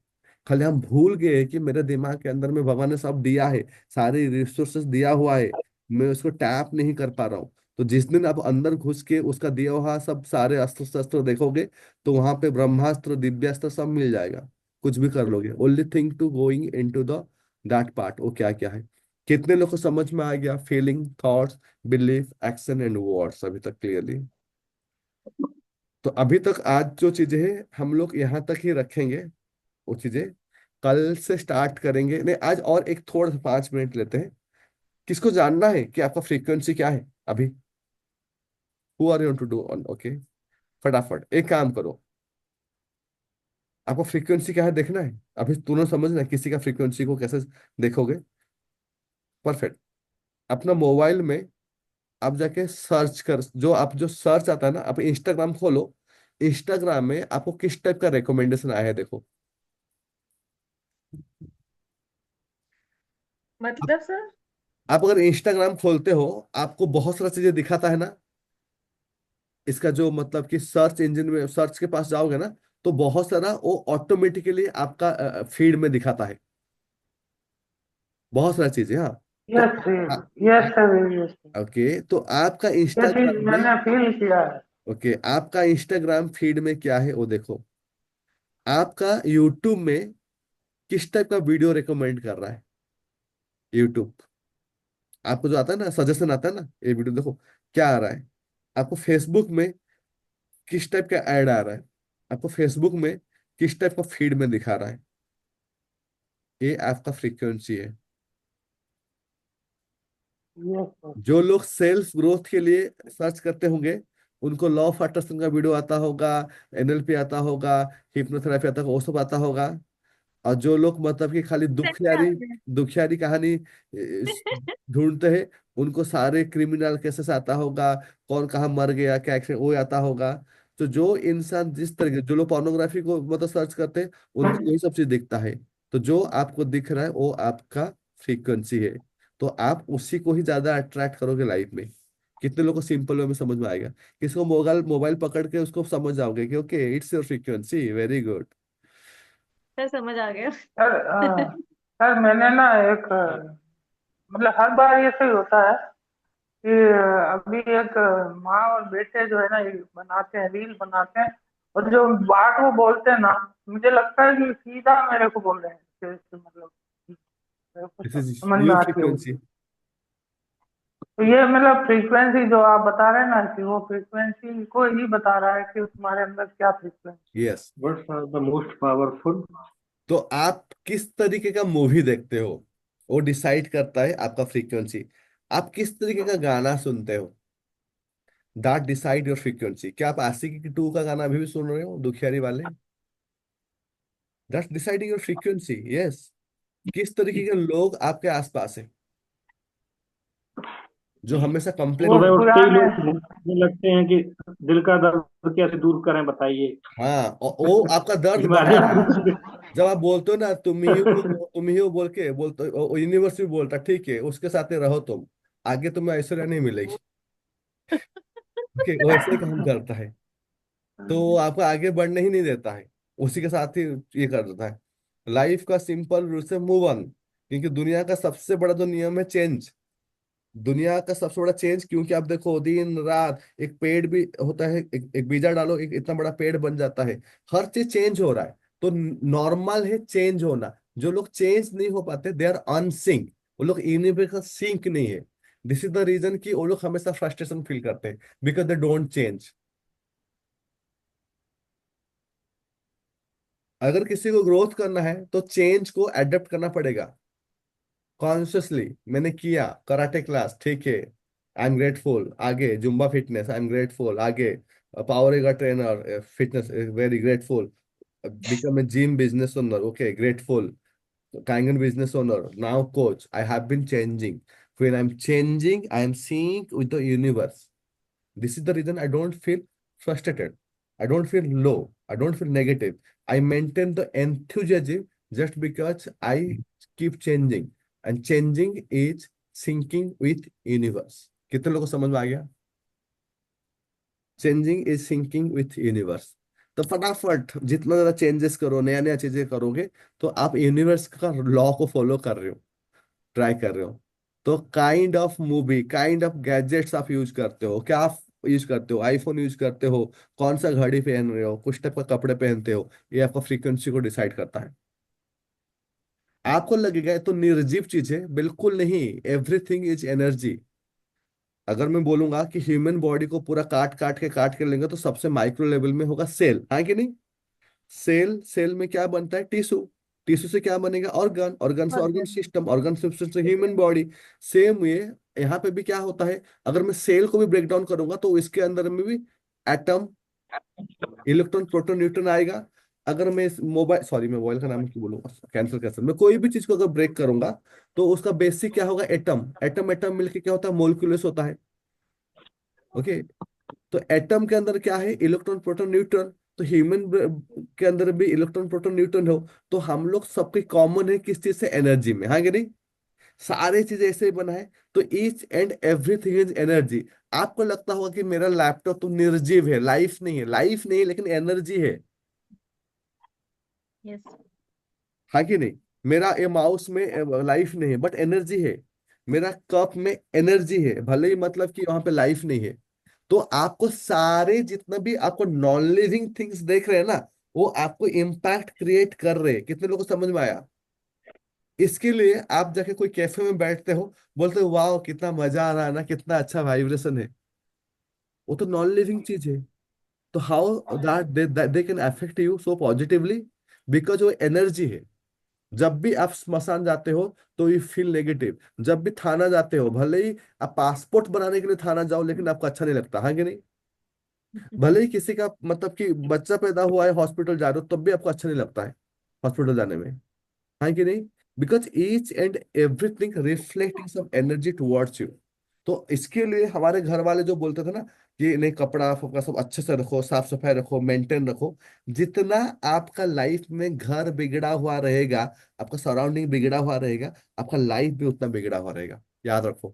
खाली हम भूल गए कि मेरे दिमाग के अंदर में भगवान ने सब दिया है, सारे रिसोर्सेस दिया हुआ है, मैं उसको टैप नहीं कर पा रहा हूँ। तो जिस दिन आप अंदर घुस के उसका दिया हुआ सब सारे अस्त्र शस्त्र देखोगे, तो वहां पे ब्रह्मास्त्र दिव्यास्त्र सब मिल जाएगा। कुछ भी कर लोगे। Only thing to going into the that part, वो क्या क्या है। कितने लोग को समझ में आ गया? Feeling, thoughts, belief, action and words अभी तक क्लियरली? तो अभी तक आज जो चीजें हैं हम लोग यहाँ तक ही रखेंगे। वो चीजें कल से स्टार्ट करेंगे। नहीं, आज और एक थोड़ा सा 5 मिनट लेते हैं। किसको जानना है कि आपका फ्रीक्वेंसी क्या है अभी? Who are you to do on? Okay, फटाफट एक काम करो। आपको फ्रीक्वेंसी क्या है देखना है अभी, तुरंत समझना है किसी का फ्रीक्वेंसी को कैसे देखोगे। परफेक्ट। अपना मोबाइल में आप जाके सर्च कर, जो सर्च आता है ना, आप इंस्टाग्राम खोलो। इंस्टाग्राम में आपको किस टाइप का रिकमेंडेशन आया है देखो। आप, मतलब सर? आप अगर इंस्टाग्राम खोलते हो, आपको बहुत सारा चीजें दिखाता है ना। इसका जो मतलब कि सर्च इंजन में सर्च के पास जाओगे ना, तो बहुत सारा वो ऑटोमेटिकली आपका फीड में दिखाता है, बहुत सारा चीजें। हाँ। तो yes sir, yes sir, yes sir. Okay, तो आपका ये चीज इंस्टाग्राम में, मैंने फील किया है। ओके, आपका इंस्टाग्राम फीड में क्या है वो देखो। आपका यूट्यूब में किस टाइप का वीडियो रिकमेंड कर रहा है यूट्यूब? आपको जो आता है ना, सजेशन आता है ना, ये वीडियो देखो क्या आ रहा है। आपको फेसबुक में किस टाइप का ऐड आ रहा है? आपको फेसबुक में किस टाइप का फीड में दिखा रहा है? ये आपका फ्रीक्वेंसी है। Yes sir. जो लोग सेल्फ ग्रोथ के लिए सर्च करते होंगे, उनको लॉ ऑफ अट्रैक्शन का वीडियो आता होगा, एनएलपी आता होगा, हिप्नोथेरेपी आता होगा, वो सब आता होगा। और जो लोग मतलब कि खाली दुखियारी दुखियारी कहानी ढूंढते हैं, उनको सारे क्रिमिनल केसेस आता होगा, कौन कहाँ मर गया, क्या एक्सीडेंट, वो आता होगा। तो जो इंसान जिस तरीके, जो लोग पोर्नोग्राफी को मतलब सर्च करते हैं, उनको वही सब चीज दिखता है। तो जो आपको दिख रहा है वो आपका फ्रीक्वेंसी है। तो आप उसी को ही ज्यादा अट्रैक्ट करोगे लाइफ में। कितने लोगों को सिंपल वे में समझ में आएगा? किसको मोबाइल मोबाइल पकड़ के उसको समझ जाओगे कि okay it's your frequency, very good. Sir समझ आ गया। सर सर मैंने ना एक मतलब हर बार ये सही होता है कि अभी एक माँ और बेटे जो है ना, ये बनाते हैं, रील बनाते हैं, और जो बात वो बोलते हैं ना, मुझे लगता है कि सीधा मेरे को बोल रहे हैं, मतलब मेरे को दिस इज समझ में योर आती है वो फ्रीक्वेंसी। चीज। तो ये मतलब फ्रीक्वेंसी जो आप बता रहे हैं ना, कि वो फ्रीक्वेंसी को ही बता रहा है कि तुम्हारे अंदर क्या frequency. Yes. Words are the most powerful. तो आप किस तरीके का मूवी देखते हो, वो डिसाइड करता है आपका फ्रीक्वेंसी। आप किस तरीके का गाना सुनते हो, दैट डिसाइड योर फ्रीक्वेंसी। क्या आप आशिकी 2 का गाना अभी भी सुन रहे हो, दुखियारी वाले? That deciding your frequency, yes. किस तरीके के लोग आपके आसपास है, जो हमेशा कंप्लेन वो सुबह करते उठते ही पुराने। लोग ढूंढने लगते हैं कि दिल का दर्द कैसे दूर करें, बताइए। हैं। हाँ, और वो आपका दर्द बीमारियां बताता है। दूर करें। जब आप बोलते हो ना, तुम ही हो बोल के बोलते, यूनिवर्स भी बोलता ठीक है उसके साथ ही रहो तुम, आगे तुम्हें ऐश्वर्या नहीं मिलेगी। ओके, वो ऐसे ही काम करता है। तो वो आपको आगे बढ़ने ही नहीं देता है, उसी के साथ ही ये कर देता है। लाइफ का सिंपल रूल से मूव ऑन, क्योंकि दुनिया का सबसे बड़ा जो नियम है चेंज। दुनिया का सबसे बड़ा चेंज, क्योंकि आप देखो दिन रात एक पेड़ भी होता है, एक बीजा डालो एक इतना बड़ा पेड़ बन जाता है। हर चीज चेंज हो रहा है। तो नॉर्मल है चेंज होना। जो लोग चेंज नहीं हो पाते दे आर अनसिंक। वो लोग यूनिवर्स का सिंक नहीं है। दिस इज द रीजन कि वो लोग हमेशा फ्रस्ट्रेशन फील करते हैं, बिकॉज दे डोंट चेंज। अगर किसी को ग्रोथ करना है तो चेंज को एडेप्ट करना पड़ेगा। कॉन्शियसली मैंने किया कराटे क्लास, ठीक है, आई एम ग्रेटफुल। आगे Zumba fitness, I am grateful. आगे power yoga trainer fitness, very grateful. Become a gym business owner, okay grateful. Kangen business owner, now coach. I have been changing. When I'm changing, I am seeing with the universe. This is the reason I don't feel frustrated. I don't feel low. I don't feel negative. I maintain the enthusiasm just because I keep changing. And changing is syncing with universe. कितने लोगों को समझ में आ गया? Changing is syncing with universe. तो फटाफट जितना ज्यादा चेंजेस करो, नया नया चीजें करोगे, तो आप यूनिवर्स का लॉ को फॉलो कर रहे हो, ट्राई कर रहे हो। तो kind of movie, kind of gadgets आप यूज करते हो, क्या आप यूज करते हो? आईफोन यूज करते हो? कौन सा घड़ी पहन रहे हो? कुछ टाइप का कपड़े पहनते हो? ये आपका फ्रीक्वेंसी को डिसाइड करता है। आपको लगेगा ये तो निर्जीव चीज है, बिल्कुल नहीं। Everything is energy. अगर मैं बोलूंगा कि ह्यूमन बॉडी को पूरा काट के लेंगे तो सबसे माइक्रो लेवल में होगा सेल, हाँ कि नहीं? सेल, सेल में क्या बनता है? टिश्यू। टिश्यू से क्या बनेगा? ऑर्गन। ऑर्गन से organ organ. System, organ system से ह्यूमन बॉडी। सेम ये यहाँ पे भी क्या होता है, अगर मैं सेल को भी ब्रेक डाउन करूंगा तो इसके अंदर में भी एटम, इलेक्ट्रॉन, प्रोटॉन, न्यूट्रॉन आएगा। अगर मैं इस मोबाइल, सॉरी मैं मोबाइल का नाम क्यों बोलूंगा, कैंसिल कैंसिल, मैं कोई भी चीज को अगर ब्रेक करूंगा तो उसका बेसिक क्या होगा? एटम। एटम एटम मिलके क्या होता है? मोलिकुलस होता है। ओके। तो एटम के अंदर क्या है? Electron, proton, neutron. तो ह्यूमन के अंदर भी इलेक्ट्रॉन, प्रोटॉन, न्यूट्रॉन हो। तो हम लोग सबके कॉमन है किस चीज से? एनर्जी में, हाँ कि नहीं? सारे चीजें ऐसे ही बना है। तो each and everything is energy. आपको लगता होगा कि मेरा लैपटॉप तो निर्जीव है, लाइफ नहीं है। लाइफ नहीं है लेकिन एनर्जी है, यस। हाँ कि नहीं? मेरा ये माउस में लाइफ नहीं है बट एनर्जी है। मेरा कप में एनर्जी है, भले ही मतलब कि वहां पे लाइफ नहीं है। तो आपको सारे जितना भी आपको नॉन लिविंग थिंग्स देख रहे हैं ना, वो आपको इम्पैक्ट क्रिएट कर रहे हैं। कितने लोगों को समझ में आया? इसके लिए आप जाके कोई कैफे में बैठते हो, बोलते हो वाह कितना मजा आ रहा है ना, कितना अच्छा वाइब्रेशन है। वो तो नॉन लिविंग चीज है। तो how that they can affect you so positively? Because वो एनर्जी है। जब भी आप स्मशान जाते हो तो यू फील नेगेटिव। जब भी थाना जाते हो, भले ही आप पासपोर्ट बनाने के लिए थाना जाओ लेकिन आपको अच्छा नहीं लगता, हाँ कि नहीं? भले ही किसी का मतलब कि बच्चा पैदा हुआ है, हॉस्पिटल जा रहे हो, तब भी आपको अच्छा नहीं लगता है हॉस्पिटल जाने में, है कि नहीं? Because each and everything reflecting some energy towards you. तो इसके लिए हमारे घर वाले जो बोलते थे ना कि नहीं, कपड़ा फपड़ा सब अच्छे से रखो, साफ सफाई रखो, मेंटेन रखो। जितना आपका लाइफ में घर बिगड़ा हुआ रहेगा, आपका सराउंडिंग बिगड़ा हुआ रहेगा, आपका लाइफ भी उतना बिगड़ा हुआ रहेगा। याद रखो।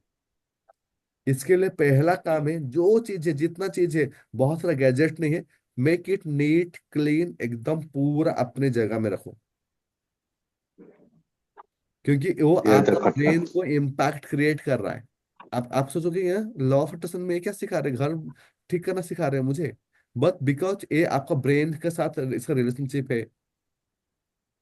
इसके लिए पहला काम है, जो चीज है, जितना चीज है, बहुत सारा गैजेट नहीं है, मेक इट नीट क्लीन, एकदम पूरा अपने जगह में रखो। क्योंकि वो ये तो आपका खट्टा। ब्रेन को इम्पैक्ट क्रिएट कर रहा है। आप सोचोगे यार लॉ ऑफ अट्रैक्शन में ये क्या सिखा रहे हैं, घर ठीक करना सिखा रहे हैं मुझे? बट बिकॉज ये आपका ब्रेन के साथ इसका रिलेशनशिप है।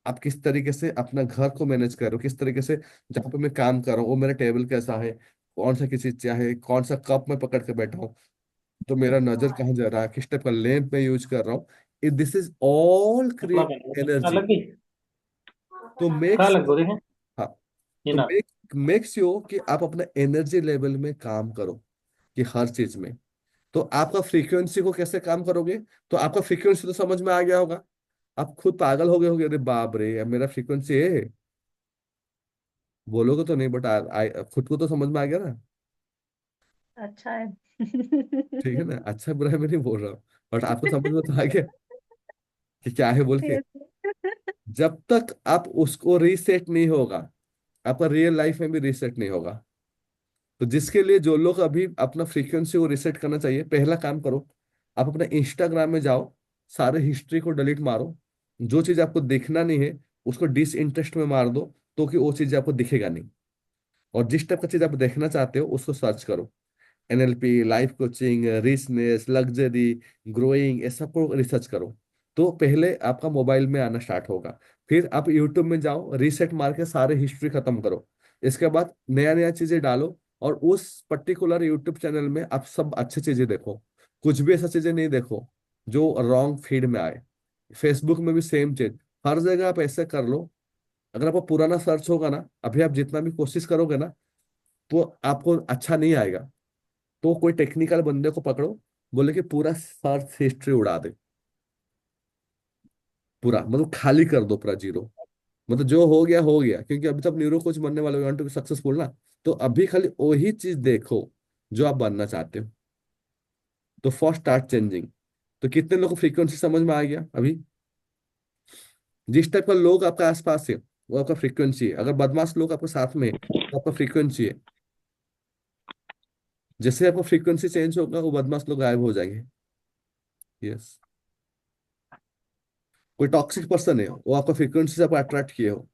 आप किस तरीके से अपना घर को मैनेज कर रहे हो, किस तरीके से जहाँ पे मैं काम कर रहा हूँ वो मेरा टेबल कैसा है, कौन सा किसी चाहे, कौन सा कप में पकड़ के बैठा हूँ, तो मेरा नजर कहाँ जा रहा है, किस टाइप का लैंप मैं यूज कर रहा हूँ। दिस इज ऑल कपड़ा क्रिएट पहनो उसका एनर्जी। अलग ही। तो कहाँ मेक्स, अलग हो देखें। हाँ, ये तो ना। मेक श्योर कि आप अपना एनर्जी लेवल में काम करो, कि हर चीज में। तो आपका फ्रीक्वेंसी को कैसे काम करोगे? तो आपका फ्रीक्वेंसी तो समझ में आ गया होगा। आप खुद पागल हो गए होगे, अरे बाप रे यार मेरा फ्रीक्वेंसी है। बोलोगे तो नहीं, बट खुद को तो समझ में आ गया ना। अच्छा है। ठीक है ना? अच्छा बुरा मैं नहीं बोल रहा हूँ, बट आपको समझ में तो आ गया कि क्या है बोल के। Yes. जब तक आप उसको रीसेट नहीं होगा, आपका रियल लाइफ में भी रीसेट नहीं होगा। तो जिसके लिए जो लोग अभी अपना फ्रीक्वेंसी को रिसेट करना चाहिए, पहला काम करो, आप अपना इंस्टाग्राम में जाओ, सारे हिस्ट्री को डिलीट मारो। जो चीज आपको देखना नहीं है उसको डिस इंटरेस्ट में मार दो, तो कि वो चीज आपको दिखेगा नहीं। और जिस टाइप का चीज आप देखना चाहते हो उसको सर्च करो। NLP, life coaching, richness, luxury, growing, ये सबको रिसर्च करो। तो पहले आपका मोबाइल में आना स्टार्ट होगा। फिर आप यूट्यूब में जाओ, रीसेट मार के सारे हिस्ट्री खत्म करो। इसके बाद नया नया चीजें डालो, और उस पर्टिकुलर यूट्यूब चैनल में आप सब अच्छी चीजें देखो। कुछ भी ऐसा चीजें नहीं देखो जो रॉन्ग फीड में आए। फेसबुक में भी सेम चीज। हर जगह आप ऐसे कर लो। अगर आपको पुराना सर्च होगा ना, अभी आप जितना भी कोशिश करोगे ना, तो आपको अच्छा नहीं आएगा। तो कोई टेक्निकल बंदे को पकड़ो, बोले कि पूरा सर्च हिस्ट्री उड़ा दे, पूरा मतलब खाली कर दो, पूरा जीरो। मतलब जो हो गया, क्योंकि अभी तक न्यूरो कोच बनने वाले, वांट टू बी सक्सेसफुल ना। तो अभी खाली वही चीज देखो जो आप बनना चाहते हो। तो फर्स्ट स्टार्ट चेंजिंग। तो कितने लोगों को फ्रीक्वेंसी समझ में आ गया अभी? जिस टाइप का लोग आपका आसपास है वो आपका फ्रीक्वेंसी है। अगर बदमाश लोग आपके साथ में है तो आपका फ्रीक्वेंसी है। जैसे आपका फ्रीक्वेंसी चेंज होगा वो बदमाश लोग गायब हो जाएंगे। यस। कोई टॉक्सिक पर्सन है, वो आपका फ्रीक्वेंसी से आपको अट्रैक्ट किए हो,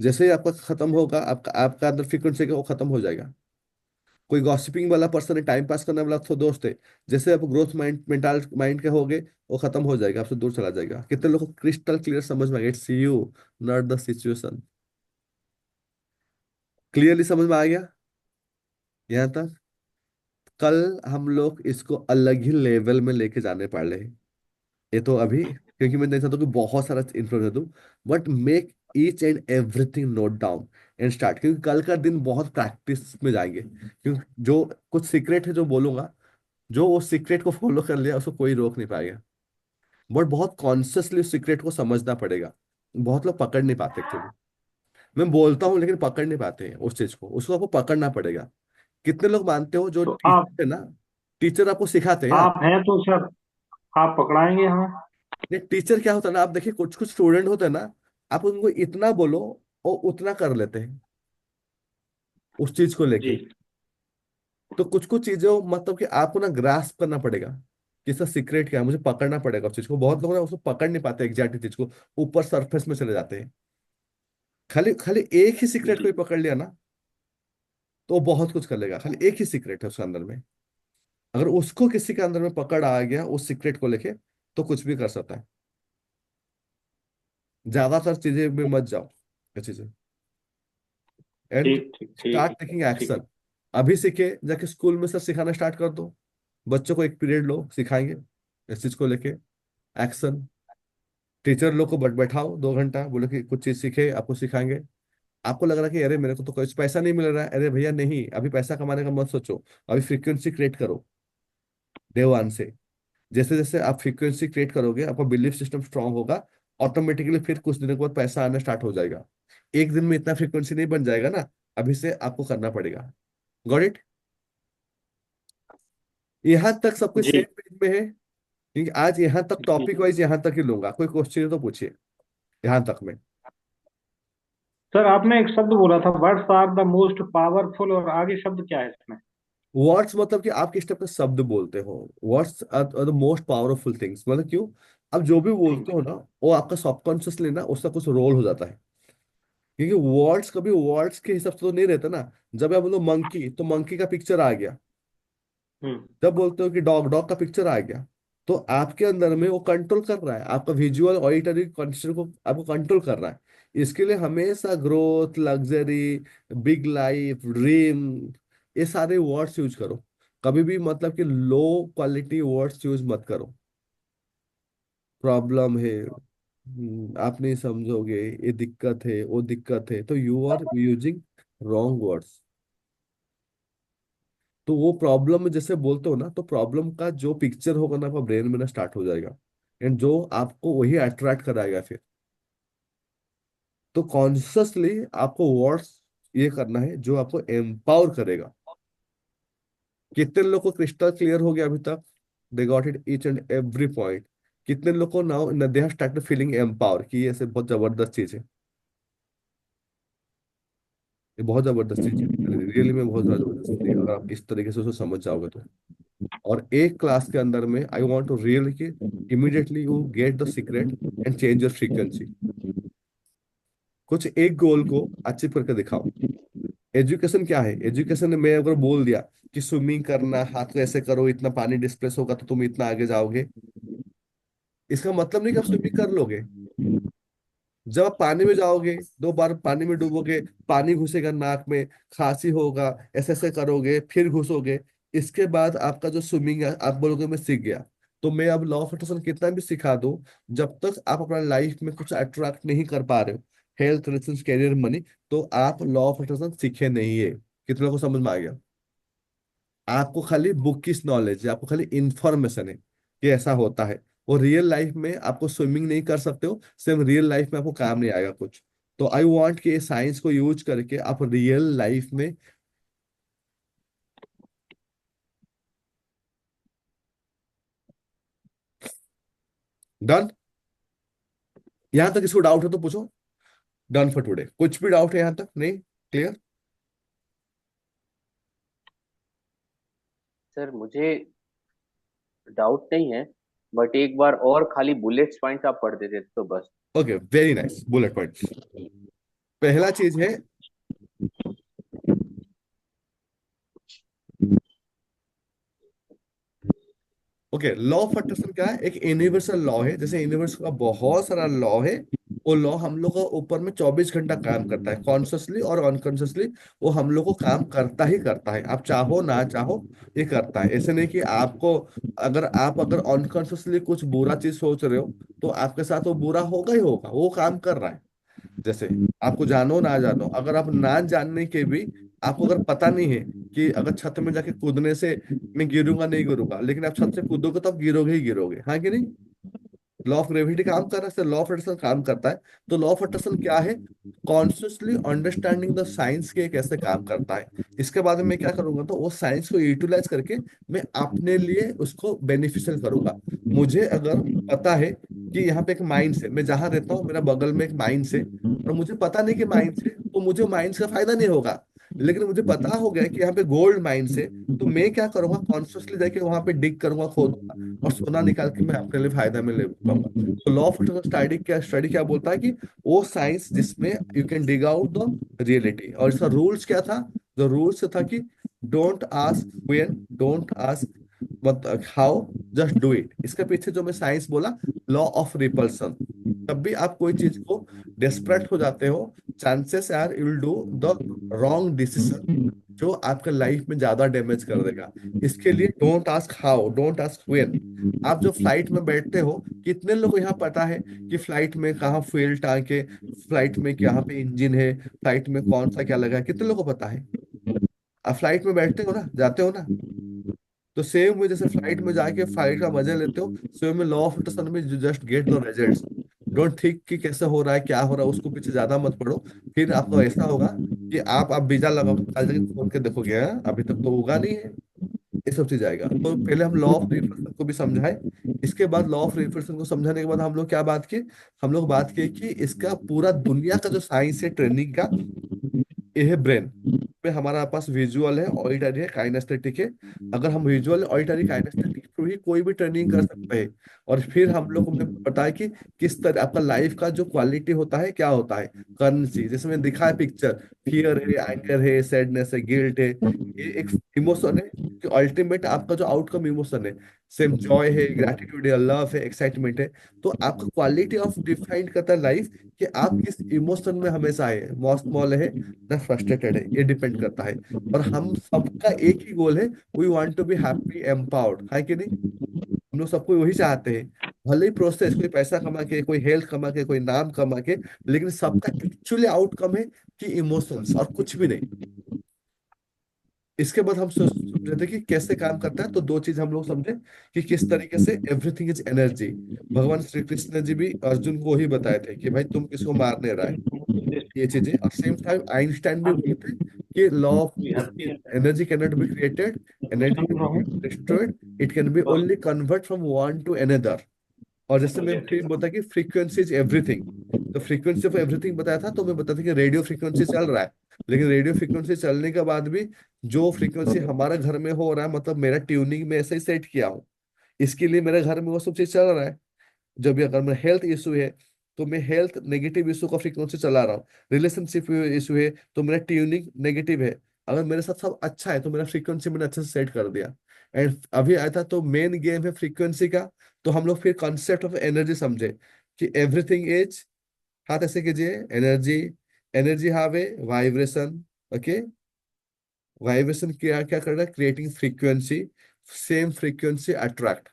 जैसे ही आपका खत्म होगा, आपका आपका अंदर फ्रीक्वेंसी का वो खत्म हो जाएगा। कोई गॉसिपिंग वाला पर्सन है, टाइम पास करने वाला तो दोस्त है, जैसे आप ग्रोथ माइंड, मेंटल माइंड के होगे, वो खत्म हो जाएगा, आपसे दूर चला जाएगा। कितने लोगों को क्रिस्टल क्लियर समझ में आ गया? It's you, not the situation. Clearly समझ में आ गया यहाँ तक? कल हम लोग इसको अलग ही लेवल में लेके जाने पड़ रहे हैं। ये तो अभी, क्योंकि मैं नहीं चाहता कि बहुत सारा इन्फॉर्मेशन दूं, but make each and everything note down and start, क्योंकि कल का दिन बहुत प्रैक्टिस में जाएंगे। क्योंकि जो कुछ सीक्रेट है जो बोलूंगा, जो वो सीक्रेट को फॉलो कर लिया उसको कोई रोक नहीं पाएगा। बट बहुत कॉन्शियसली उस सीक्रेट को समझना पड़ेगा। बहुत लोग पकड़ नहीं पाते एक्चुअली। मैं बोलता हूँ लेकिन पकड़ नहीं पाते हैं उस चीज को, उसको आपको पकड़ना पड़ेगा। कितने लोग मानते हो जो तो आप टीचर है ना, टीचर आपको सिखाते हैं यार। आप हैं तो सर, आप पकड़ाएंगे हमें। ये टीचर क्या होता है ना, आप देखिए कुछ कुछ स्टूडेंट होते हैं ना, आप उनको इतना बोलो और उतना कर लेते हैं उस चीज को जी। लेके। तो कुछ कुछ चीजें मतलब कि आपको ना ग्रास्प करना पड़ेगा कि इसका सीक्रेट क्या है, मुझे पकड़ना पड़ेगा उस चीज को। बहुत लोग ना उसको पकड़ नहीं पाते एग्जैक्ट चीज को, ऊपर सरफेस में चले जाते हैं। खाली खाली एक ही सीक्रेट जी। कोई पकड़ लिया ना, तो वो बहुत कुछ कर लेगा। खाली एक ही सीक्रेट है उसके अंदर में, अगर उसको किसी के अंदर में पकड़ आ गया उस सीक्रेट को लेके, तो कुछ भी कर सकता है। ज्यादातर चीजें में मत जाओ, ये चीजें। एंड ठीक ठीक स्टार्ट ठीक टेकिंग ठीक। एक्शन। अभी सीखे, जाके स्कूल में सर सिखाना स्टार्ट कर दो। बच्चों को एक पीरियड लो, सिखाएंगे इस चीज को लेके। एक्शन। टीचर लोग को बैठाओ 2 घंटा, बोलो कि कुछ चीज सीखे, आपको सिखाएंगे। आपको लग रहा है कि अरे मेरे को तो कुछ पैसा नहीं मिल रहा है, अरे भैया नहीं, अभी पैसा कमाने का मत सोचो। अभी फ्रीक्वेंसी क्रिएट करो डे वन से। जैसे जैसे आप फ्रीक्वेंसी क्रिएट करोगे, आपका बिलीफ सिस्टम स्ट्रांग होगा, ऑटोमेटिकली फिर कुछ दिनों के बाद पैसा आना स्टार्ट हो जाएगा। एक दिन में इतना फ्रीक्वेंसी नहीं बन जाएगा ना, अभी से आपको करना पड़ेगा। Got it? यहाँ तक सब कुछ जी सेम पेज में है? क्योंकि आज यहाँ तक जी। टॉपिक वाइज यहाँ तक ही लूंगा, कोई क्वेश्चन है तो पूछिए यहाँ तक में। सर आपने एक शब्द बोला था, words are the most powerful, और आगे शब्द क्या है इसमें? वर्ड्स मतलब कि आप किस टाइप का शब्द बोलते हो। Words are the most powerful things, मतलब क्यों? आप जो भी बोलते हो ना, वो आपका सबकॉन्शियसली ना उसका कुछ रोल हो जाता है। क्योंकि वर्ड्स कभी वर्ड्स के हिसाब से तो नहीं रहता ना। जब आप बोलो मंकी, तो मंकी का पिक्चर आ गया। हम्म। जब बोलते हो कि डॉग, डॉग का पिक्चर आ गया। तो आपके अंदर में वो कंट्रोल कर रहा है, आपका विजुअल ऑडिटरी कंडीशन को आपको कंट्रोल कर रहा है। इसके लिए हमेशा growth, luxury, big life, dream, ये सारे वर्ड्स यूज करो। कभी भी मतलब कि लो क्वालिटी वर्ड्स यूज मत करो। प्रॉब्लम है, आप नहीं समझोगे, ये दिक्कत है, वो दिक्कत है, तो you are using wrong words. तो वो प्रॉब्लम में जैसे बोलते हो ना, तो प्रॉब्लम का जो पिक्चर होगा ना आपका ब्रेन में ना स्टार्ट हो जाएगा, एंड जो आपको वही अट्रैक्ट कराएगा फिर। तो कॉन्शियसली आपको वर्ड्स ये करना है जो आपको एम्पावर करेगा। कितने लोग को क्रिस्टल क्लियर हो गया अभी तक? They got it each and every point. कितने लोग को now they have started feeling empower कि ये ऐसे बहुत जबरदस्त चीज है? ये बहुत जबरदस्त चीज है, रियली में बहुत ज्यादा जबरदस्त चीज है, अगर आप इस तरीके से उसको समझ जाओगे तो। और एक क्लास के अंदर में आई वांट टू रियली कि immediately you get the secret and change your frequency. कुछ एक गोल को अचीव करके दिखाओ। एजुकेशन क्या है? एजुकेशन में मैं अगर बोल दिया कि स्विमिंग करना, हाथ को ऐसे करो, इतना पानी डिस्प्लेस होगा तो तुम इतना आगे जाओगे, इसका मतलब नहीं कि आप स्विमिंग कर लोगे। जब आप पानी में जाओगे, 2 बार पानी में डूबोगे, पानी घुसेगा नाक में, खांसी होगा, ऐसे ऐसे करोगे, फिर घुसोगे, इसके बाद आपका जो स्विमिंग है आप बोलोगे मैं सीख गया। तो मैं अब लॉ ऑफ अट्रैक्शन कितना भी सिखा दूं, जब तक आप अपना लाइफ में कुछ अट्रैक्ट नहीं कर पा रहे हो, हेल्थ, रिलेशंस, कैरियर, मनी, तो आप लॉ ऑफ अट्रैक्शन सीखे नहीं है। कितने लोगों को समझ में आ गया? आपको खाली बुक की नॉलेज है, आपको खाली इंफॉर्मेशन है कि ऐसा होता है। और रियल लाइफ में आपको स्विमिंग नहीं कर सकते हो, सिर्फ रियल लाइफ में आपको काम नहीं आएगा कुछ। तो आई वांट कि साइंस को यूज करके आप रियल लाइफ में। डन? यहां तक किसको डाउट है तो पूछो। Done for today. कुछ भी डाउट है यहां तक? नहीं? क्लियर? सर मुझे डाउट नहीं है, बट एक बार और खाली बुलेट्स पॉइंट आप पढ़ देते तो बस। Okay, very nice. Bullet point. पहला चीज है, ओके, लॉ ऑफ अट्रैक्शन क्या है? एक यूनिवर्सल लॉ है। जैसे यूनिवर्स का बहुत सारा लॉ है, वो लॉ हम लोग को ऊपर में 24 घंटा काम करता है, कॉन्शियसली और अनकॉन्शियसली। वो हम लोग को काम करता ही करता है, आप चाहो ना चाहो ये करता है। ऐसे नहीं कि आपको, अगर अनकॉन्शियसली कुछ बुरा चीज सोच रहे हो तो आपके साथ वो बुरा होगा ही होगा, वो काम कर रहा है। जैसे आपको जानो ना जानो, अगर आप ना जानने के भी, आपको अगर पता नहीं है कि अगर छत में जाके कूदने से मैं गिरूंगा नहीं गिरूंगा, लेकिन आप छत से कूदोगे तो आप गिरोगे ही गिरोगे, हाँ कि नहीं? लॉ ऑफ ग्रेविटी काम कर रहा है, लॉ ऑफ अट्रैक्शन काम करता है। तो लॉ ऑफ अट्रैक्शन क्या है? कॉन्शियसली अंडरस्टैंडिंग द साइंस के कैसे काम करता है। इसके बाद में मैं क्या करूंगा, तो वो साइंस को यूटिलाइज करके मैं अपने लिए उसको बेनिफिशियल करूंगा। मुझे अगर पता है कि यहाँ पे एक माइंस है, मैं जहां रहता हूँ मेरा बगल में एक माइंस है, और मुझे पता नहीं कि माइंस है, तो मुझे माइंस का फायदा नहीं होगा। लेकिन मुझे पता हो गया कि यहाँ पे गोल्ड माइंस है, तो मैं क्या करूंगा, कॉन्शियसली जाके वहां पे डिग करूंगा, खोदूंगा, और सोना निकाल के मैं अपने लिए फायदा में ले पाऊंगा। तो लॉ ऑफ स्टडी क्या बोलता है कि वो साइंस जिसमें you can dig out the reality. और इसका रूल्स क्या था? जो रूल्स था कि don't ask when, don't ask मत हाउ, जस्ट डू इट। इसके पीछे जो मैं साइंस बोला, लॉ ऑफ रिपल्सन। तब भी आप कोई चीज को डेस्परेट हो जाते हो, chances are you will do the wrong decision, जो आपके लाइफ में ज्यादा डैमेज कर देगा। इसके लिए don't ask how, don't ask when. आप जो फ्लाइट में बैठते हो, कितने लोगों को यहाँ पता है कि फ्लाइट में कहाँ फ्यूल टैंक है, फ्लाइट में कहाँ पे इंजन है, फ्लाइट में कौन सा क्या लगा है, कितने लोगों को पता है? आप फ्लाइट में बैठते हो ना, जाते हो ना, तो सेम में जैसे फ्लाइट में जाके फ्लाइट का मजा लेते हो, सेम में लॉ ऑफ अट्रैक्शन में just get the results. Don't think कि कैसे हो रहा है, क्या हो रहा है, उसको पीछे ज्यादा मत पड़ो। फिर आपको ऐसा होगा कि आप वीजा लगाओगे, कल जाके खोल के देखोगे, हाँ, अभी तक तो होगा नहीं है। ये सब चीज आएगा। तो पहले हम लॉ ऑफ रिफ्लेक्शन को भी समझाए। इसके बाद लॉ ऑफ रिफ्लेक्शन को समझाने के बाद हम लोग क्या बात किए? हम लोग बात किए कि इसका पूरा दुनिया का जो साइंस है ट्रेनिंग का, ये है ब्रेन पे। हमारा पास विजुअल है, ऑडिटरी है, काइनेस्थेटिक है। अगर हम विजुअल, ऑडिटरी, काइनेस्थेटिक थ्रू ही कोई भी ट्रेनिंग कर सकते हैं। और फिर हम लोग को बताया कि किस तरह आपका लाइफ का जो क्वालिटी होता है, क्या होता है करेंसी। जैसे मैंने दिखा है पिक्चर, फियर है, एंगर है, सैडनेस है, गिल्ट है, ये एक इमोशन है कि अल्टीमेट आपका जो आउटकम इमोशन है, सेम जॉय है, ग्रेटिट्यूड है, लव है, एक्साइटमेंट है। तो आपका क्वालिटी ऑफ डिफाइन करता है लाइफ, कि आप किस इमोशन में हमेशा है, मौत मौल है ना फ्रस्ट्रेटेड है, ये डिपेंड करता है। और हम सबका एक ही गोल है, we want to be happy empowered, है कि नहीं? हम लोग सबको वही चाहते हैं। भले ही प्रोसेस, कोई पैसा कमा के, कोई हेल्थ कमा के, कोई नाम कमा के, लेकिन सबका एक्चुअली आउटकम है कि इमोशंस, और कुछ भी नहीं। इसके बाद हम समझे थे कि कैसे काम करता है। तो 2 चीज हम लोग समझे कि किस तरीके से एवरीथिंग इज एनर्जी। भगवान श्री कृष्ण जी भी अर्जुन को ही बताए थे कि भाई तुम किसको मारने रहा है, ये चीजें। और सेम टाइम आइंस्टाइन भी बोले थे कि law of energy can not be created, energy can be destroyed, it can be only convert from one two another. और जैसे मैं फिर बोलता कि फ्रीक्वेंसी इज एवरीथिंग, तो फ्रीक्वेंसी ऑफ एवरीथिंग बताया था। तो मैं बताता कि रेडियो फ्रीक्वेंसी चल रहा है, लेकिन रेडियो फ्रीक्वेंसी चलने के बाद भी जो फ्रीक्वेंसी हमारे घर में हो रहा है, मतलब मेरा ट्यूनिंग में ऐसे ही सेट किया हूँ, इसके लिए मेरे घर में वो सब चीज चल रहा है। जब भी अगर मेरा हेल्थ इशू है, तो मैं हेल्थ नेगेटिव इशू का फ्रीक्वेंसी चला रहा हूँ। रिलेशनशिप इशू है तो मेरा ट्यूनिंग नेगेटिव है। अगर मेरे साथ सब अच्छा है तो मेरा फ्रीक्वेंसी मैंने अच्छे से सेट कर दिया। एंड अभी आया था तो मेन गेम है फ्रीक्वेंसी का। तो हम लोग फिर कॉन्सेप्ट ऑफ एनर्जी समझे कि एवरीथिंग इज, हाथ ऐसे कीजिए, energy. Energy have a vibration. Okay, vibration क्या क्या कर रहा है, creating frequency, same frequency attract.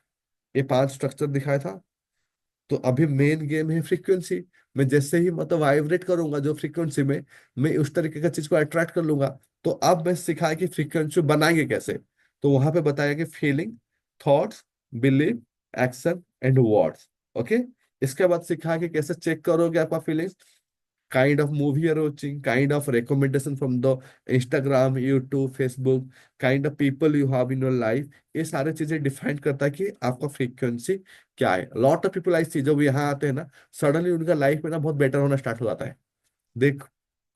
ये 5 स्ट्रक्चर दिखाया था। तो अभी मेन गेम है फ्रीक्वेंसी। मैं जैसे ही मतलब वाइब्रेट करूंगा जो फ्रीक्वेंसी में, मैं उस तरीके का चीज को अट्रैक्ट कर लूंगा। तो अब मैं सिखाया कि फ्रीक्वेंसी बनाएंगे कैसे। तो वहां पे बताया कि feeling, thoughts, believe, action and words. Okay, इसके बाद सिखाया कि कैसे चेक करोगे आपका feelings, kind of movie you're watching, kind of recommendation from the Instagram, YouTube, Facebook, kind of people you have in your life। ये सारे चीजें डिफाइन करता है कि आपका फ्रीक्वेंसी क्या है। लॉट ऑफ पीपल ऐसी जब यहाँ आते हैं ना, सडनली उनका लाइफ में ना बहुत बेटर होना स्टार्ट हो जाता है। देख,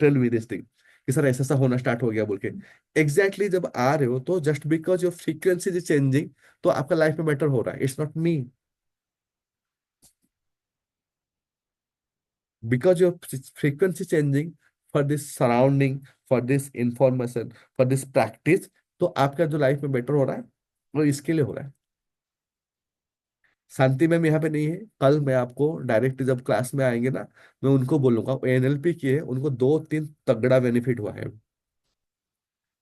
टेल मी दिस थिंग कि सर ऐसा ऐसा होना स्टार्ट हो गया बोल के। एग्जैक्टली जब आ रहे हो तो just because your frequency is changing, तो आपका लाइफ में बेटर हो रहा है। It's not me, because your frequency changing for this surrounding, for this information, for this practice, तो आपका जो लाइफ में बेटर हो रहा है वो इसके लिए हो रहा है। शांति मैम यहाँ पे नहीं है, कल मैं आपको डायरेक्ट जब क्लास में आएंगे ना, मैं उनको बोलूंगा एनएलपी की है, उनको 2-3 तगड़ा बेनिफिट हुआ है।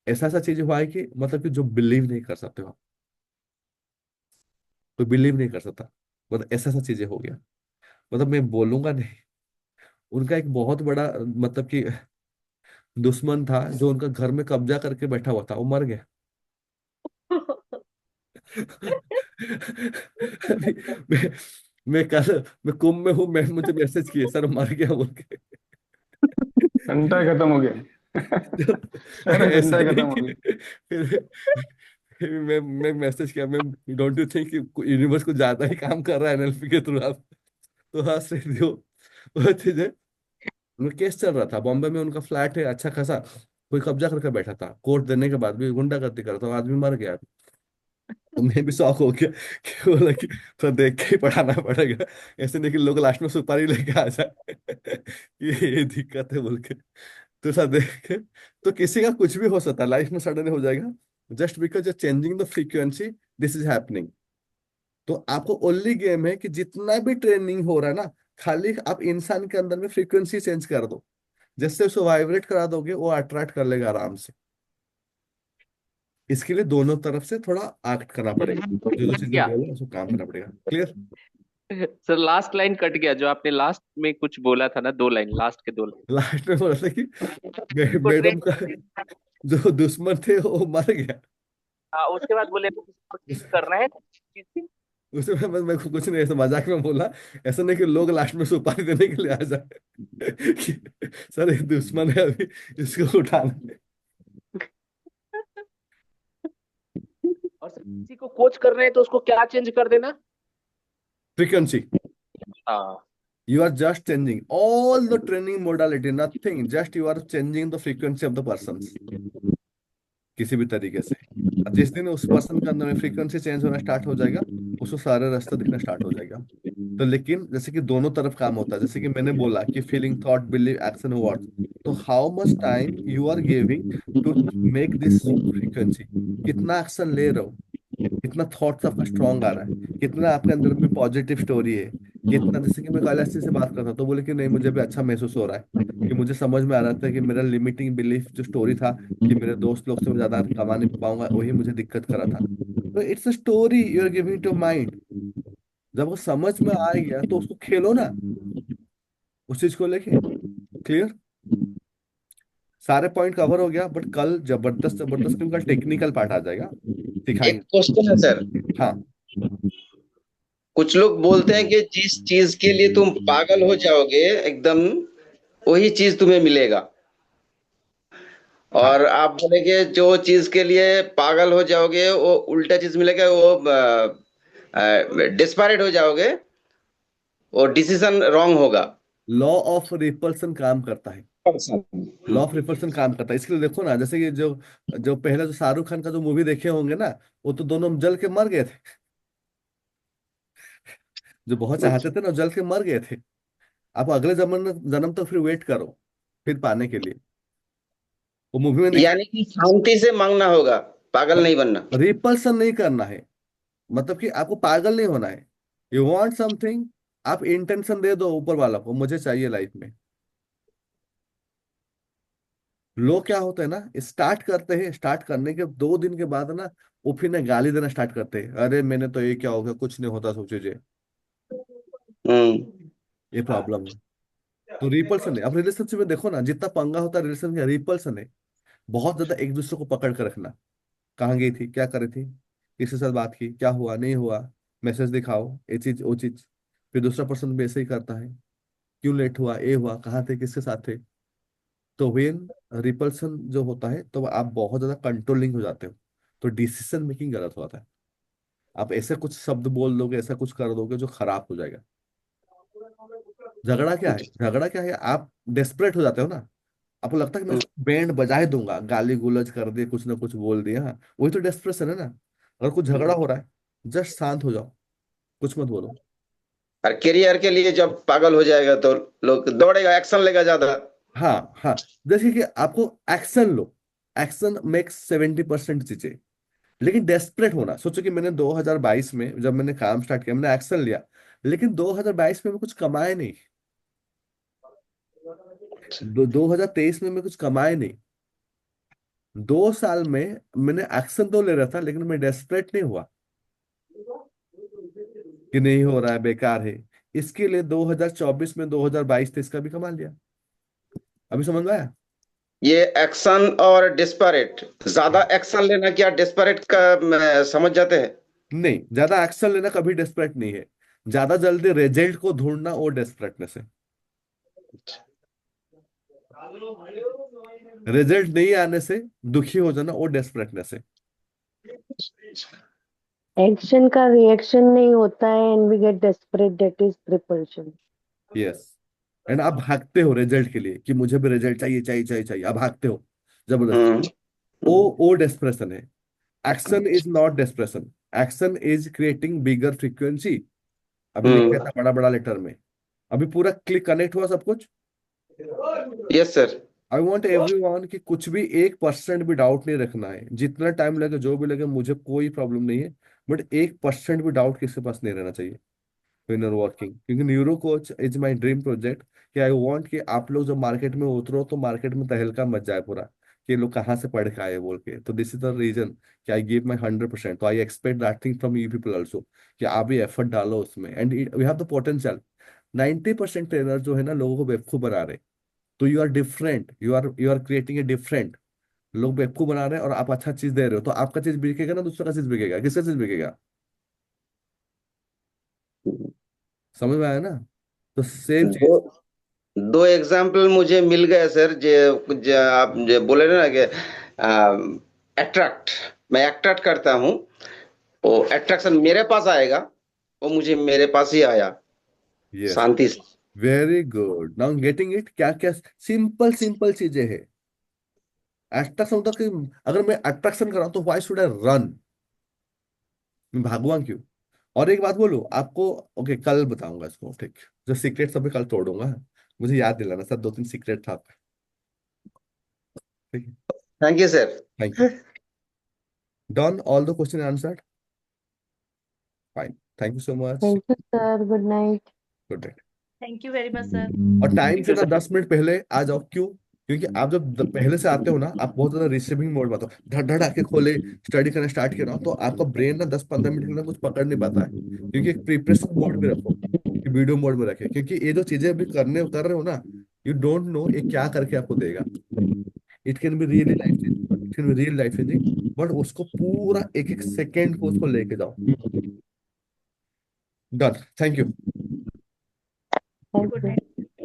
ऐसा ऐसा चीज हुआ है कि मतलब कि जो बिलीव नहीं कर सकते हो, कोई बिलीव नहीं कर सकता। मतलब ऐसा ऐसा चीजें हो गया, मतलब मैं बोलूंगा नहीं। उनका एक बहुत बड़ा मतलब कि दुश्मन था जो उनका घर में कब्जा करके बैठा हुआ था, वो मर गया। अभी मैं मैं कुंभ में हूँ, मैं मुझे मैसेज किए सर मर गया बोल के। घंटा खत्म हो गया। तो अरे ऐसा घंटा नहीं खत्म हो कि गया। फिर मैं मैसेज किया, मैं डोंट यू थिंक कि यूनिवर्स को ज्यादा ही काम कर रहा है एनएलपी के थ्रू आप। तो हंस रही थी वो चीजें। उनका केस चल रहा था बॉम्बे में, उनका फ्लैट है अच्छा खासा, कोई कब्जा करके बैठा था, कोर्ट देने के बाद भी गुंडागर्दी कर रहा था, आदमी मर गया। तो मैं भी शौक हो गया कि बोला कि तो देख के ही पढ़ाना पड़ेगा, ऐसे नहीं कि लोग लास्ट में सुपारी लेके आ जाए। ये दिक्कत है बोल के। तो ऐसा देख के तो किसी का कुछ भी हो सकता है लाइफ में, सडन हो जाएगा just because you're changing the frequency, this is happening. तो आपको ओनली गेम है कि जितना भी ट्रेनिंग हो रहा है ना, खाली आप इंसान के अंदर में फ्रीक्वेंसी चेंज कर दो, जैसे उसको वाइब्रेट करा दोगे वो अट्रैक्ट कर लेगा आराम से। इसके लिए दोनों तरफ से थोड़ा एक्ट करना पड़ेगा, जो जो कट चीजें गया बोला उसको काम करना पड़ेगा। Clear? Sir, last line cut गया जो आपने लास्ट में कुछ बोला था ना, 2 लाइन, लास्ट के 2 लाइन। लास्ट में बोला था कि को मैडम का ट्रेन, जो दुश्मन थे वो मर गया। हाँ, उसके बाद बोले चेंज उस- करना है चीज़। उसमें मैं कुछ नहीं, ऐसा मजाक में बोला। ऐसा नहीं कि लोग लास्ट में सुपारी देने के लिए आ जाए कि सर ये दुश्मन है अभी, इसको उठाना है। और सर किसी को कोच कर रहे हैं तो उसको क्या चेंज कर देना? फ्रीक्वेंसी, हाँ। you are just changing all the training modality, nothing, just you are changing the frequency of the persons, किसी भी तरीके से। और जिस दिन उस पर्सन के अंदर में फ्रीक्वेंसी चेंज होना स्टार्ट हो जाएगा, उसको सारे रास्ते दिखना स्टार्ट हो जाएगा। तो लेकिन जैसे कि दोनों तरफ काम होता है, जैसे कि मैंने बोला कि feeling, thought, believe, action, word. तो how much time you are giving to make this frequency, कितना एक्शन ले रहे हो, कितना थॉट्स आपका स्ट्रांग आ रहा है, कितना आपके अंदर में पॉजिटिव स्टोरी है, कितना। जैसे कि मैं कैलाश जी से बात करता तो बोले कि नहीं मुझे भी अच्छा महसूस हो रहा है, कि मुझे समझ में आ रहा था कि मेरा लिमिटिंग बिलीफ जो स्टोरी था कि मेरे दोस्त लोग से मैं ज्यादा कमा नहीं पाऊंगा, वही मुझे दिक्कत कर रहा था। तो it's a story you are giving to mind. जब वो समझ में आ गया तो उसको खेलो ना, उस चीज को लेके। क्लियर? सारे पॉइंट कवर हो गया, बट कल जबरदस्त जबरदस्त, क्योंकि कल टेक्निकल पार्ट आ जाएगा, एक सिखाएंगे। क्वेश्चन है सर। हाँ, कुछ लोग बोलते हैं कि जिस चीज के लिए तुम पागल हो जाओगे एकदम, वही चीज तुम्हें मिलेगा। हाँ, और आप बोलेंगे जो चीज के लिए पागल हो जाओगे वो उल्टा चीज मिलेगा, वो डिस्पैरेट हो जाओगे, वो डिसीजन रॉन्ग होगा। लॉ ऑफ रिपल्सन काम करता है। लॉ ऑफ रिपल्सन काम करता है, इसके लिए देखो ना, जैसे कि जो जो पहले जो शाहरुख खान का जो मूवी देखे होंगे ना, वो तो दोनों जल के मर गए थे। जो बहुत चाहते थे ना, जल के मर गए थे। आप अगले जन्म जन्म तक फिर वेट करो फिर पाने के लिए। वो मूवी में देखा, यानी कि शांति से मांगना होगा, पागल नहीं बनना। रिपल्सन नहीं करना है, मतलब कि आपको पागल नहीं होना है। यू वांट समथिंग, आप इंटेंशन दे दो ऊपर वाला को, मुझे चाहिए लाइफ में। लोग क्या होता है ना, स्टार्ट करते हैं, स्टार्ट करने के 2 दिन के बाद ना वो फिर ना गाली देना स्टार्ट करते हैं, अरे मैंने तो ये क्या हो गया, कुछ नहीं होता सब चीजें। हम्म। ये प्रॉब्लम है। तो रिपल्सन है। अब रिलेशनशिप में देखो ना, जितना पंगा होता है रिलेशन का, रिपल्सन है। बहुत ज्यादा एक दूसरे को पकड़ कर रखना, कहाँ गई थी, क्या कर रही थी, किसके साथ बात की, क्या हुआ नहीं हुआ, मैसेज दिखाओ, ये चीज वो चीज। फिर दूसरा पर्सन भी ऐसे ही करता है, क्यों लेट हुआ, ये हुआ, कहाँ थे, किसके साथ थे। तो वेन रिपल्सन जो होता है तो आप बहुत ज्यादा कंट्रोलिंग हो जाते हो, तो डिसीजन मेकिंग गलत होता है। आप ऐसे कुछ शब्द बोल दोगे, ऐसा कुछ कर दोगे जो खराब हो जाएगा। झगड़ा क्या है, झगड़ा क्या है, आप डेस्परेट हो जाते हो ना, आपको लगता है कि मैं इसको बैंड बजाए दूंगा, गाली गुलज कर दिए, कुछ ना कुछ बोल दिया, हाँ वही तो डेस्परेशन है ना। अगर कुछ झगड़ा हो रहा है, जस्ट शांत हो जाओ, कुछ मत बोलो। और करियर के लिए जब पागल हो जाएगा तो लोग दौड़ेगा, एक्शन लेगा ज्यादा। हाँ हाँ, जैसे कि आपको एक्शन लो, एक्शन मेक्स 70% चीजें। लेकिन डेस्परेट होना, सोचो कि मैंने 2022 में जब मैंने काम स्टार्ट किया, मैंने एक्शन लिया, लेकिन 2022 में मैं कुछ कमाए नहीं, 2023 में मैं कुछ कमाए नहीं। 2 साल में मैंने एक्शन तो ले रहा था, लेकिन मैं डेस्परेट नहीं हुआ कि नहीं हो रहा है, बेकार है। इसके लिए 2024 में 2022-23 का भी कमा लिया। अभी समझ में आया? ये एक्शन और डिस्पैरेट, ज्यादा एक्शन लेना क्या डिस्पैरेट का समझ जाते हैं? नहीं, ज्यादा एक्शन लेना कभी डेस्परेट नहीं है, ज्यादा जल्दी रिजल्ट को ढूंढना वो डेस्परेटनेस है। रिजल्ट नहीं आने से दुखी हो जाना वो डेस्परेटनेस है। एक्शन का रिएक्शन नहीं होता है and we get desperate, that is repulsion. Yes. And आप भागते हो रिजल्ट के लिए कि मुझे भी रिजल्ट चाहिए चाहिए चाहिए चाहिए, आप भागते हो जबरदस्ती। हम्म। वो डेस्परेशन है। Action is not desperation, action is creating bigger frequency. अभी लिखा था बड़ा बड़ा लेटर में। अभी पूरा क्लिक कनेक्ट हुआ सब कुछ। Yes sir. I want everyone कि कुछ भी 1% भी डाउट नहीं रखना है, जितना टाइम लगे जो भी लगे, मुझे कोई प्रॉब्लम नहीं है। बट 1% भी डाउट किसी के पास नहीं रहना चाहिए व्हेन आर वर्किंग, क्योंकि neuro coach is my dream project. कि आई वांट कि आप लोग जब मार्केट में उतरो तो मार्केट में तहलका मच जाए पूरा, कि ये लोग कहाँ से पढ़ के आए बोल के। तो दिस इज द रीजन कि आई गिव माई 100%। तो I expect that thing from you people also, कि आप भी एफर्ट डालो उसमें, and we have the potential. 90% trainer जो है ना लोगों को बेवकूफ बना रहे। तो you are different, you are creating a different. लोग बेवकूफ बना रहे हैं और आप अच्छा चीज दे रहे हो, तो आपका चीज बिकेगा ना, दूसरा का चीज बिकेगा, किसका चीज बिकेगा? समझ में आया ना? तो सेम दो चीज। दो एग्जाम्पल मुझे मिल गए सर। जो आप जो बोले ना कि अट्रैक्ट, मैं अट्रैक्ट करता हूँ, वो अट्रैक्शन मेरे पास आएगा, वो मुझे मेरे पास ही आया यस, शांति से। Very good, now getting it. क्या क्या सिंपल सिंपल चीजें हैं। अट्रैक्शन होता कि अगर मैं अट्रैक्शन कर रहा हूं तो व्हाई शुड आई रन, मैं भागूंगा क्यों? और एक बात बोलूं आपको, ओके कल बताऊंगा इसको, ठीक? जो सीक्रेट सब कल तोड़ूंगा। मुझे याद दिलाना सर, 2-3 सीक्रेट था आपका। ठीक है, thank you sir. Thank you. Done, all the question answered. Fine, thank you so much. Thank you sir, good night. Good night. Thank you very much sir. और टाइम थैंक से you ना sir. 10 minute पहले आ जाओ, क्यों? क्योंकि आप जब पहले से आते हो ना, आप बहुत ज्यादा रिसीविंग मोड में आते हो, धड़ धड़ आके खोले स्टडी करना स्टार्ट किया ना, तो आपका ब्रेन ना 10-15 मिनट के लिए कुछ पकड़ नहीं पाता है। क्योंकि एक प्रिपरेशन मोड में रखो, कि वीडियो मोड में रखे, क्योंकि ये जो चीजें अभी कर रहे हो ना, यू डोंट नो ये क्या करके आपको देगा। It can be really life changing, it can be real life changing. But उसको पूरा एक एक सेकेंड को उसको लेके जाओ। Done, thank you. Thank good you. Night.